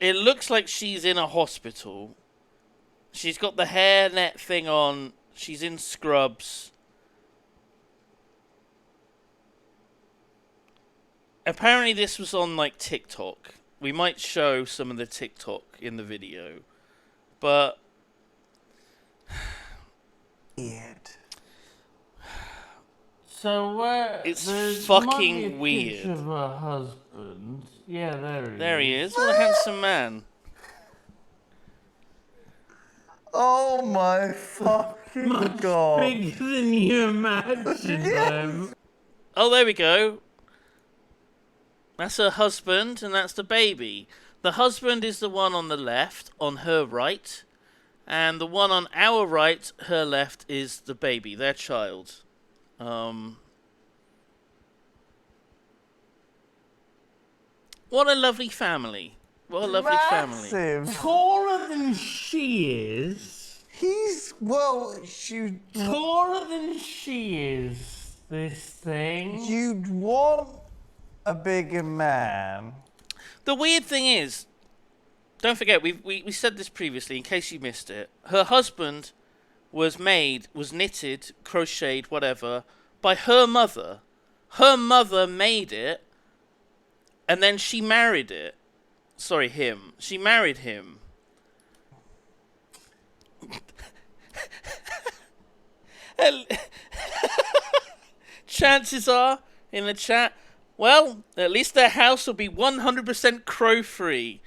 it looks like she's in a hospital. She's got the hairnet thing on. She's in scrubs. Apparently this was on, like, TikTok. We might show some of the TikTok in the video. But... weird. So where... It's there's fucking a weird. picture of her husband. Yeah, there he is. What a handsome man. Oh my fucking god. Bigger than you imagined. Oh, there we go. That's her husband, and that's the baby. The husband is the one on the left, on her right. And the one on our right, her left, is the baby, their child. What a lovely family. What a lovely family. Taller than she is. Taller than she is, this thing. You'd want a bigger man. The weird thing is, don't forget, we said this previously, in case you missed it. Her husband was knitted, crocheted, whatever, by her mother. Her mother made it, and then she married it. Sorry, him. She married him. Chances are, in the chat, well, at least their house will be 100% crow-free.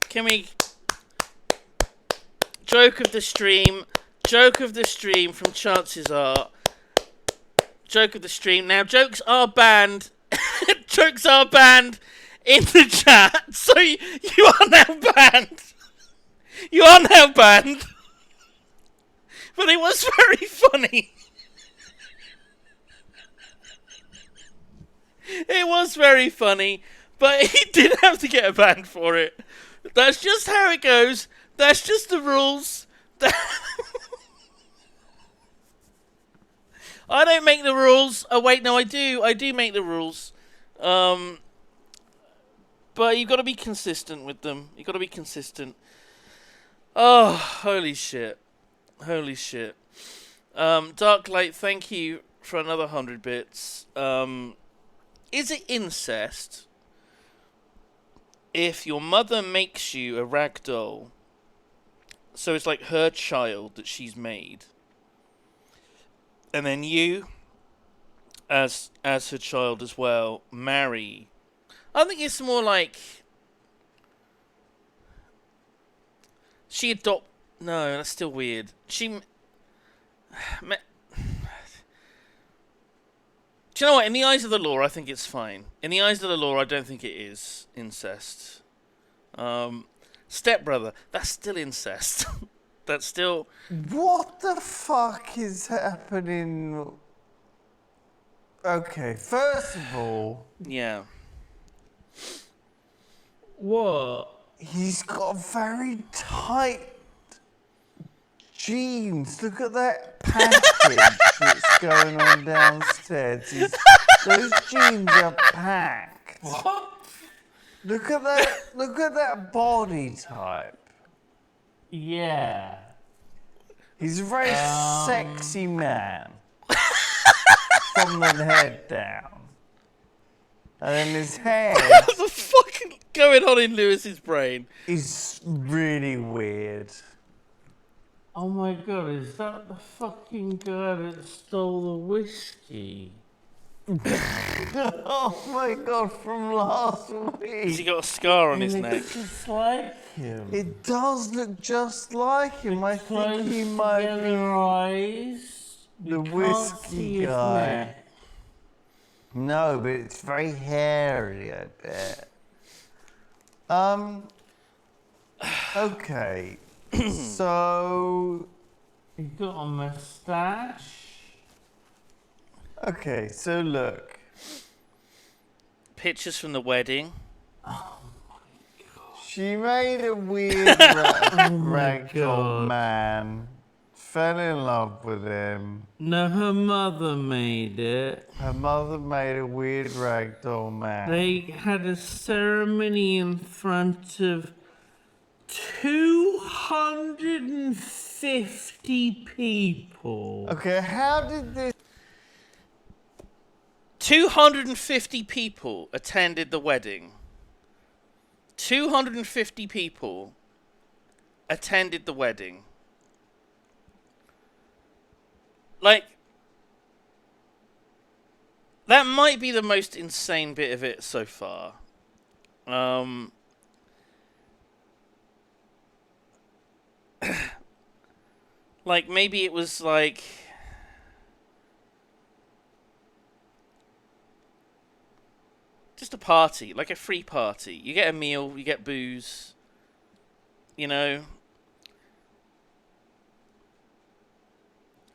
Can we... Joke of the stream from Chances Are. Joke of the stream. Now, jokes are banned. Jokes are banned in the chat, so you are now banned. You are now banned. But it was very funny. It was very funny, but he did have to get a ban for it. That's just how it goes. That's just the rules. I don't make the rules. Oh wait, no, I do. I do make the rules. But you've got to be consistent with them. You've got to be consistent. Oh, holy shit. Holy shit. Darklight, thank you for another 100 bits. Is it incest if your mother makes you a rag doll, so it's like her child that she's made, and then you, as her child as well, marry? I think it's more like she adopt. No, that's still weird. Do you know what? In the eyes of the law, I think it's fine. In the eyes of the law, I don't think it is incest. Stepbrother, that's still incest. That's still... What the fuck is happening? Okay, first of all... Yeah. What? He's got very tight jeans. Look at that package that's going on downstairs. Those jeans are packed. What? Look at that. Look at that body type. Yeah. He's a very sexy man. From the head down. And then his hair What the fuck is going on in Lewis's brain? is really weird. Oh my god, is that the fucking guy that stole the whiskey? Oh my god, from last week. Has he got a scar on his It neck? looks just like him. It does look just like him. I think Close he might together be eyes. the You can't see whiskey his guy. neck. No, but it's very hairy, I bet. Okay. So... He's got a moustache. Okay, so look. Pictures from the wedding. She made a weird ragdoll God. man. Fell in love with him. No, her mother made it. Her mother made a weird ragdoll man. They had a ceremony in front of 250 people. Okay, how did this... 250 people attended the wedding. 250 people attended the wedding. Like, that might be the most insane bit of it so far. Like, maybe it was like... just a party, like a free party. You get a meal, you get booze, you know.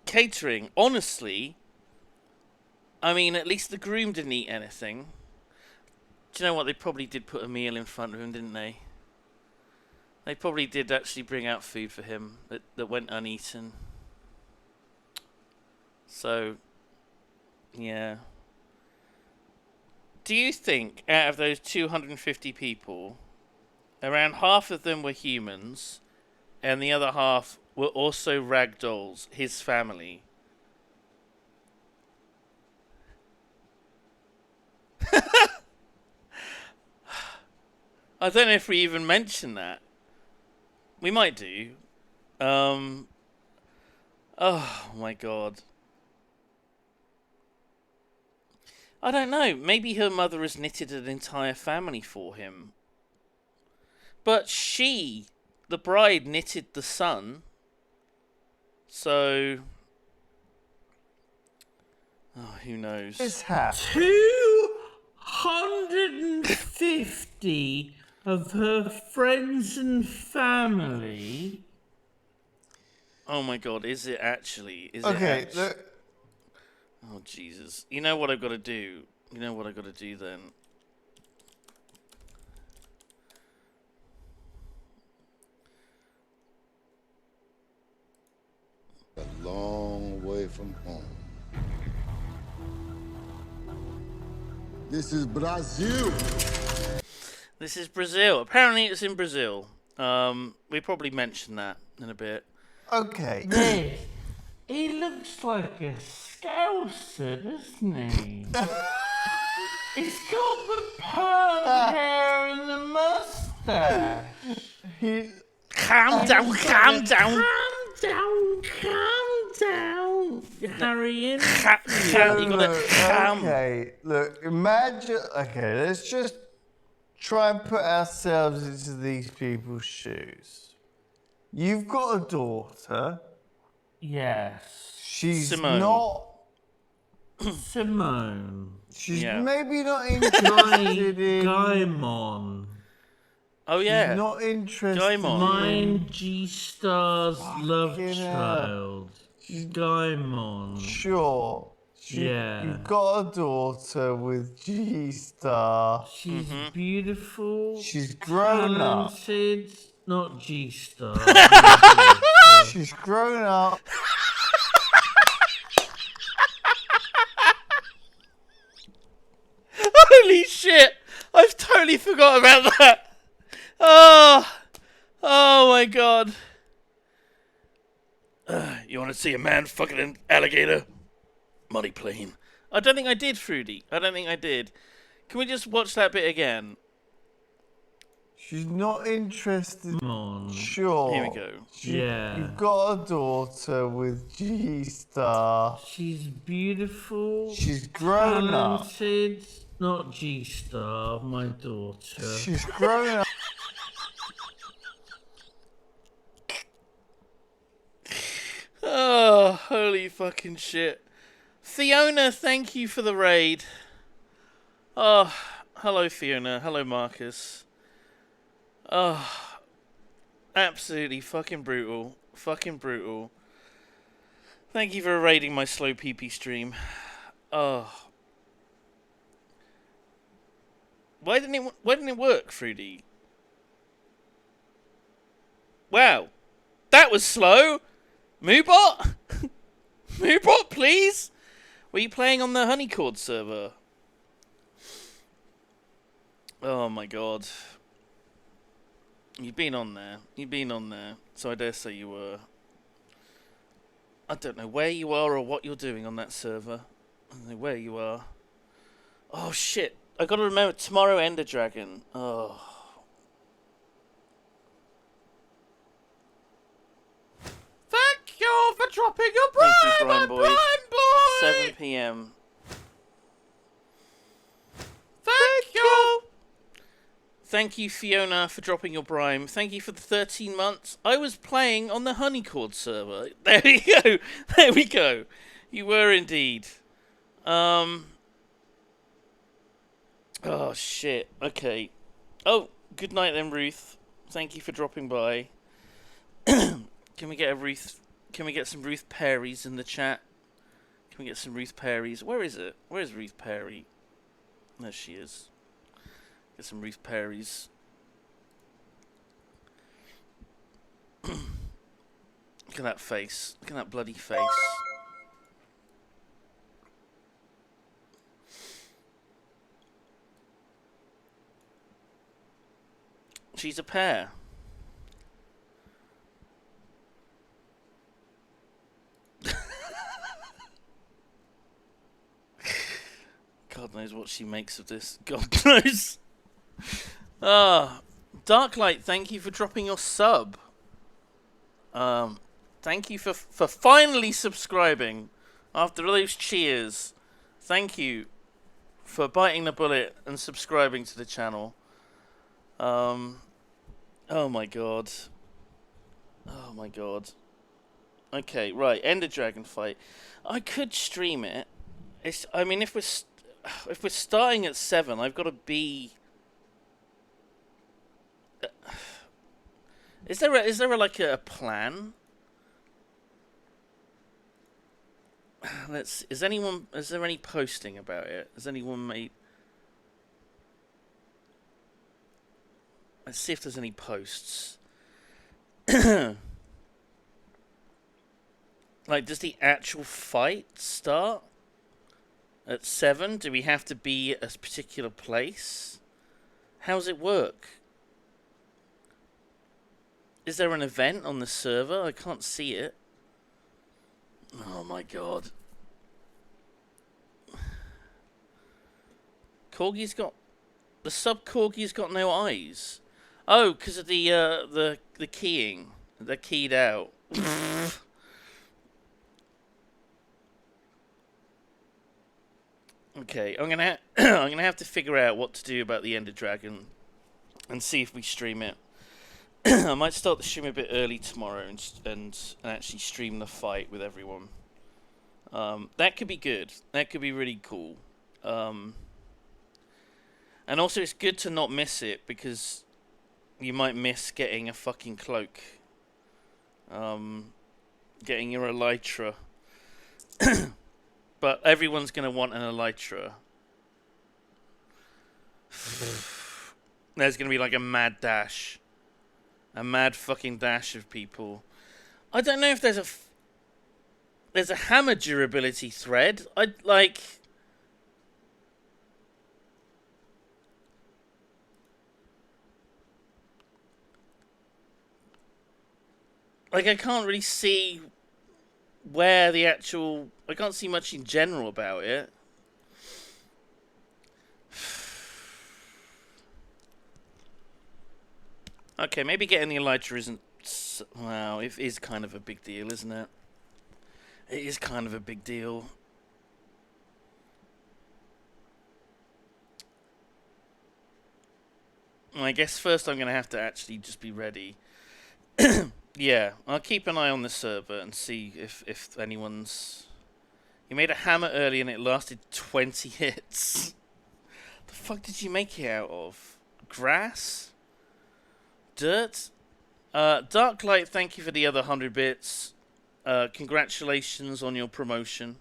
Catering, honestly, I mean, at least the groom didn't eat anything. Do you know what? They probably did put a meal in front of him, didn't they? They probably did actually bring out food for him that went uneaten. So, yeah. Do you think out of those 250 people, around half of them were humans, and the other half were also ragdolls, his family? I don't know if we even mentioned that. We might do. Oh my god. I don't know. Maybe her mother has knitted an entire family for him. But she, the bride, knitted the son. So... oh, who knows? This happened. 200 150 of her friends and family. Oh my god, is it actually? Is Okay, it look. Oh Jesus. You know what I've got to do? You know what I've got to do then? A long way from home. This is Brazil. This is Brazil. Apparently it's in Brazil. We probably mentioned that in a bit. Okay. Yes. He looks like a scouser, doesn't he? He's got the perm hair and the mustache. Calm down, calm down. Calm down, Harry. You gotta calm. Okay, look, imagine. Okay, let's just try and put ourselves into these people's shoes. You've got a daughter. Yes. She's Simone. not. Simone. She's Yeah. maybe not interested in. Gaimon. Oh yeah. She's not interested. Gaimon. Mine G-Star's love Fucking hell. child. Gaimon. Sure. Yeah. You've got a daughter with G-Star. She's beautiful. She's grown up. talented. Not G-Star. She's grown up. Holy shit! I've totally forgot about that. Oh my god. You want to see a man fucking an alligator? Money plane. I don't think I did, Fruity. I don't think I did. Can we just watch that bit again? She's not interested. Come on. Sure. Here we go. Yeah. You've got a daughter with G-Star. She's beautiful. She's grown up. talented. Not G-Star, my daughter. She's grown up. Oh, holy fucking shit. Fiona, thank you for the raid. Oh, hello Fiona. Hello Marcus. Oh, absolutely fucking brutal. Fucking brutal. Thank you for raiding my slow PP stream. Oh. Why didn't it work, Fruity? Wow. That was slow. Moobot? Moobot, please? Were you playing on the Honeycord server? Oh my god. You've been on there. You've been on there. So I dare say you were. I don't know where you are or what you're doing on that server. I don't know where you are. Oh shit. I gotta remember tomorrow Ender Dragon. Oh. Thank you for dropping your prime, Thank you, Brian Boy. Brian Boy. 7 PM. Thank you. Thank you, Fiona, for dropping your Prime. Thank you for the 13 months. I was playing on the Honeycord server. There we go. There we go. You were indeed. Oh, shit. Okay. Oh, good night then, Ruth. Thank you for dropping by. Can we get a Ruth... Can we get some Ruth Perrys in the chat? Can we get some Ruth Perrys? Where is it? Where is Ruth Perry? There she is. Get some Ruth Perrys. Look at that face. Look at that bloody face. She's a pear. God knows what she makes of this. God knows. Darklight, thank you for dropping your sub. Thank you for finally subscribing after all those cheers. Thank you for biting the bullet and subscribing to the channel. Oh my god. Oh my god. Okay, right. Ender Dragon fight. I could stream it. I mean, if we're if we're starting at 7, I've got to be. Is there a plan? Is there any posting about it? Has anyone made? Let's see if there's any posts. Like, does the actual fight start at 7? Do we have to be at a particular place? How does it work? Is there an event on the server? I can't see it. Oh my god. Corgi's got... The sub-Corgi's got no eyes. Oh, because of the keying. They're keyed out. Okay, I'm gonna have to figure out what to do about the Ender Dragon and see if we stream it. I might start the stream a bit early tomorrow and actually stream the fight with everyone. That could be good. That could be really cool. And also, it's good to not miss it because you might miss getting a fucking cloak. Getting your elytra. But everyone's going to want an elytra. There's going to be like a mad dash. A mad fucking dash of people. I don't know if there's a hammer durability thread. I'd like... Like, I can't really see where the actual... I can't see much in general about it. Okay, maybe getting the elytra isn't... Wow, it is kind of a big deal, isn't it? It is kind of a big deal. I guess first I'm going to have to actually just be ready. Yeah, I'll keep an eye on the server and see if anyone's... You made a hammer early and it lasted 20 hits. The fuck did you make it out of? Grass? Dirt? Darklight, thank you for the other 100 bits. Congratulations on your promotion.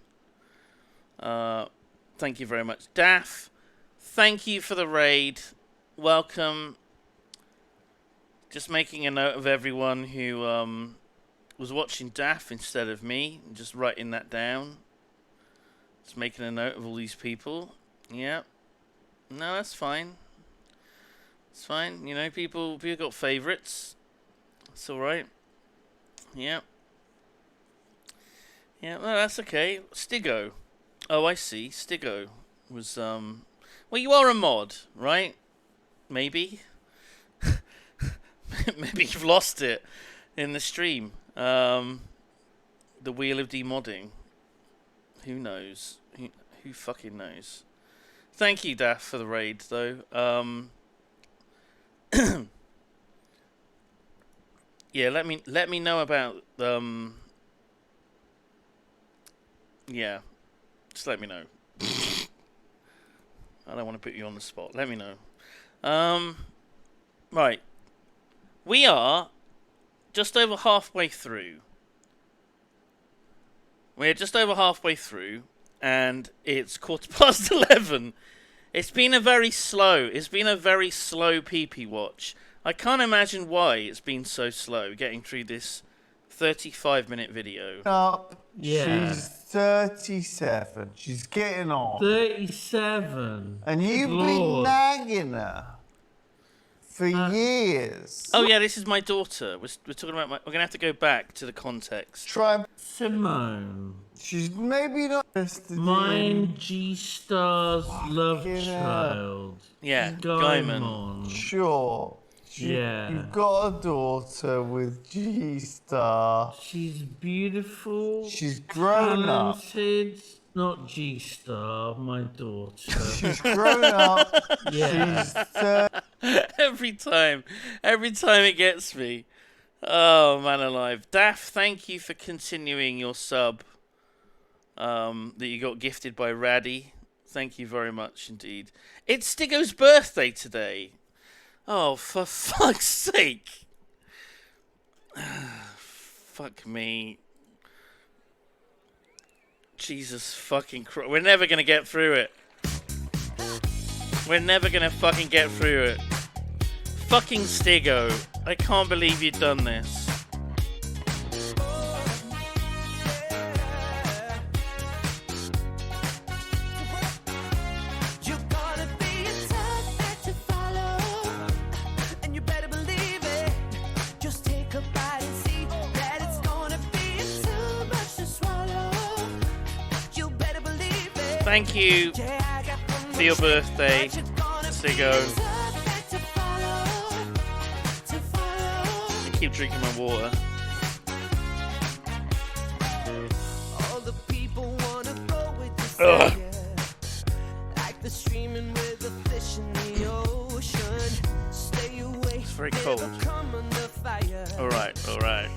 Thank you very much. Daff, thank you for the raid. Welcome. Just making a note of everyone who was watching Daff instead of me. Just writing that down. Just making a note of all these people. Yeah. No, that's fine. It's fine. You know, people got favourites. It's alright. Yeah. Yeah, well, that's okay. Stigo. Oh, I see. Stigo was, Well, you are a mod, right? Maybe? Maybe you've lost it in the stream. The wheel of demodding. Who knows? Who fucking knows? Thank you, Daff, for the raid, though. Yeah, let me know about yeah, just let me know. I don't want to put you on the spot. Let me know. Right. We are just over halfway through. We're just over halfway through, and it's 11:15. It's been a very slow PP watch. I can't imagine why it's been so slow getting through this 35-minute video. Up. Yeah. She's 37. She's getting on. 37. And you've Good been Lord. nagging her for years. Oh yeah, this is my daughter. We're talking about we're gonna have to go back to the context. Try. Simone. She's maybe not interested Mine G-Star's love child. Yeah, Gaimon. Sure. Yeah. You've got a daughter with G-Star. She's beautiful. She's grown up. talented. Not G-Star, my daughter. She's grown up. Yeah. She's every time it gets me. Oh man alive. Daff, thank you for continuing your sub that you got gifted by Raddy. Thank you very much indeed. It's Stiggo's birthday today. Oh, for fuck's sake. Fuck me. Jesus fucking Christ. We're never gonna get through it. We're never gonna fucking get through it. Fucking Stiggo. I can't believe you've done this. Thank you for your birthday, Stiggo. I keep drinking my water. Ugh. It's very cold. Alright, alright.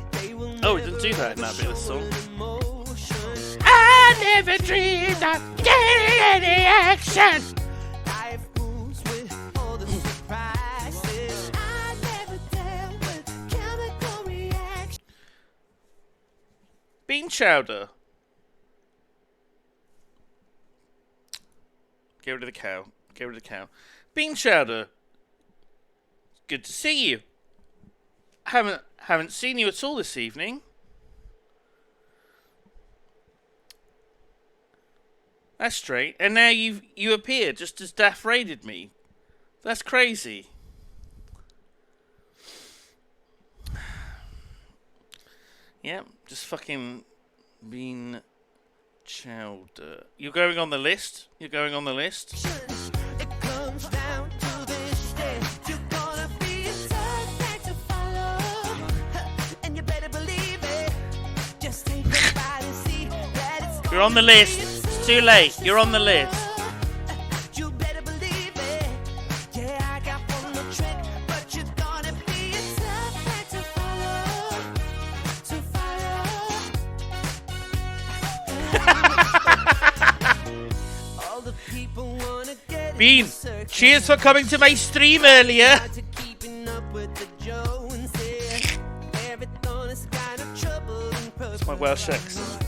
Oh, we didn't do that in that bit of the song. I never dreamed of getting any action. Life moves with all the surprises. I never dealt with chemical reaction. Bean chowder. Get rid of the cow. Get rid of the cow. Bean chowder. Good to see you. Haven't seen you at all this evening. That's straight. And now you appear just as Daft raided me. That's crazy. Yeah, just fucking bean chowder. You're going on the list? You're going on the list? It comes down to this day. You're gonna be a tough act to follow. And you better believe it. Just take a bite and see that it's You're on the list. It's too late. You're on the list. you better believe it. Yeah, I got one more trick, but you're gonna be a tough act to follow. All the people wanna get Bean, cheers for coming to my stream earlier. It's my Welsh accent.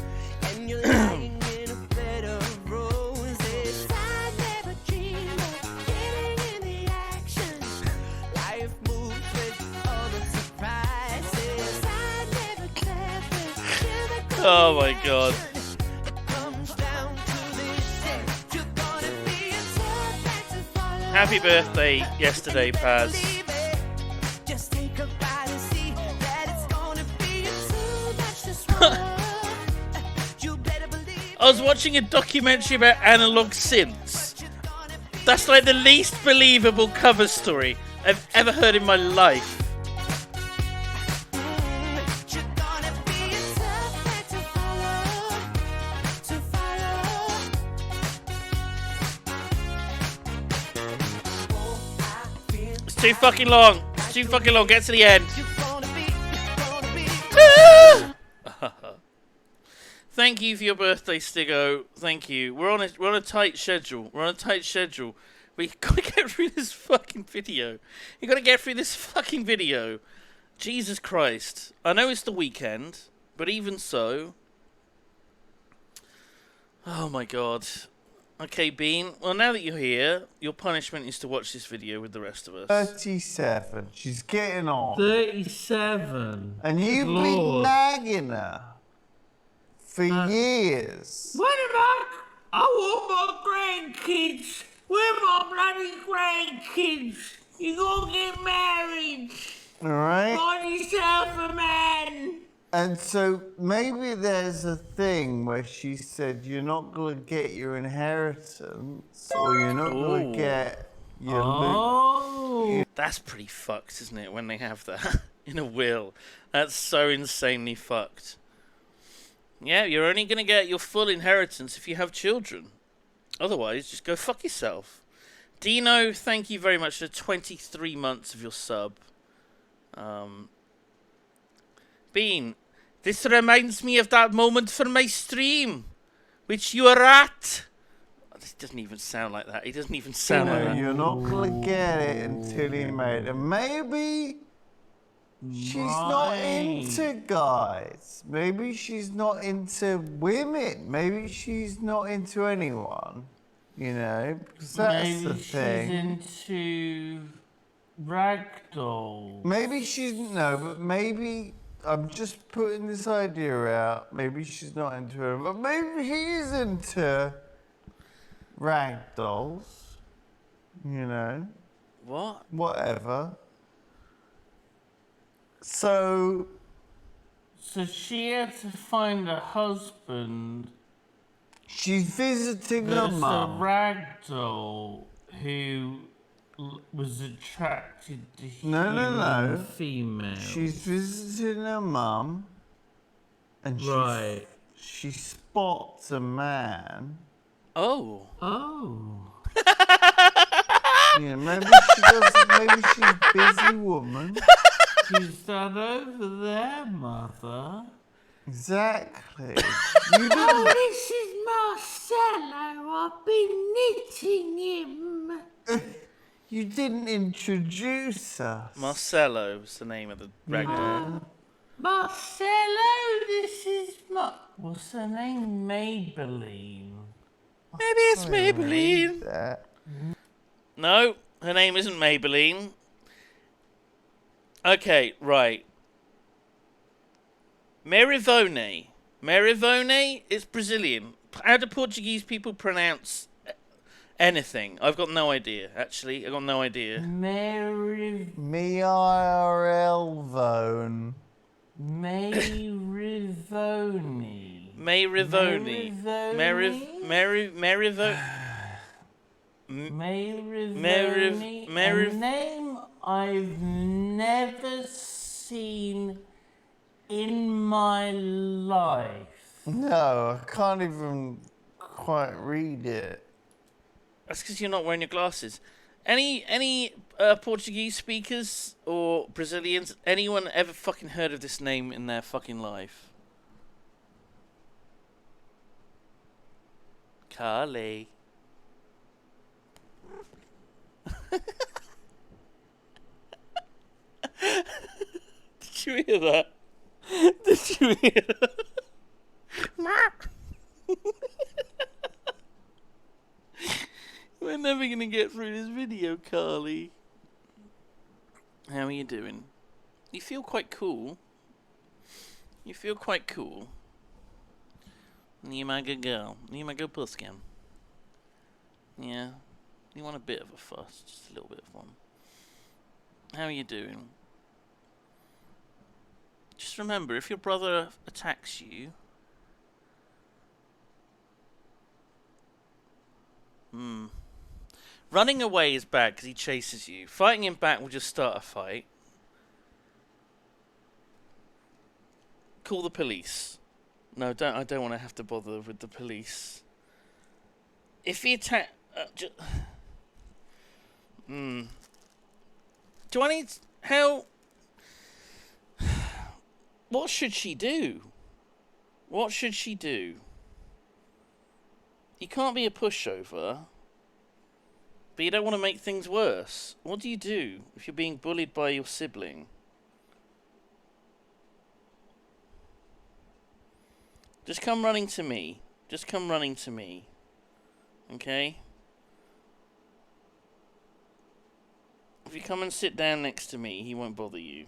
Oh my god. Happy birthday yesterday, Paz. I was watching a documentary about analog synths. That's like the least believable cover story I've ever heard in my life. It's too fucking long. It's too fucking long. Get to the end. Thank you for your birthday, Stiggo. Thank you. We're on a tight schedule. We're on a tight schedule. We gotta get through this fucking video. You gotta get through this fucking video. Jesus Christ. I know it's the weekend, but even so. Oh my god. Okay, Bean. Well, now that you're here, your punishment is to watch this video with the rest of us. 37. She's getting on. 37. And you've Good been Lord. nagging her for years. What about? I want my grandkids. Where my bloody grandkids? You gonna get married? All right? Find yourself a man. And so maybe there's a thing where she said you're not going to get your inheritance or you're not going to get your loot. That's pretty fucked, isn't it, when they have that in a will? That's so insanely fucked. Yeah, you're only going to get your full inheritance if you have children. Otherwise, just go fuck yourself. Dino, thank you very much for 23 months of your sub. Bean, this reminds me of that moment from my stream, which you were at. doesn't even sound like that. He doesn't even You sound like know, that. you're not gonna get it until you made it. Maybe she's not into guys. Maybe she's not into women. Maybe she's not into anyone. You know, because that's the thing. She's into ragdoll. Maybe she's no, but maybe I'm just putting this idea out. Maybe she's not into it, but maybe he's into ragdolls. You know. What? Whatever. So she had to find a husband. She's visiting her There's mum. a ragdoll who was attracted to human females. She's visiting her mum, and she spots a man. Oh. Yeah, maybe she doesn't. Maybe she's a busy woman. Is that over there, Mother? Exactly. Oh, this is Marcello. I've been knitting him. You didn't introduce us. Marcello was the name of the ragdoll. Marcello, this is what's her name? Maybelline. Maybe it's Maybelline. No, her name isn't Maybelline. Okay, right. Merivone. Merivone is Brazilian. How do Portuguese people pronounce anything? I've got no idea, actually. I've got no idea. Mirelvone. Mayrivone. Mayrivone. Mayrivone. A name I've never seen in my life. No, I can't even quite read it. That's because you're not wearing your glasses. Any Portuguese speakers or Brazilians, anyone ever fucking heard of this name in their fucking life? Carly. Did you hear that? Did you hear that? We're never gonna get through this video, Carly. How are you doing? You feel quite cool. You feel quite cool. You my good girl. You my good pusskin. Yeah. You want a bit of a fuss, just a little bit of fun. How are you doing? Just remember, if your brother attacks you, running away is bad because he chases you. Fighting him back will just start a fight. Call the police. No, don't. I don't want to have to bother with the police. If he attack, Do I need how? What should she do? What should she do? You can't be a pushover, but you don't want to make things worse. What do you do if you're being bullied by your sibling? Just come running to me. Just come running to me. Okay? If you come and sit down next to me, he won't bother you.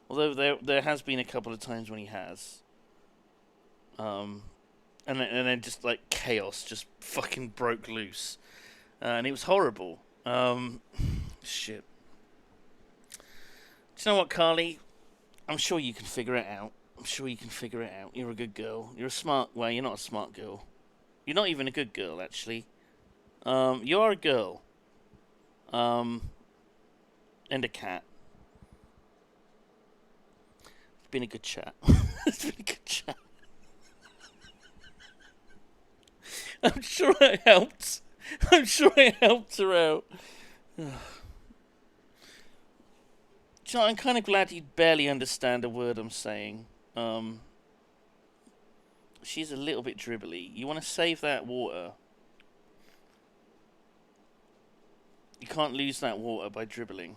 Although there has been a couple of times when he has. And then just like chaos just fucking broke loose. And it was horrible. Shit. Do you know what, Carly? I'm sure you can figure it out. I'm sure you can figure it out. You're a good girl. You're a smart... Well, you're not a smart girl. You're not even a good girl, actually. You are a girl. And a cat. It's been a good chat. It's been a good chat. I'm sure I helped. I'm sure I helped her out. Do you know, I'm kind of glad you barely understand a word I'm saying. She's a little bit dribbly. You want to save that water. You can't lose that water by dribbling.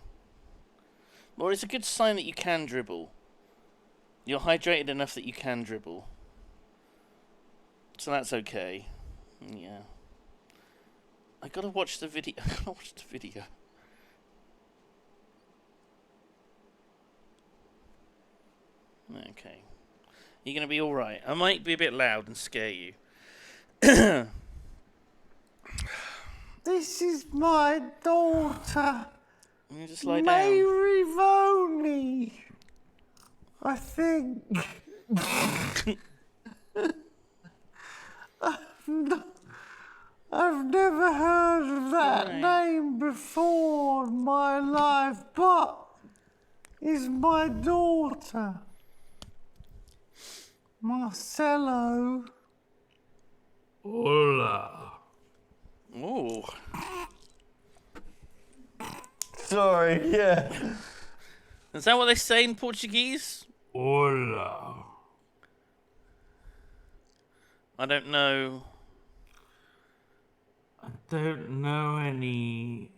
Or it's a good sign that you can dribble. You're hydrated enough that you can dribble. So that's okay. Yeah. I gotta watch the video. I gotta watch the video. Okay. You're gonna be alright. I might be a bit loud and scare you. This is my daughter, You just lie down. Mary Voney. I think. I've never heard of that name before in my life, but it's my daughter, Marcelo. Hola. Oh. Sorry, yeah. Is that what they say in Portuguese? Hola. I don't know. I don't know any.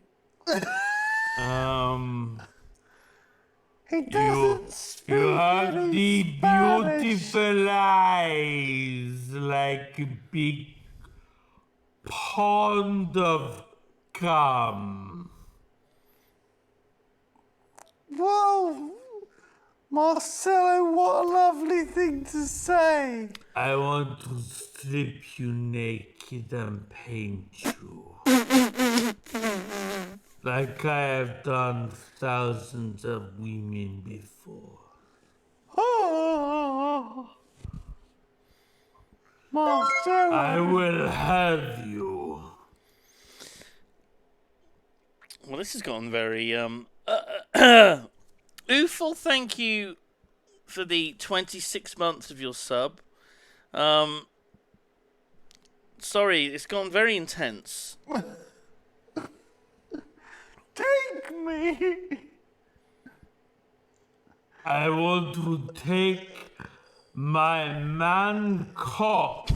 He doesn't speak You have any the Spanish. beautiful eyes like a big pond of cum. Whoa, Marcelo, what a lovely thing to say. I want to strip you naked and paint you. Like I have done thousands of women before. Oh, Marcelo. I will have you. Well, this has gotten very Oofle, thank you for the 26 months of your sub. Sorry, it's gone very intense. Take me. I want to take my man cock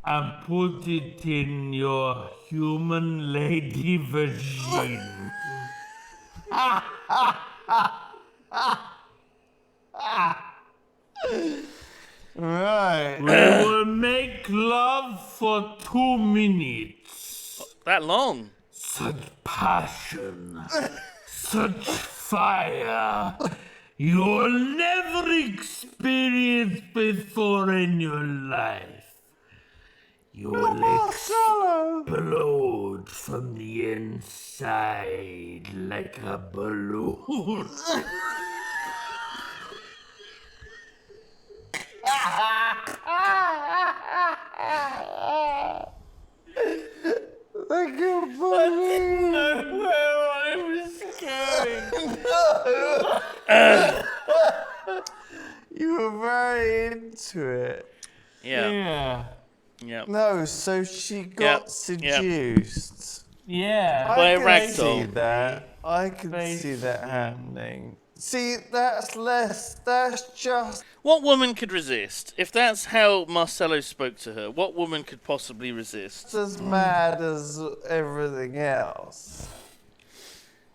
and put it in your human lady vagine. Right. We will make love for 2 minutes. That long? Such passion, such fire. You'll never experience before in your life. You will explode from the inside like a balloon. Like a balloon. Where I was going. You were very into it. Yeah. Yeah. No, so she got seduced. Yeah. By a I can ragdoll. see that. I can see that happening. See, that's just... What woman could resist? If that's how Marcelo spoke to her, what woman could possibly resist? as mad as everything else.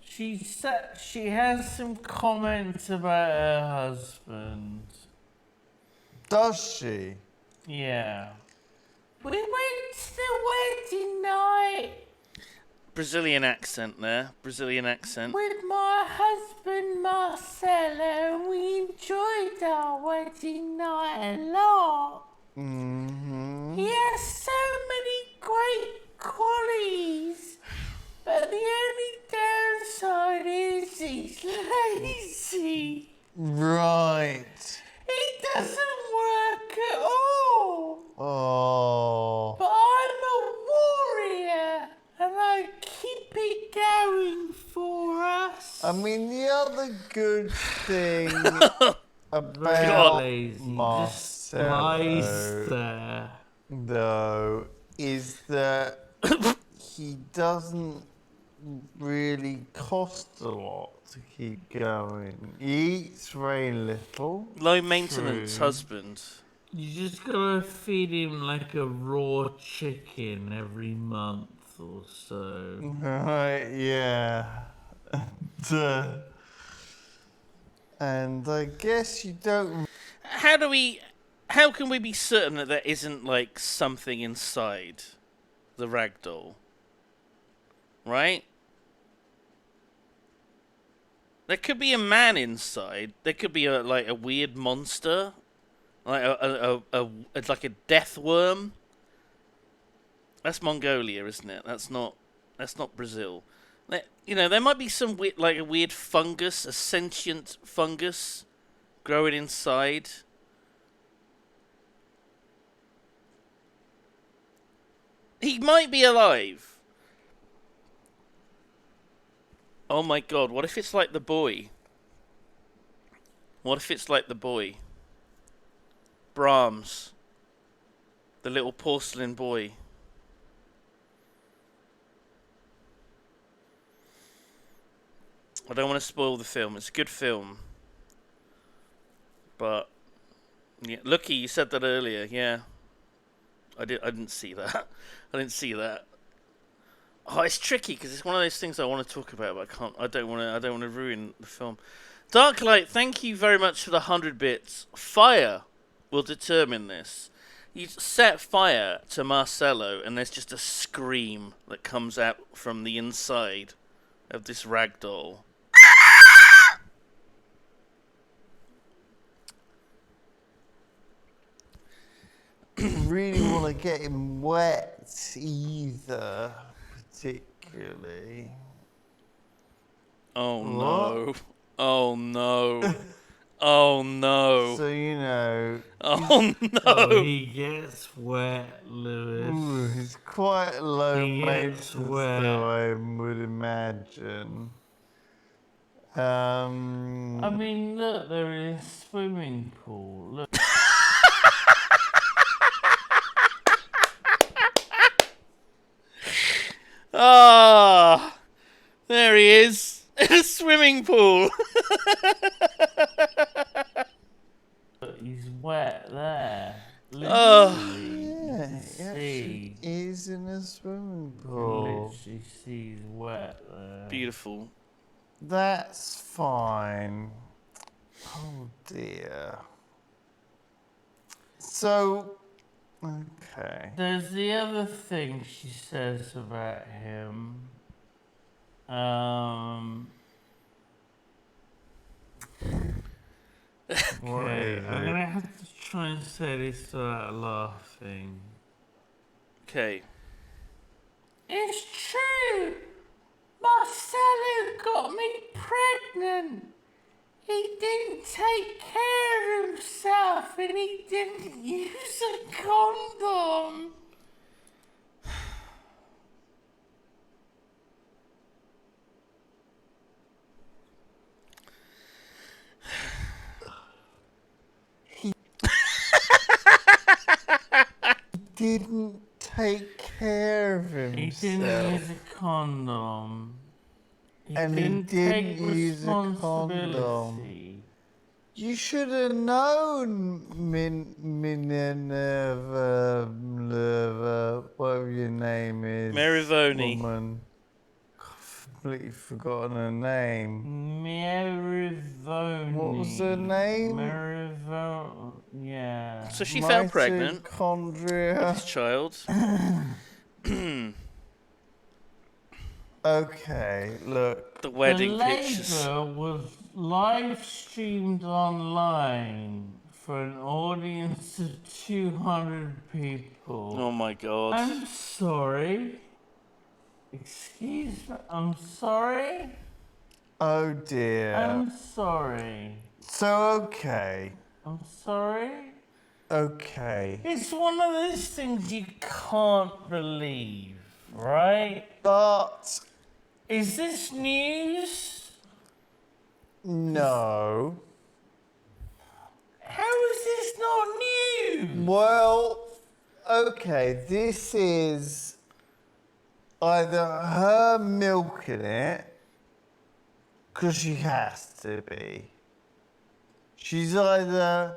She has some comments about her husband. Does she? Yeah. We went to the wedding night Brazilian accent there. Brazilian accent. with my husband Marcelo, and we enjoyed our wedding night a lot. Mm-hmm. He has so many great qualities, but the only downside is he's lazy. Right. He doesn't work at all. Oh. But I'm a warrior, and I keep it going for us. I mean, the other good thing about Just Marcelo, there. though, is that he doesn't really cost a lot to keep going. He eats very little. Low maintenance True. husband. You just gotta feed him like a raw chicken every month or so. Right, yeah. Duh. And I guess you don't. How can we be certain that there isn't like something inside the ragdoll? Right? There could be a man inside. There could be a weird monster, like like a death worm. That's Mongolia, isn't it? That's not Brazil. There might be some weird, like a weird fungus, a sentient fungus, growing inside. He might be alive. Oh my god, what if it's like the boy? What if it's like the boy? Brahms. The little porcelain boy. I don't want to spoil the film. It's a good film. But yeah, Lucky, you said that earlier. Yeah. I didn't see that. I didn't see that. Oh, it's tricky because it's one of those things I want to talk about, but I can't. I don't want to ruin the film. Darklight, thank you very much for the 100 bits. Fire will determine this. You set fire to Marcello, and there's just a scream that comes out from the inside of this ragdoll. Really want to get him wet either, particularly. Oh What? no. Oh no. Oh no. So, you know. Oh no. Oh, he gets wet, Lewis. Ooh, he's quite low He maintenance, gets wet. though, I would imagine. I mean, look, they're in a swimming pool. Look. Ah, there he is in a swimming pool. He's wet there. Oh. Yeah, he actually is in a swimming pool. Literally see he's wet there. Beautiful. That's fine. Oh dear. So, okay. There's the other thing she says about him. Okay, I'm gonna have to try and say this without laughing. Okay. It's true. Marcelo got me pregnant. He didn't take care of himself and he didn't use a condom. Didn't take care of himself. He didn't use a condom. And he didn't didn't take use a condom. responsibility. You should have known, Minerva, whatever your name is. Marivoni. Woman. Completely forgotten her name. Marivoni. What was her name? Marivoni. Yeah. So she fell pregnant. Mitochondria. This child. Okay, look. The wedding the pictures. labour was live streamed online for an audience of 200 people. Oh my god. I'm sorry. Excuse me. I'm sorry. Oh dear. I'm sorry. So, okay. I'm sorry. Okay. It's one of those things you can't believe, right? But is this news? No. How is this not news? Well, okay, this is either her milking it, because she has to be. She's either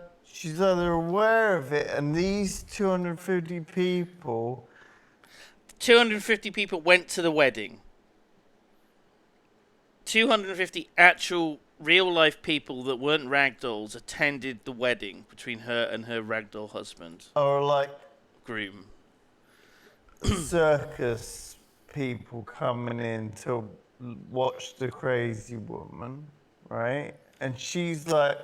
aware of it, and these 250 people 250 people went to the wedding. 250 actual real life people that weren't ragdolls attended the wedding between her and her ragdoll husband. Or like groom. Circus people coming in to watch the crazy woman, right? And she's like,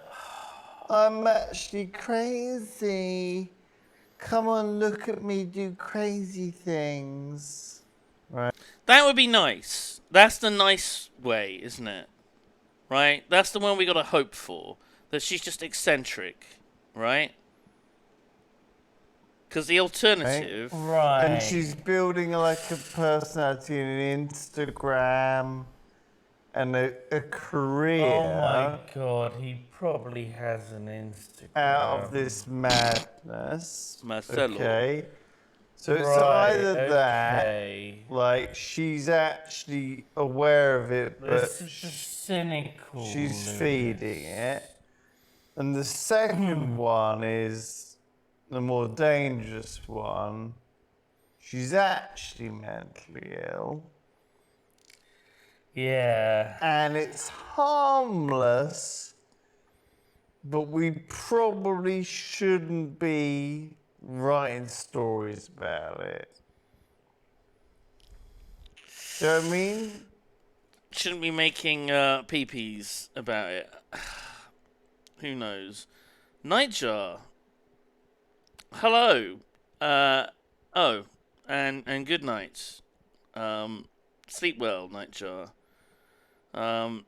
I'm actually crazy. Come on, look at me do crazy things. Right. That would be nice. That's the nice way, isn't it? Right? That's the one we gotta hope for. That she's just eccentric, right? Because the alternative... Right. And she's building like a personality and an Instagram and a career. Oh my god, he probably has an Instagram. Out of this madness. Marcelo. Okay. So it's Right, either that, like she's actually aware of it, but this is just cynical. she's feeding it. And the second one is the more dangerous one. She's actually mentally ill. Yeah. And it's harmless, but we probably shouldn't be writing stories about it. Do you know what I mean? Shouldn't be making PPs about it. Who knows? Nightjar. Hello. Oh, and good night. Sleep well, Nightjar.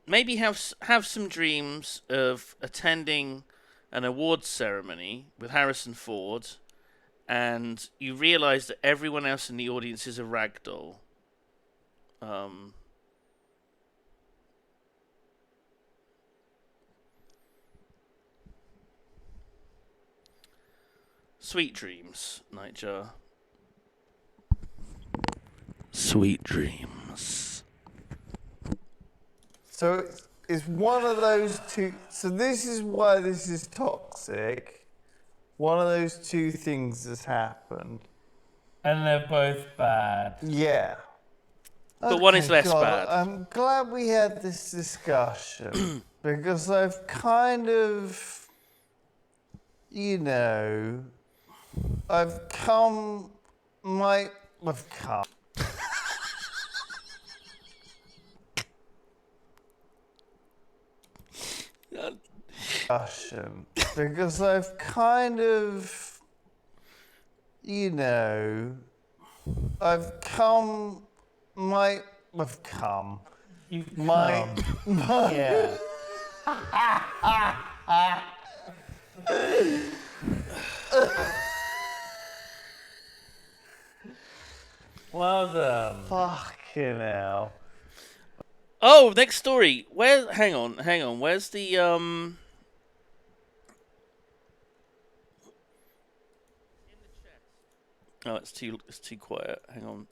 Maybe have some dreams of attending an awards ceremony with Harrison Ford, and you realise that everyone else in the audience is a ragdoll. Sweet dreams, Nightjar. Sweet dreams. So it's one of those two. So this is why this is toxic. One of those two things has happened. And they're both bad. Yeah. But one is less God, bad. I'm glad we had this discussion because I've kind of, you know, I've come. Discussion because I've kind of, you know, I've come. I've come. You've my, come. Yeah. Well done. Fucking hell. Oh, next story. Hang on. Where's the Oh, it's too quiet. Hang on.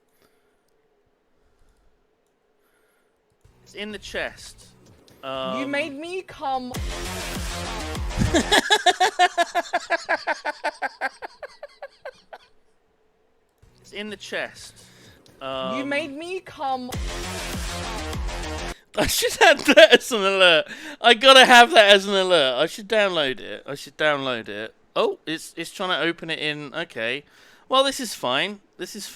It's in the chest. You made me come. It's in the chest. You made me come. I should have that as an alert. I gotta have that as an alert. I should download it. Oh, it's trying to open it in. Okay. Well, this is fine. Just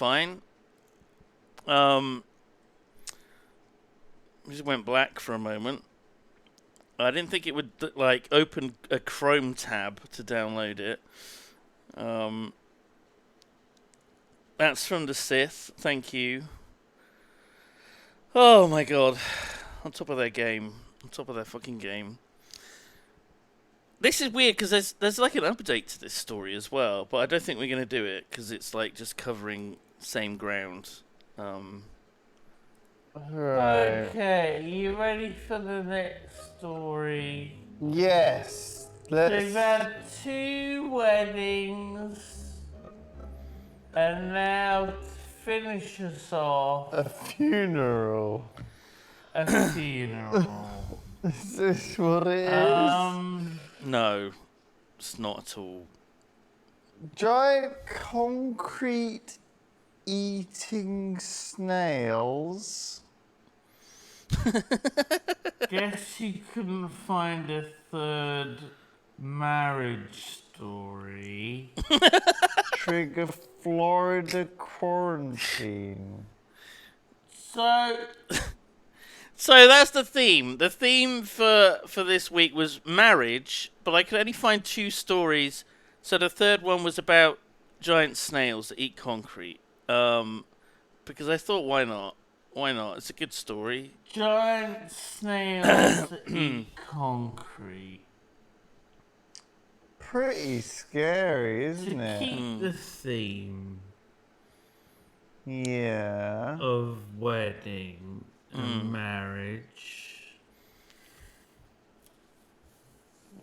went black for a moment. I didn't think it would like open a Chrome tab to download it. That's from the Sith. Thank you. Oh my god. On top of their game. On top of their fucking game. This is weird because there's like an update to this story as well, but I don't think we're going to do it because it's like just covering same ground. Right. Okay, you ready for the next story? Yes. They've had 2 weddings, and now to finish us off, A funeral. a funeral. Is this what it is? No, it's not at all. Giant concrete eating snails. Guess you couldn't find a third marriage story. Trigger Florida quarantine. So So that's the theme. The theme for this week was marriage, but I could only find 2 stories. So the third one was about giant snails that eat concrete. Because I thought, why not? Why not? It's a good story. giant snails that eat concrete. Pretty scary, isn't To it? keep the theme Yeah. of wedding and marriage.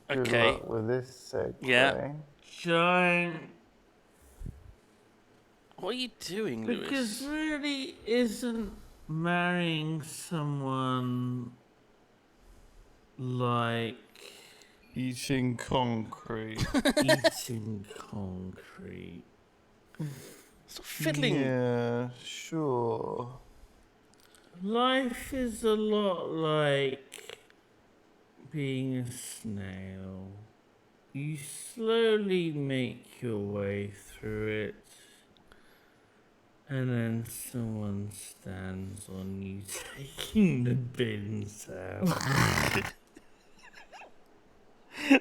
Good Okay. luck with this segue. Yeah. Giant. What are you doing, Lewis? Because really isn't marrying someone like Eating concrete. eating concrete. Stop fiddling. Yeah, sure. Life is a lot like being a snail. You slowly make your way through it, and then someone stands on you taking the bins out.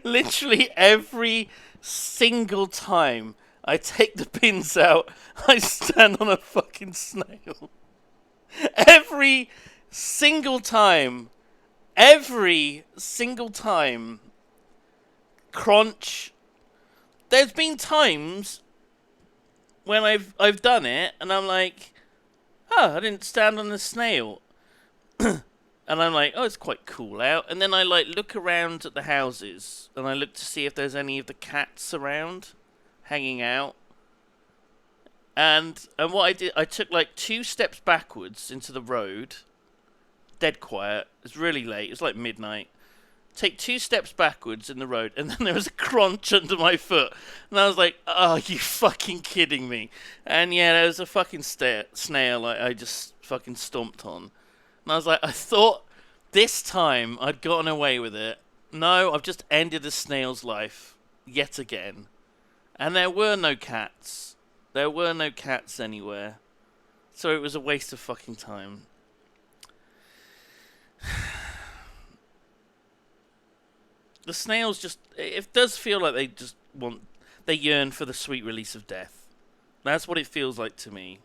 Literally every single time I take the pins out, I stand on a fucking snail. Every single time. Every single time. Crunch. There's been times when I've done it and I'm like, oh, I didn't stand on the snail. And I'm like, oh, it's quite cool out. And then I like look around at the houses and I look to see if there's any of the cats around, hanging out. And what I did, I took like 2 steps backwards into the road. Dead quiet. It's really late. It's like midnight. Take 2 steps backwards in the road, and then there was a crunch under my foot. And I was like, oh, you fucking kidding me. And yeah, there was a fucking snail I just fucking stomped on. And I was like, I thought this time I'd gotten away with it. No, I've just ended a snail's life yet again. And there were no cats. There were no cats anywhere. So it was a waste of fucking time. The snails just... It does feel like they just want... They yearn for the sweet release of death. That's what it feels like to me.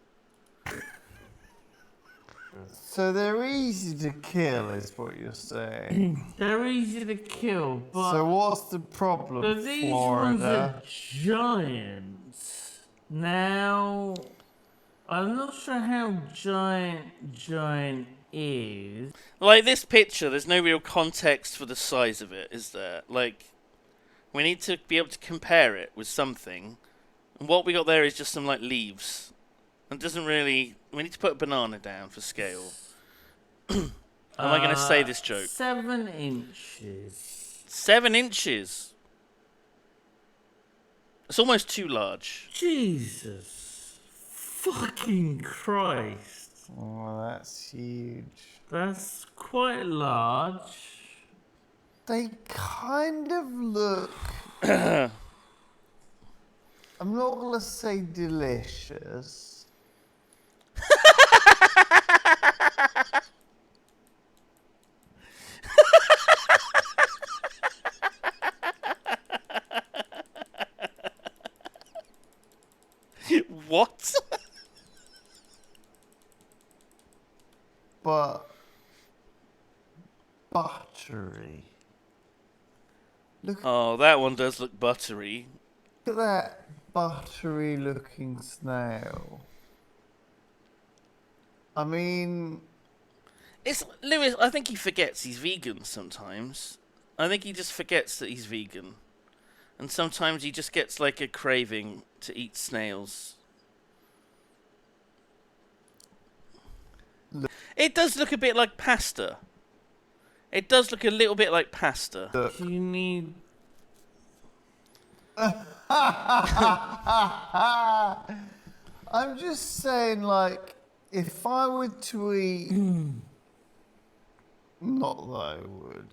So they're easy to kill, is what you're saying. They're easy to kill, but... So what's the problem, But these ones Florida? are giants. Now, I'm not sure how giant is. Like this picture, there's no real context for the size of it, is there? Like, we need to be able to compare it with something. And what we got there is just some, like, leaves. It doesn't really... We need to put a banana down for scale. Am I going to say this joke? 7 inches. 7 inches? It's almost too large. Jesus. Fucking Christ. Oh, that's huge. That's quite large. They kind of look... I'm not going to say delicious. What? But buttery. Look Oh, that one does look buttery. at that buttery looking snail. I mean... It's Lewis, I think he forgets he's vegan sometimes. I think he just forgets that he's vegan. And sometimes he just gets like a craving to eat snails. It does look a bit like pasta. It does look a little bit like pasta. Do you need... I'm just saying, like, if I were to eat, not that I would,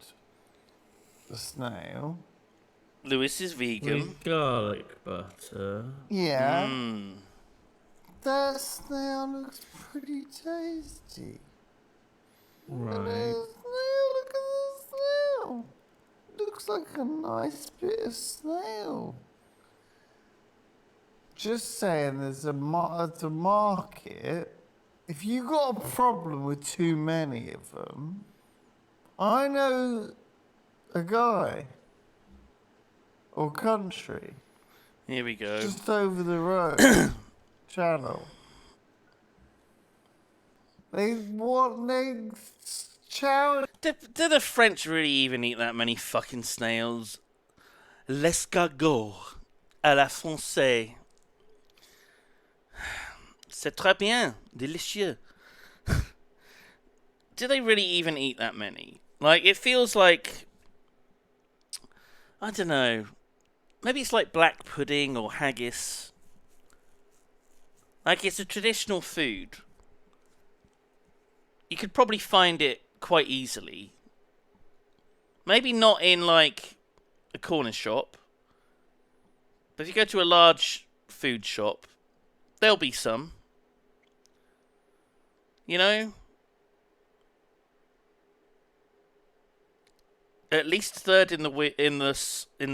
a snail. Lewis is vegan. With garlic butter. Yeah. Mm. That snail looks pretty tasty. Right. Look at the snail. Looks like a nice bit of snail. Just saying, there's a at the market. If you got a problem with too many of them, I know a guy or country Here we go. just over the road. Channel. They chow. Do the French really even eat that many fucking snails? L'escargot à la française. C'est très bien, délicieux. Do they really even eat that many? Like, it feels like, I don't know, maybe it's like black pudding or haggis. Like, it's a traditional food. You could probably find it quite easily. Maybe not in, like, a corner shop. But if you go to a large food shop, there'll be some. You know? At least third in the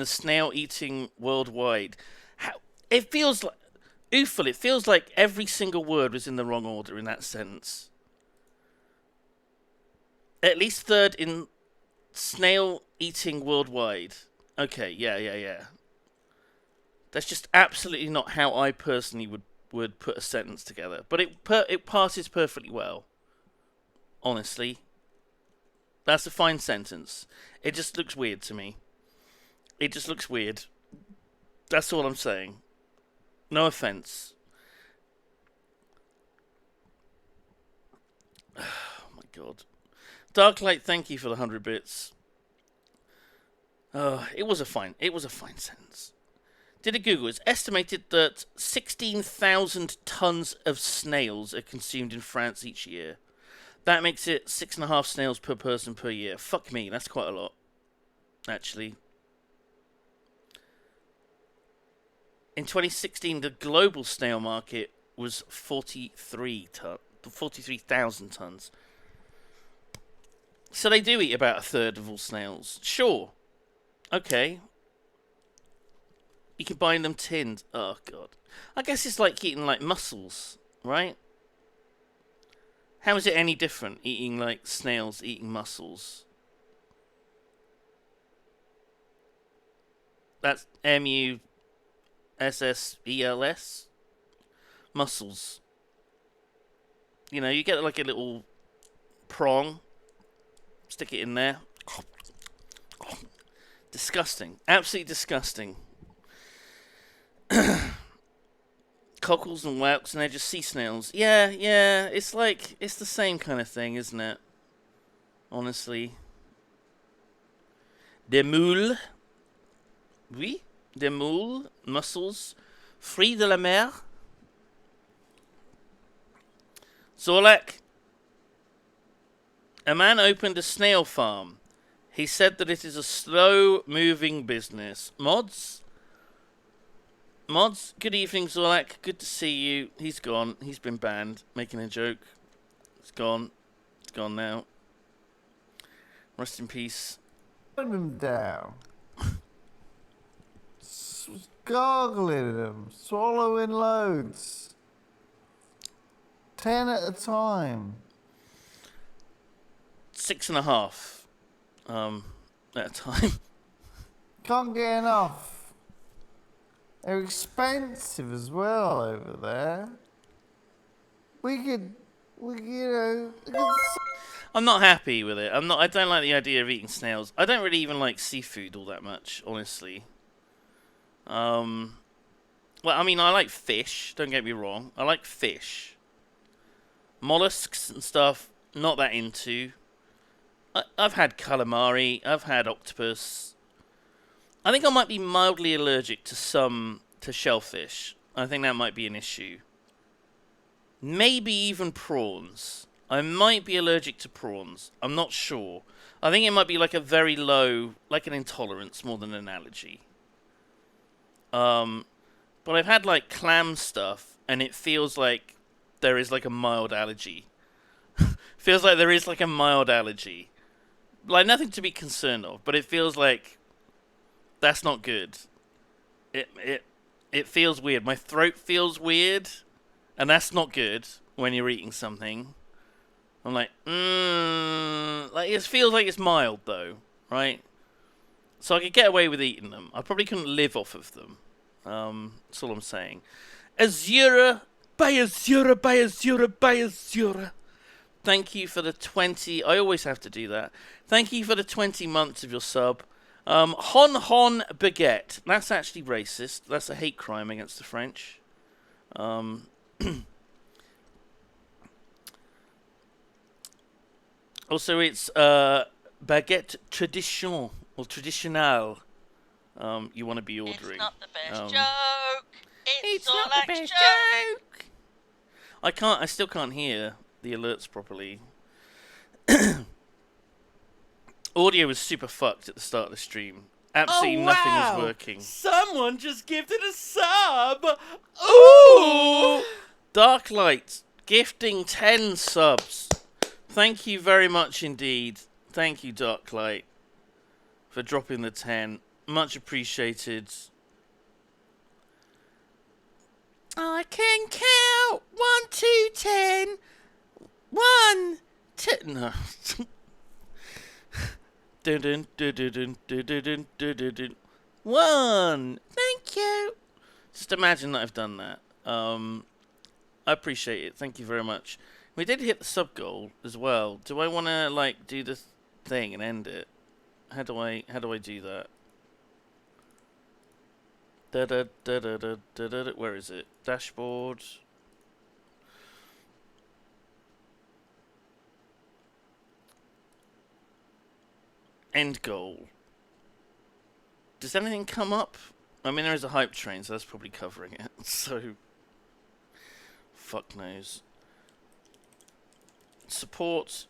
snail eating worldwide. It feels like Oofle, it feels like every single word was in the wrong order in that sentence. At least third in snail eating worldwide. Okay, yeah. That's just absolutely not how I personally would put a sentence together. But it passes perfectly well. Honestly. That's a fine sentence. It just looks weird to me. It just looks weird. That's all I'm saying. No offense. Oh my god. Darklight, thank you for the 100 bits. It was a fine sentence. Did a Google. It's estimated that 16,000 tons of snails are consumed in France each year. That makes it 6.5 snails per person per year. Fuck me, that's quite a lot. Actually. In 2016, the global snail market was 43,000 tons. So they do eat about a third of all snails. Sure. Okay. You can buy them tinned. Oh, God. I guess it's like eating, like, mussels, right? How is it any different, eating, like, snails, eating mussels? That's M-U-S-S-E-L-S? Mussels. You know, you get, like, a little prong. Stick it in there. Disgusting. Absolutely disgusting. Cockles and whelks, and they're just sea snails. Yeah, it's like, it's the same kind of thing, isn't it? Honestly. Des moules. Oui, des moules, mussels, fruits de la mer. Zorlak. A man opened a snail farm. He said that it is a slow-moving business. Mods, good evening, Zorlak. Good to see you. He's gone. He's been banned. Making a joke. It's gone. It's gone now. Rest in peace. Put them down. Gargling them. Swallowing loads. 10 at a time. 6.5. At a time. Can't get enough. They're expensive as well over there. We could, I'm not happy with it. I don't like the idea of eating snails. I don't really even like seafood all that much, honestly. Well, I mean, I like fish. Don't get me wrong. I like fish. Mollusks and stuff, not that into. I've had calamari. I've had octopus. I think I might be mildly allergic to shellfish. I think that might be an issue. maybe even prawns. I might be allergic to prawns. I'm not sure. I think it might be like a very low, like an intolerance more than an allergy. But I've had like clam stuff, and it feels like there is like a mild allergy. Feels like there is like a mild allergy. Like nothing to be concerned of, but it feels like that's not good. It feels weird. My throat feels weird, and that's not good when you're eating something. I'm like, like it feels like it's mild though, right? So I could get away with eating them. I probably couldn't live off of them. That's all I'm saying. Azura, by Azura, by Azura, by Azura. Thank you for the 20. I always have to do that. Thank you for the 20 months of your sub. Hon Baguette. That's actually racist. That's a hate crime against the French. Also, it's baguette tradition or traditionnel. You want to be ordering. It's not the best joke. It's not all the best joke. I still can't hear the alerts properly. Audio was super fucked at the start of the stream. Absolutely nothing was working. Someone just gifted a sub. Ooh! Darklight gifting 10 subs. Thank you very much indeed. Thank you, Darklight, for dropping the 10. Much appreciated. I can count 1 to 10. 1, 2. No. Dun dun dun dun dun dun dun dun dun dun. 1. Thank you. Just imagine that I've done that. I appreciate it. Thank you very much. We did hit the sub goal as well. Do I want to like do the thing and end it? How do I do that? Where is it? Dashboard. End goal. Does anything come up? I mean, there is a hype train, so that's probably covering it. So, fuck knows. Support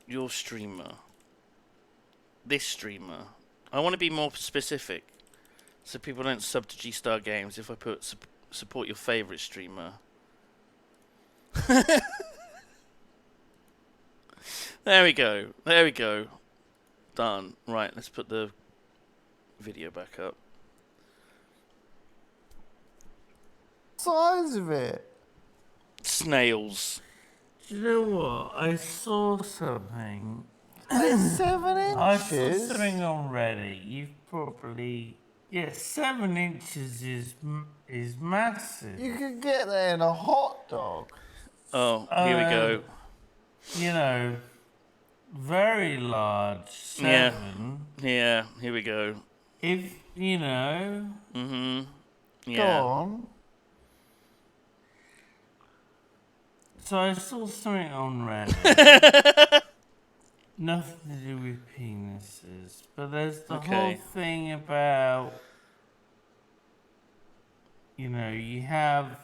your streamer. This streamer. I want to be more specific, so people don't sub to G-Star Games if I put support your favorite streamer. There we go. There we go. Done. Right, let's put the video back up. Size of it. Snails. Do you know what? I saw something. It's 7 inches. I saw something on Reddit. You've probably... Yeah, 7 inches is massive. You could get that in a hot dog. Oh, here we go. You know, very large. 7. Yeah, here we go. If, you know... Mm-hmm. Yeah. Go on. So I saw something on Reddit. Nothing to do with penises, but there's the whole thing about, you know, you have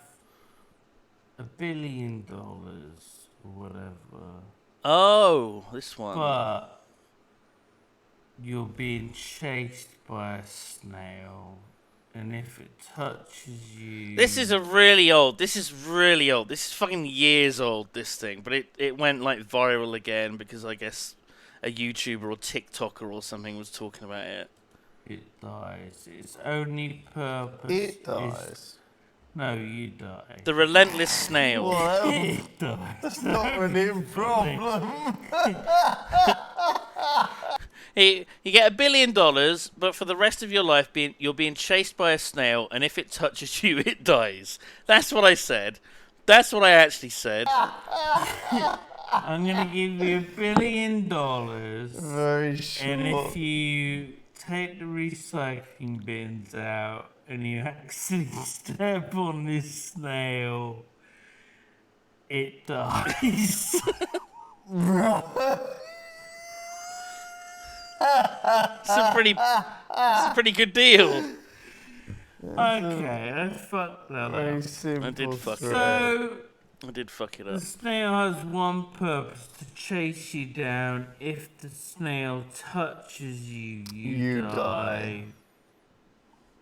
$1 billion or whatever. Oh, this one. But you're being chased by a snail, and if it touches you... This is really old. This is fucking years old, this thing. But it went, like, viral again because I guess a YouTuber or TikToker or something was talking about it. It dies. Its only purpose It dies. No, you die. The relentless snail. Well, It dies. that's not really a problem. You get $1 billion, but for the rest of your life, you're being chased by a snail, and if it touches you, it dies. That's what I said. That's what I actually said. I'm gonna give you $1 billion. Very short. And if you take the recycling bins out and you actually step on this snail, it dies. It's a pretty good deal. Okay, I fucked that Very up. simple I did fuck it threat. So, I did fuck it the up. snail has one purpose, to chase you down. If the snail touches you, you die.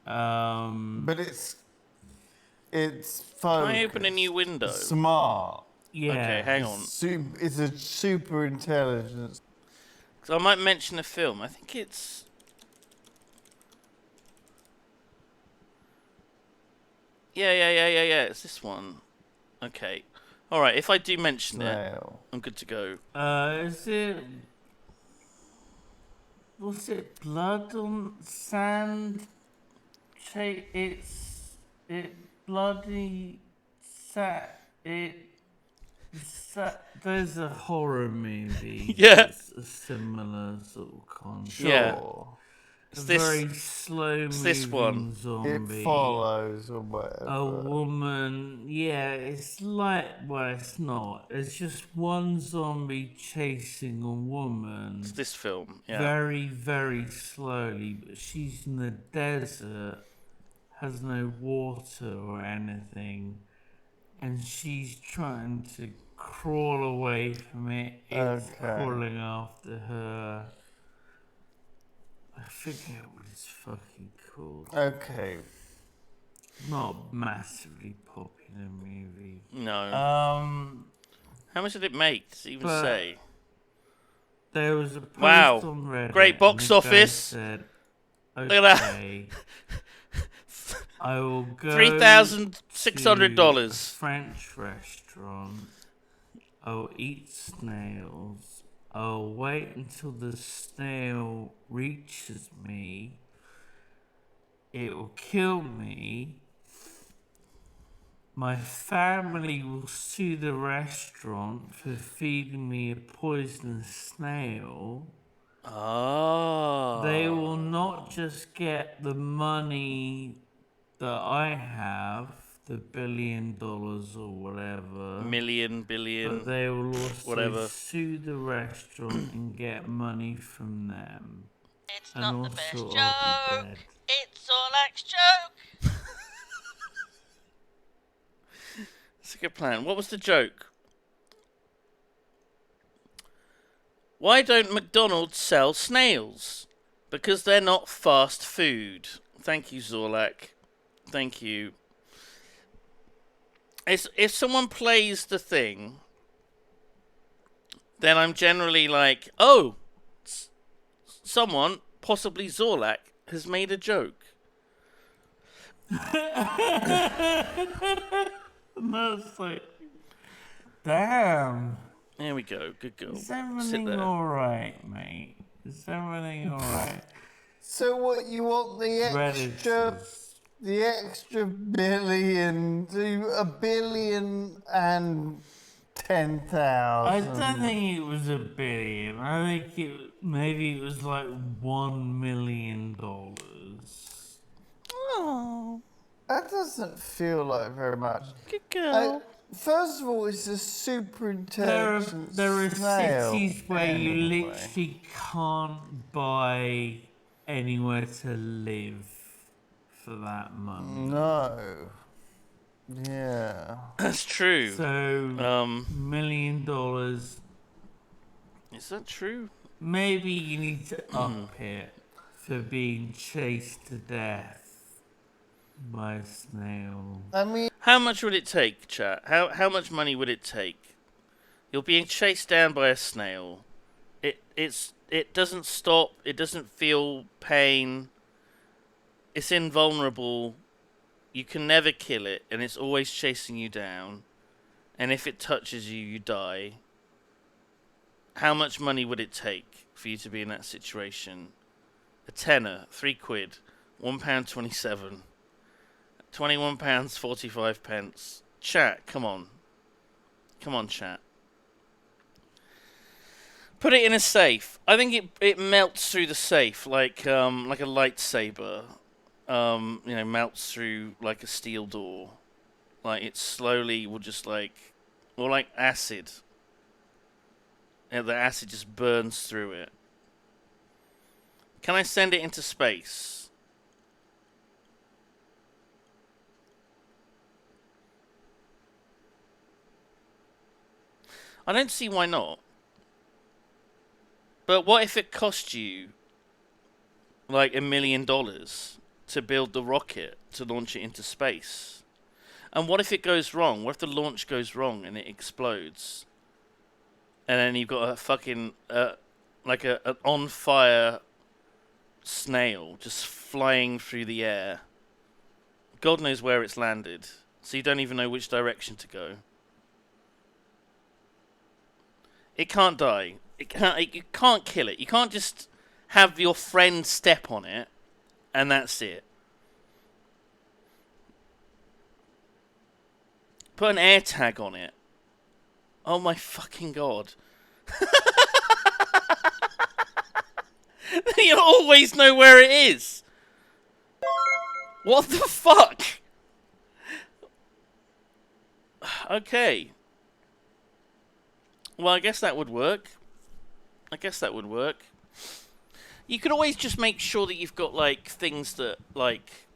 But it's Can I open a new focused, window? smart. Yeah. Okay, hang on. It's a super intelligence. So I might mention a film. I think it's... Yeah. It's this one. Okay. Alright, if I do mention it, I'm good to go. Is it... Was it Blood on Sand? It's... It bloody... There's a horror movie. Yeah. That's a similar sort of concept. Yeah. A very slow-moving zombie. It follows or whatever. A woman, yeah, it's like, well, it's not. It's just one zombie chasing a woman. It's this film, yeah. Very, very slowly, but she's in the desert, has no water or anything, and she's trying to crawl away from it. It's crawling after her. I forget what it's fucking called. Okay. Not massively popular movie. No. How much did it make? Does it even But say? There was a post Wow. on Reddit. Great box and the guy office. Said, Look at that. "Okay, I will go $3,600. to a French restaurant. I'll eat snails. I'll wait until the snail reaches me. It will kill me. My family will sue the restaurant for feeding me a poisonous snail. Oh. They will not just get the money that I have, the $1 billion or whatever. Billion. But they will also whatever. sue the restaurant and get money from them. It's and not also the best I'll be joke. dead. It's Zorlak's joke. It's a good plan. What was the joke? Why don't McDonald's sell snails? Because they're not fast food. Thank you, Zorlak. Thank you. If someone plays the thing, then I'm generally like, oh, someone, possibly Zorlak, has made a joke. That's like, damn. There we go. Good girl. Is Sit everything there. alright, mate? Is everything alright? So what you want the extra billion to $1.01 billion? I don't think it was $1 billion. I think maybe it was like $1 million. Oh, that doesn't feel like very much. Good girl. First of all, it's a super intelligent There are snail. cities where you anyway. literally can't buy anywhere to live for that money. No. Yeah. That's true. So, $1 million. Is that true? Maybe you need to up it for being chased to death by a snail. I mean, how much would it take, chat? How much money would it take? You're being chased down by a snail. It doesn't stop. It doesn't feel pain. It's invulnerable. You can never kill it, and it's always chasing you down. And if it touches you, you die. How much money would it take for you to be in that situation? A tenner, £3, £1.27, £21.45. Chat, come on. Come on, chat. Put it in a safe. I think it melts through the safe like a lightsaber. Melts through like a steel door. Like it slowly will just or like acid. The acid just burns through it. Can I send it into space? I don't see why not. But what if it cost you like $1 million to build the rocket to launch it into space? And what if it goes wrong? What if the launch goes wrong and it explodes? And then you've got a fucking like an on fire snail just flying through the air. God knows where it's landed, so you don't even know which direction to go. It can't die. You can't kill it. You can't just have your friend step on it, and that's it. Put an air tag on it. Oh my fucking god. You'll always know where it is. What the fuck? Okay. Well, I guess that would work. You could always just make sure that you've got, like, things that, like,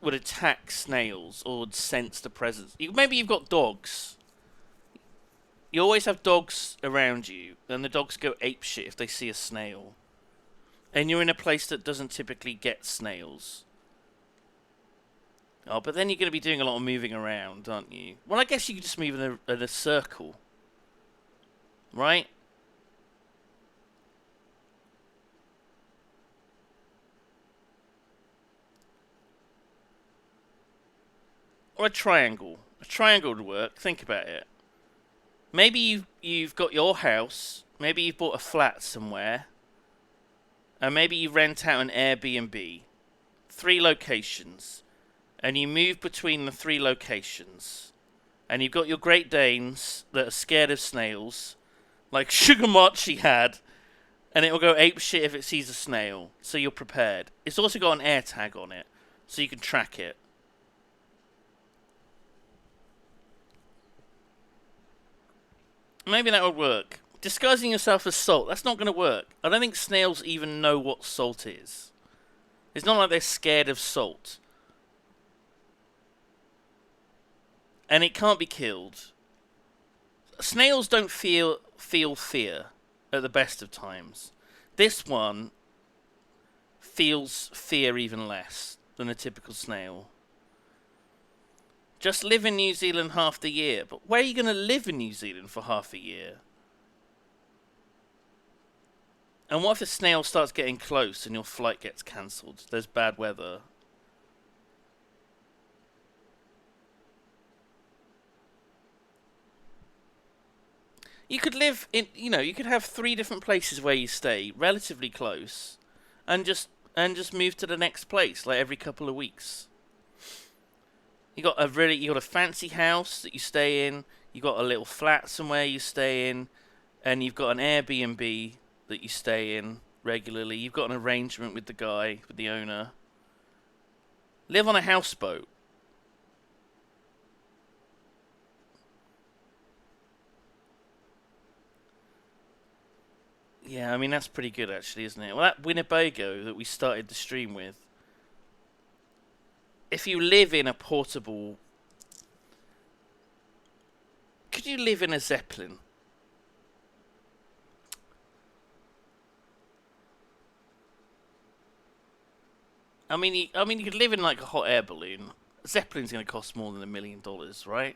would attack snails or would sense the presence. Maybe you've got dogs. You always have dogs around you, and the dogs go apeshit if they see a snail. And you're in a place that doesn't typically get snails. Oh, but then you're going to be doing a lot of moving around, aren't you? Well, I guess you could just move in a circle. Right? Or a triangle. A triangle would work. Think about it. Maybe you've got your house. Maybe you've bought a flat somewhere. And maybe you rent out an Airbnb. 3 locations. And you move between the 3 locations. And you've got your Great Danes that are scared of snails. Like Sugar Mochi had. And it will go apeshit if it sees a snail. So you're prepared. It's also got an air tag on it. So you can track it. Maybe that would work. Disguising yourself as salt, that's not going to work. I don't think snails even know what salt is. It's not like they're scared of salt. And it can't be killed. Snails don't feel fear at the best of times. This one feels fear even less than a typical snail. Just live in New Zealand half the year. But where are you going to live in New Zealand for half a year? And what if a snail starts getting close and your flight gets cancelled? There's bad weather. You could live in, you could have 3 different places where you stay, relatively close, and just move to the next place like every couple of weeks. You got a fancy house that you stay in. You got a little flat somewhere you stay in, and you've got an Airbnb that you stay in regularly. You've got an arrangement with the owner. Live on a houseboat. Yeah, I mean that's pretty good actually, isn't it? Well, that Winnebago that we started the stream with. If you live in a portable... Could you live in a Zeppelin? I mean, you could live in like a hot air balloon. A Zeppelin's going to cost more than $1 million, right?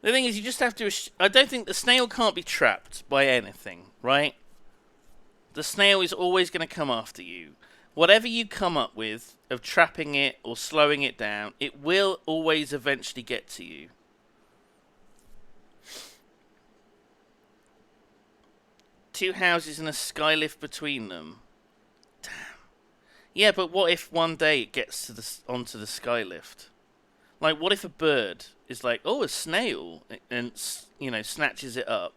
The thing is, you just have to... I don't think the snail can't be trapped by anything, right? The snail is always going to come after you. Whatever you come up with of trapping it or slowing it down, it will always eventually get to you. Two houses and a skylift between them. Damn. Yeah, but what if one day it gets to onto the skylift? Like, what if a bird is like, oh, a snail, and, snatches it up,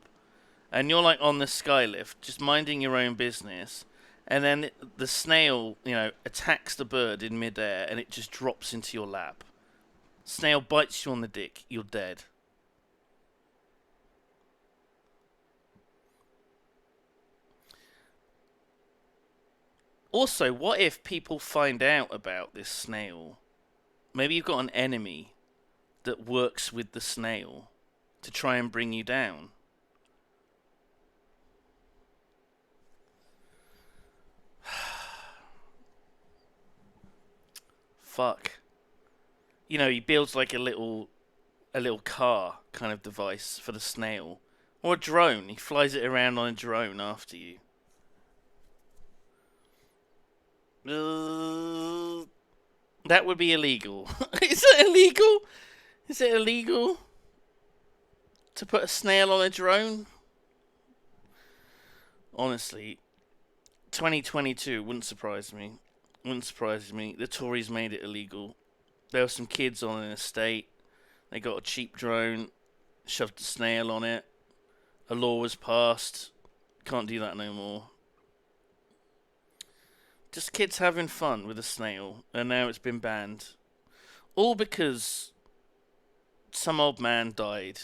and you're, like, on the skylift, just minding your own business, and then the snail, attacks the bird in midair, and it just drops into your lap. Snail bites you on the dick, you're dead. Also, what if people find out about this snail? Maybe you've got an enemy that works with the snail to try and bring you down. Fuck. You know, he builds like a little car kind of device for the snail. Or a drone. He flies it around on a drone after you. That would be illegal. Is it illegal? Is it illegal to put a snail on a drone? Honestly, 2022 wouldn't surprise me. Wouldn't surprise me. The Tories made it illegal. There were some kids on an estate. They got a cheap drone, shoved a snail on it. A law was passed. Can't do that no more. Just kids having fun with a snail, and now it's been banned. All because some old man died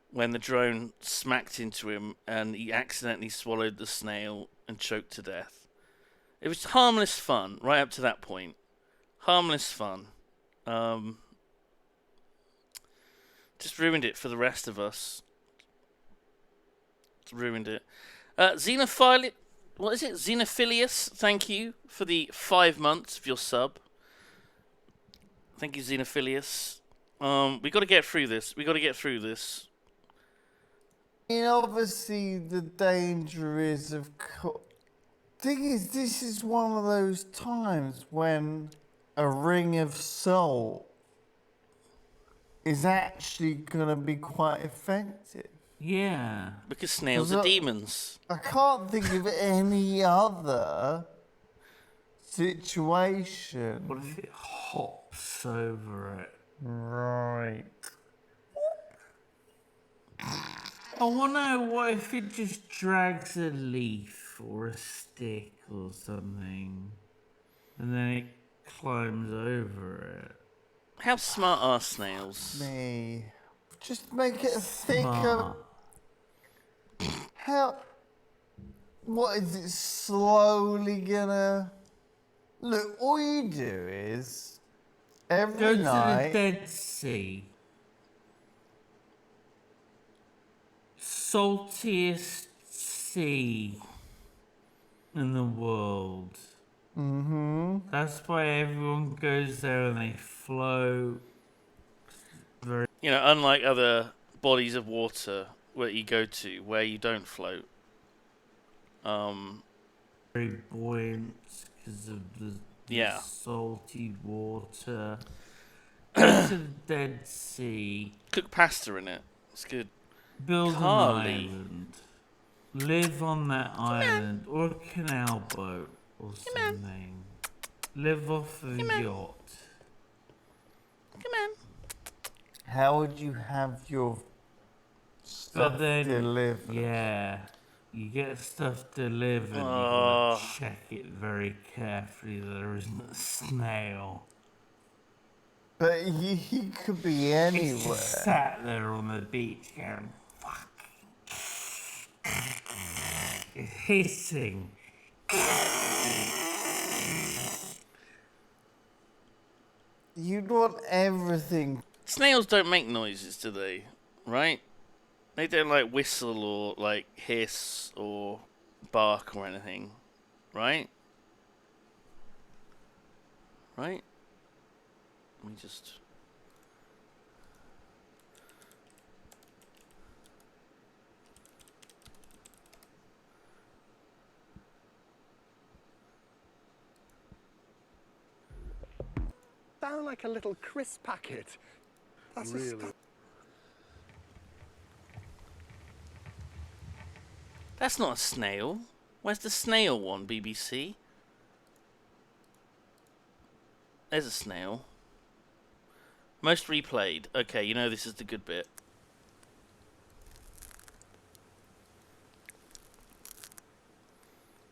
when the drone smacked into him and he accidentally swallowed the snail and choked to death. It was harmless fun right up to that point. Harmless fun. Just ruined it for the rest of us. Ruined it. Xenophile... What is it? Xenophilius, thank you for the 5 months of your sub. Thank you, Xenophilius. We got to get through this. I mean, obviously, the danger is, thing is, this is one of those times when a ring of salt is actually going to be quite effective. Yeah. Because snails are demons. I can't think of any other situation. What if it hops over it? Right. I wonder what if it just drags a leaf or a stick or something, and then it climbs over it. How smart are snails? Me. Just make it thicker. How? What is it slowly gonna? Look, all you do is every Go night. to the Dead Sea. Saltiest sea in the world. Mm-hmm. That's why everyone goes there and they float. You know, unlike other bodies of water where you go to, where you don't float. Very buoyant because of the salty water. Go to the Dead Sea. Cook pasta in it. It's good. Build Carly. an island. Live on that island. Or a canal boat or something. Live off a yacht. Come on. How would you have your stuff delivered? Yeah. You get stuff delivered, you gotta check it very carefully that there isn't a snail. But he could be anywhere. It's just sat there on the beach going, fuck. Hissing. You'd want everything. Snails don't make noises, do they? Right? They don't like whistle or like hiss or bark or anything. Right? Right? Let me just... Down like a little crisp packet. That's really. That's not a snail. Where's the snail one, BBC? There's a snail. Most replayed. Okay, you know this is the good bit.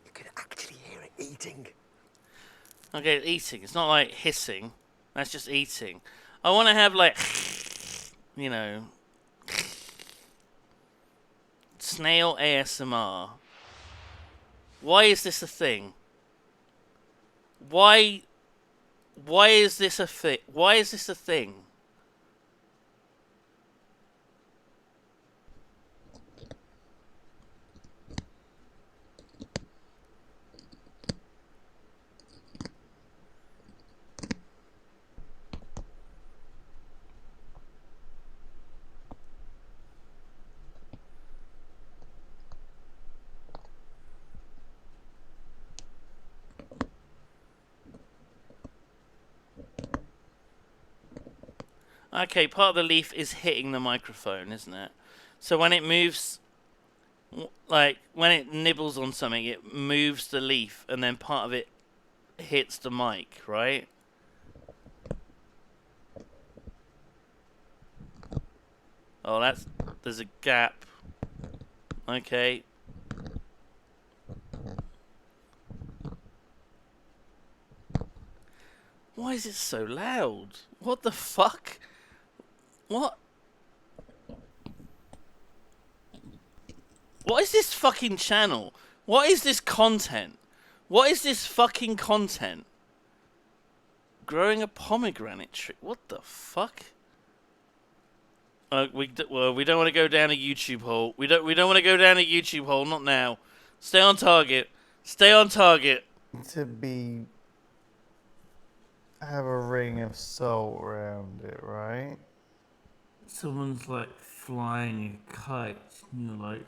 You can actually hear it eating. Okay, it's eating. It's not like hissing. That's just eating. I want to have like, you know, snail ASMR. Why is this a thing? Why is this a thing? Why is this a thing? Okay, part of the leaf is hitting the microphone, isn't it? So when it moves, like when it nibbles on something, it moves the leaf, and then part of it hits the mic, right? Oh, there's a gap. Okay. Why is it so loud? What the fuck? What? What is this fucking channel? What is this content? What is this fucking content? Growing a pomegranate tree. What the fuck? We don't want to go down a YouTube hole. We don't want to go down a YouTube hole. Not now. Stay on target. Stay on target. To have a ring of salt around it, right? Someone's like flying a kite, and you're like,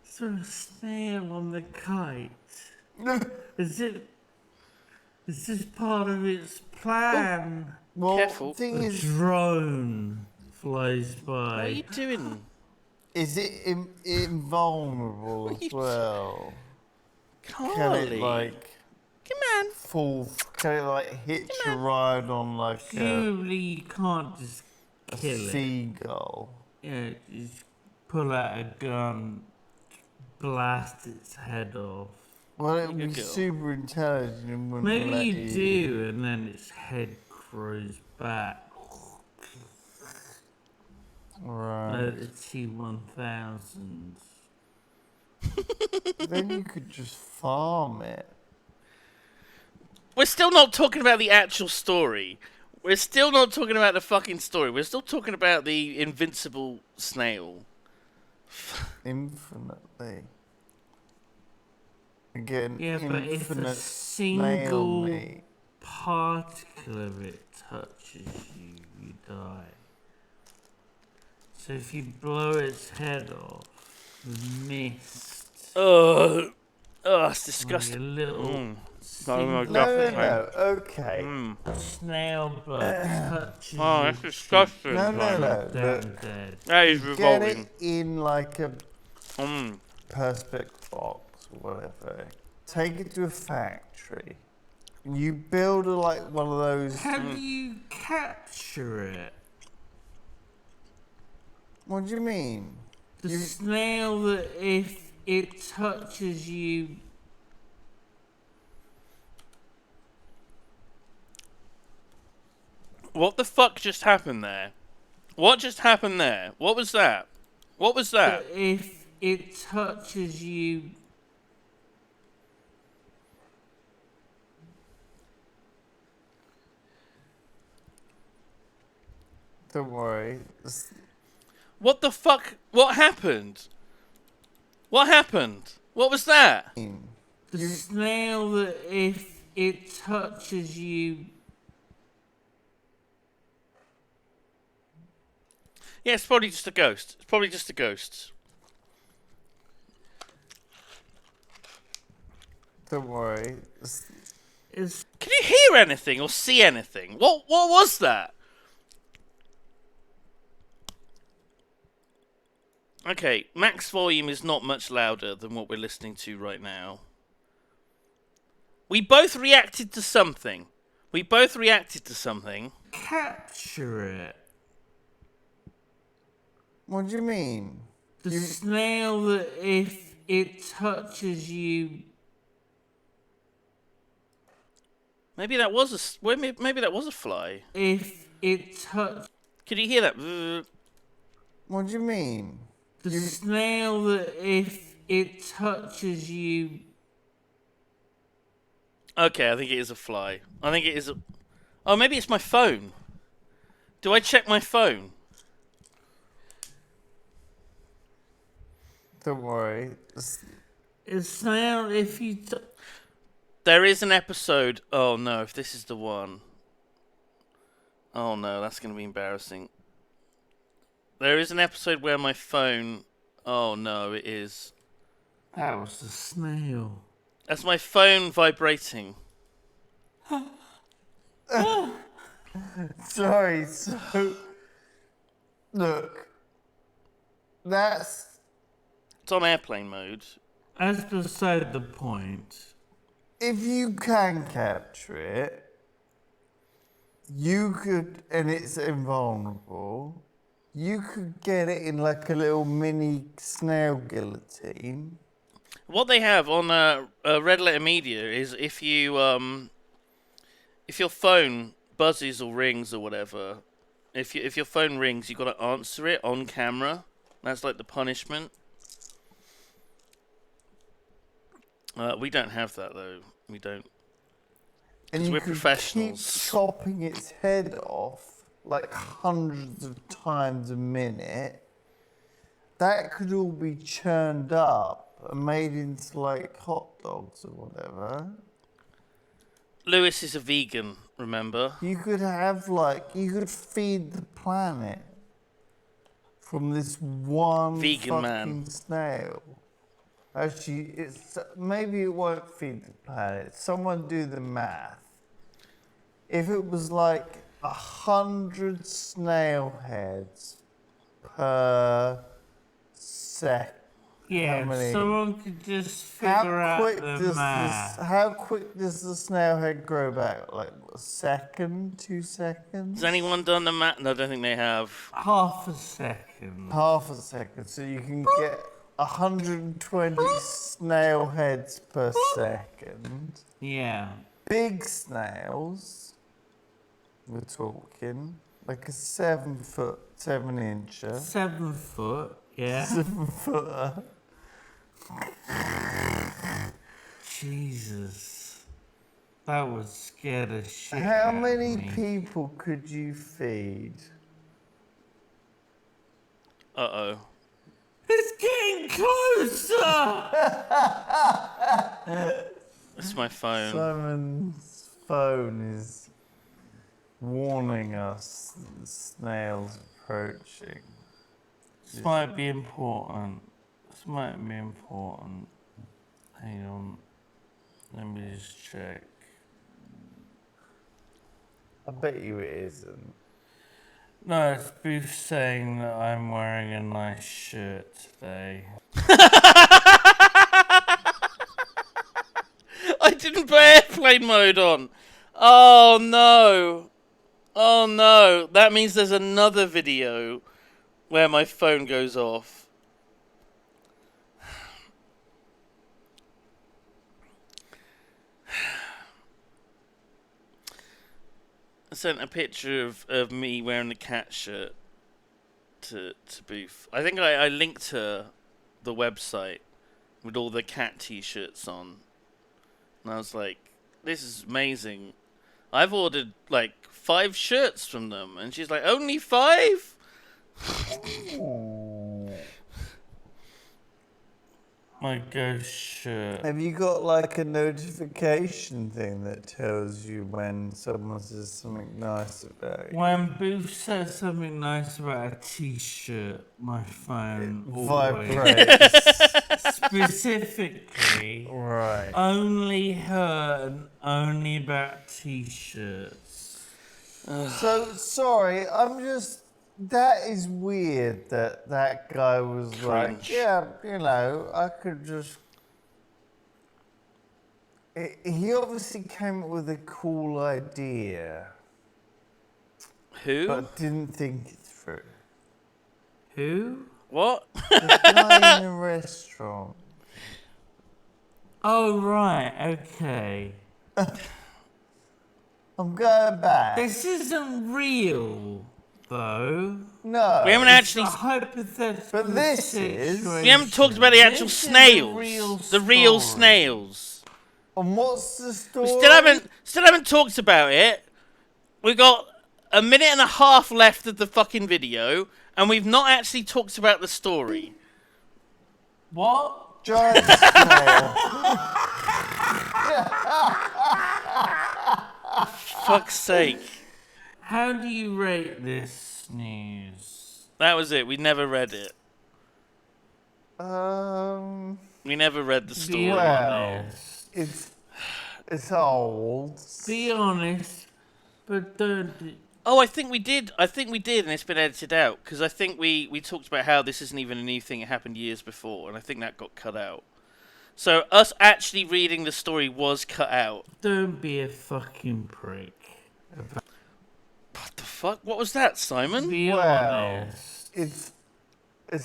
is there a snail on the kite? Is this part of its plan? Well, Careful. thing A is, drone flies by. What are you doing? is it invulnerable as well? Can Carly. it like Come on. fall? Can it like hitch a ride on like a Surely you can't just kill it. seagull? Yeah, just pull out a gun, blast its head off. Well, it would Good be girl. super intelligent and wouldn't Maybe let you do, and then its head grows back. Right. Like the T-1000s. Then you could just farm it. We're still not talking about the actual story. We're still not talking about the fucking story. We're still talking about the invincible snail. Infinitely. Again, Yeah, but if a infinite snail single meat. particle of it touches you, you die. So if you blow its head off, the mist, Ugh. Ugh, it's like disgusting. a little Oh my single God. Okay. snail blood touches Oh, you, that's disgusting. No. down Look, dead. That is get revolting. it in like a Mm. perspex box or whatever. Take it to a factory. You build like one of those. How do you capture it? What do you mean? The snail that if it touches you, What the fuck just happened there? What just happened there? What was that? What was that? if it touches you, Don't worry. What the fuck? What happened? What happened? What was that? the snail that if it touches you, Yeah, it's probably just a ghost. It's probably just a ghost. Don't worry. is Can you hear anything or see anything? What was that? Okay, max volume is not much louder than what we're listening to right now. We both reacted to something. capture it. What do you mean? The snail that if it touches you, Maybe that was maybe that was a fly. if it touch, Could you hear that? What do you mean? the snail that if it touches you. Okay, I think it is a fly. I think it is a... Oh, maybe it's my phone. Do I check my phone? Don't worry. It's now if you. There is an episode... Oh, no, if this is the one... Oh, no, that's going to be embarrassing. There is an episode where my phone... Oh, no, it is. That was a snail. That's my phone vibrating. Sorry, so... Look. That's... It's on airplane mode. As beside the point. If you can capture it, you could, and it's invulnerable, you could get it in like a little mini snail guillotine. What they have on Red Letter Media is if you if your phone buzzes or rings or whatever, if your phone rings, you got to answer it on camera. That's like the punishment. We don't have that though. We don't. And 'Cause you we're could professionals. keep chopping its head off like hundreds of times a minute. That could all be churned up and made into like hot dogs or whatever. Lewis is a vegan, remember? You could have like, you could feed the planet from this one Vegan fucking man. snail. Actually, it's maybe it won't feed the planet. Someone do the math. If it was like 100 snail heads per second. Yeah, someone could just figure out the math. How quick does the snail head grow back? Like a second, 2 seconds? Has anyone done the math? No, I don't think they have. Half a second. Half a second. So you can get 120 snail heads per second. Yeah. Big snails, we're talking, like a 7 incher. 7 foot, yeah. 7 footer. Jesus. That would scare the shit How out of many me. people could you feed? Uh-oh. It's getting closer! It's my phone. Simon's phone is warning us that the snail's approaching. This might be important. This might be important. Hang on. Let me just check. I bet you it isn't. No, it's Booth saying that I'm wearing a nice shirt today. I didn't put airplane mode on. Oh no. Oh no. That means there's another video where my phone goes off. I sent a picture of me wearing the cat shirt to Booth. I think I linked her the website with all the cat t-shirts on. And I was like, this is amazing. I've ordered like 5 shirts from them. And she's like, only 5? My ghost shirt. Have you got like a notification thing that tells you when someone says something nice about you? When Booth says something nice about a t-shirt, my phone vibrates. Specifically, Right. only her and only about t-shirts. So, sorry, I'm just... That is weird that that guy was like, Cringe. yeah, you know, I could just... He obviously came up with a cool idea. Who? But didn't think it through. Who? What? The guy in the restaurant. Oh, right, okay. I'm going back. This isn't real, though. No. We haven't actually. Hypothetical. But this is. We haven't talked about the actual This is snails. The real story. snails. And what's the story? We still haven't talked about it. We've got a minute and a half left of the fucking video, and we've not actually talked about the story. What? Giant snail. Fuck's sake. How do you rate this news? That was it. We never read it. We never read the Be story. honest. It's old. Be honest, but don't. Oh, I think we did. And it's been edited out because I think we talked about how this isn't even a new thing. It happened years before, and I think that got cut out. So us actually reading the story was cut out. Don't be a fucking prick. What the fuck? What was that, Simon? Be honest. It's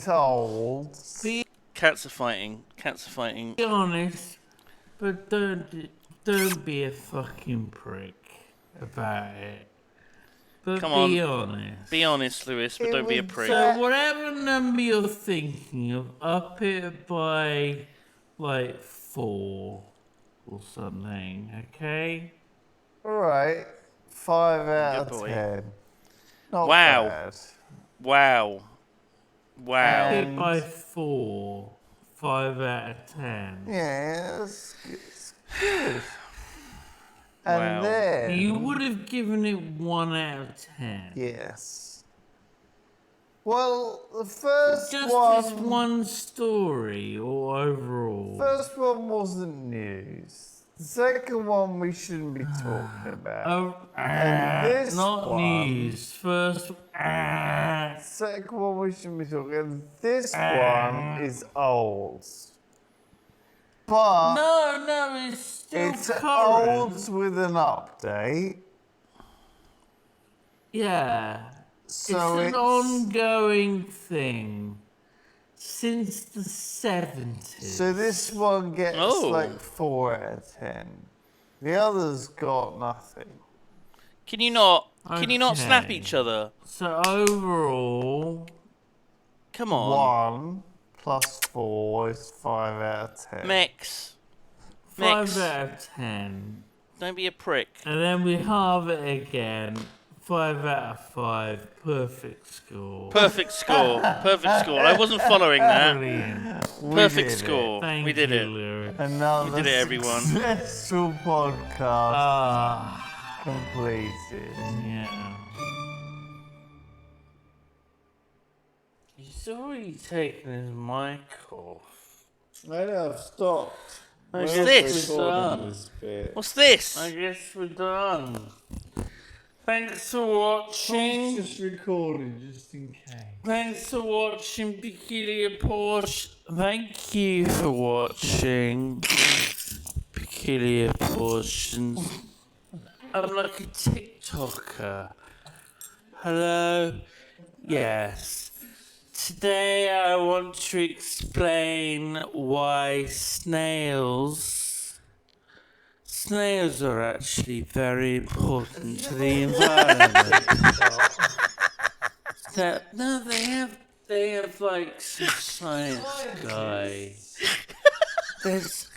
old. Cats are fighting. Cats are fighting. Be honest, but don't be a fucking prick about it. But Come be on. honest. Be honest, Lewis, but don't be a prick. So whatever number you're thinking of, up it by like 4 or something, okay? Alright. 5 out Good of boy. 10. Not Wow. bad. Wow. Wow. Up it by 4. 5 out of 10. Yeah, it's good. And Wow. then... You would have given it 1 out of 10. Yes. Well, the first Just one... this one story or overall? First one wasn't news. The second one we shouldn't be talking about. And this not one, news. First. Second one we shouldn't be talking. This one is old. But No, it's still it's current. old with an update. Yeah. So it's an ongoing thing since the 70s. So this one gets like 4 out of 10. The others got nothing. Can you not snap Okay. each other? So overall, Come on. 1 plus 4 is 5 out of 10. Mix. 5 out of 10. Don't be a prick. And then we halve it again. 5 out of 5. Perfect score. Perfect score. Perfect score. I wasn't following that. Brilliant. Perfect did it. score. Thank We did you, it. Lewis. Another We did it, everyone. successful podcast completed. Yeah. He's already taken his mic off. I know, I've stopped. What's guess this? we're done. This bit. What's this? I guess we're done. Thanks for watching. Just recording, just in case. Thanks for watching Peculiar Portion. Thank you for watching Peculiar Portions. I'm like a TikToker. Hello? Yes. Today I want to explain why snails are actually very important to the environment. No, they have like some science guy.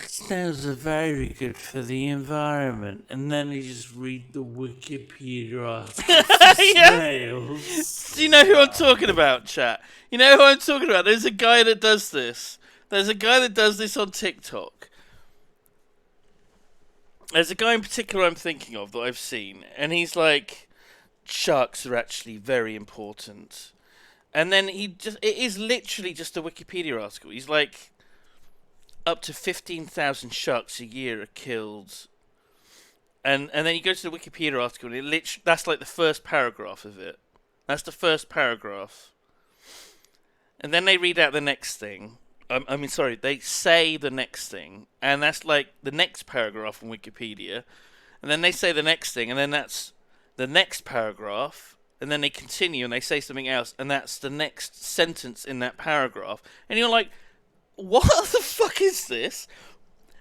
Snails are very good for the environment, and then you just read the Wikipedia article for snails. Do you know who I'm talking about, chat? You know who I'm talking about? There's a guy that does this. There's a guy that does this on TikTok. There's a guy in particular I'm thinking of that I've seen, and he's like, sharks are actually very important. And then it is literally just a Wikipedia article. He's like, up to 15,000 sharks a year are killed. And then you go to the Wikipedia article, and that's like the first paragraph of it. That's the first paragraph. And then they read out the next thing. They say the next thing, and that's like the next paragraph on Wikipedia. And then they say the next thing, and then that's the next paragraph. And then they continue, and they say something else, and that's the next sentence in that paragraph. And you're like, what the fuck is this?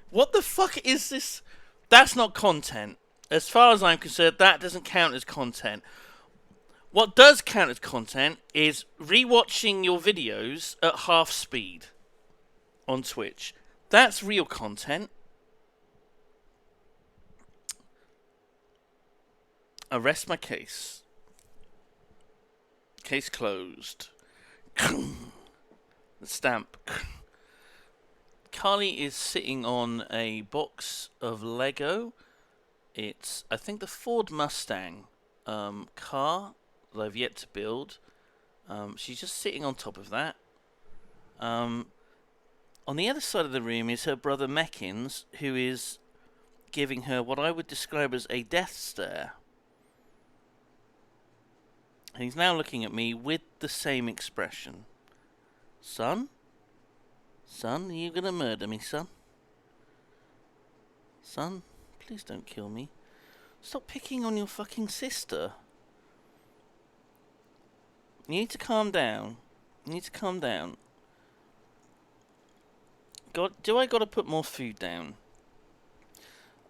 What the fuck is this? That's not content. As far as I'm concerned, that doesn't count as content. What does count as content is rewatching your videos at half speed on Twitch. That's real content. I rest my case. Case closed. The stamp. Carly is sitting on a box of Lego. It's, I think, the Ford Mustang car that I've yet to build. She's just sitting on top of that. On the other side of the room is her brother Meckins, who is giving her what I would describe as a death stare. And he's now looking at me with the same expression. Son? Son, are you gonna murder me, son? Son, please don't kill me. Stop picking on your fucking sister. You need to calm down. You need to calm down. God, do I gotta put more food down?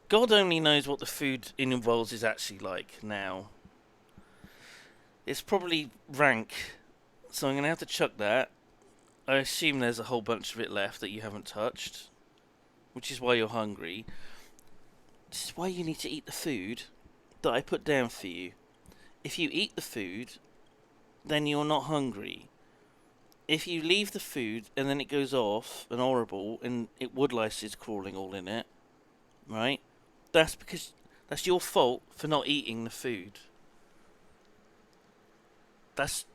God only knows what the food it involves is actually like now. It's probably rank, so I'm gonna have to chuck that. I assume there's a whole bunch of it left that you haven't touched, which is why you're hungry. This is why you need to eat the food that I put down for you. If you eat the food, then you're not hungry. If you leave the food and then it goes off and horrible and wood lice is crawling all in it, right? That's because that's your fault for not eating the food. That's...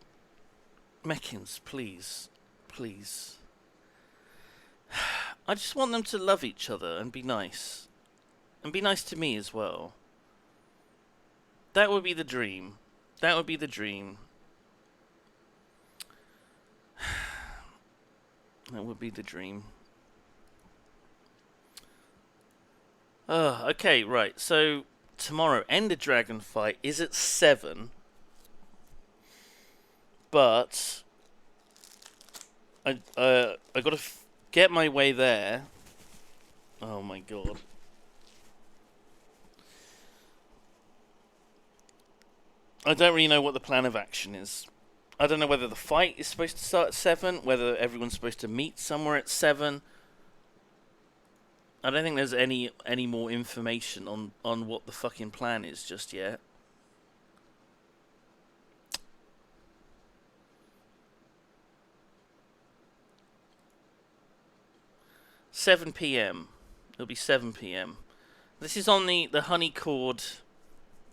Meckins, please. Please. I just want them to love each other and be nice. And be nice to me as well. That would be the dream. That would be the dream. That would be the dream. Okay, right. So, tomorrow, Ender Dragon fight is at 7. But I gotta get my way there. Oh my god. I don't really know what the plan of action is. I don't know whether the fight is supposed to start at 7, whether everyone's supposed to meet somewhere at 7. I don't think there's any more information on what the fucking plan is just yet. $7 p.m. It'll be 7 p.m. This is on the Honeydew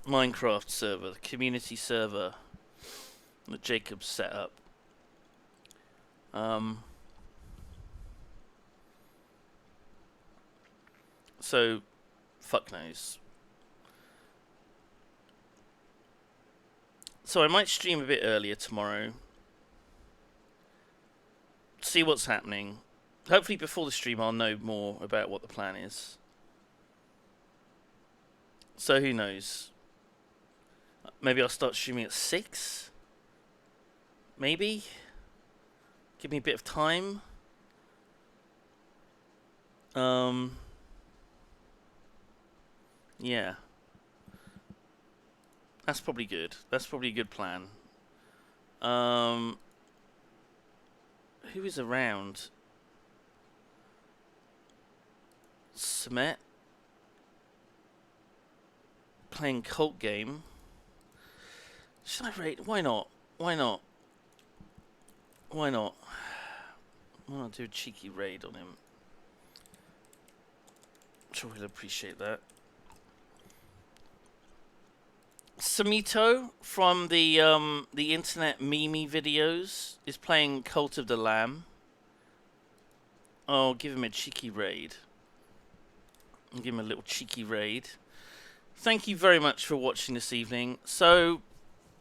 Minecraft server, the community server that Jacob's set up. So, fuck knows. So I might stream a bit earlier tomorrow. See what's happening. Hopefully before the stream I'll know more about what the plan is. So who knows? Maybe I'll start streaming at 6? Maybe? Give me a bit of time. Yeah. That's probably good. That's probably a good plan. Who is around? Smet playing cult game. Should I raid? Why not? Why not? Why not? Why not do a cheeky raid on him? I'm sure he'll appreciate that. Samito from the internet meme videos is playing Cult of the Lamb. I'll give him a cheeky raid. I'll give him a little cheeky raid. Thank you very much for watching this evening. So,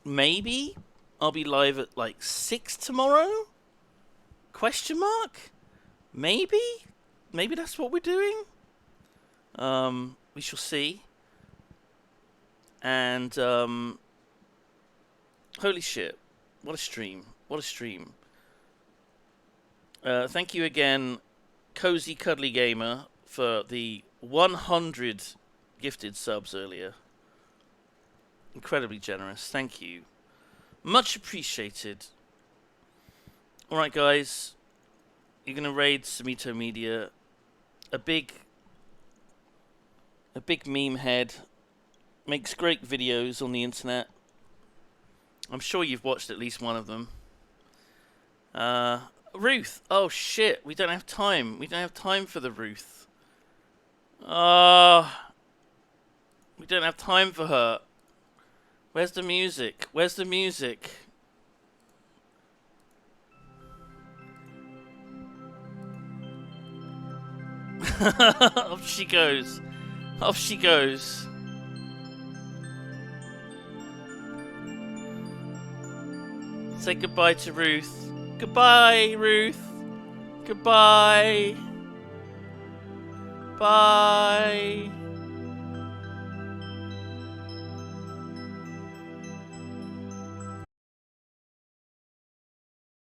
maybe I'll be live at like 6 tomorrow? Question mark? Maybe? Maybe that's what we're doing? We shall see. And, holy shit. What a stream. What a stream. Thank you again, Cozy Cuddly Gamer, for the 100 gifted subs earlier. Incredibly generous. Thank you. Much appreciated. Alright, guys. You're gonna raid Samito Media. A big meme head. Makes great videos on the internet. I'm sure you've watched at least one of them. Ruth. Oh shit, we don't have time. We don't have time for the Ruth. We don't have time for her. Where's the music? Where's the music? Off she goes. Off she goes. Say goodbye to Ruth. Goodbye, Ruth. Goodbye. Bye.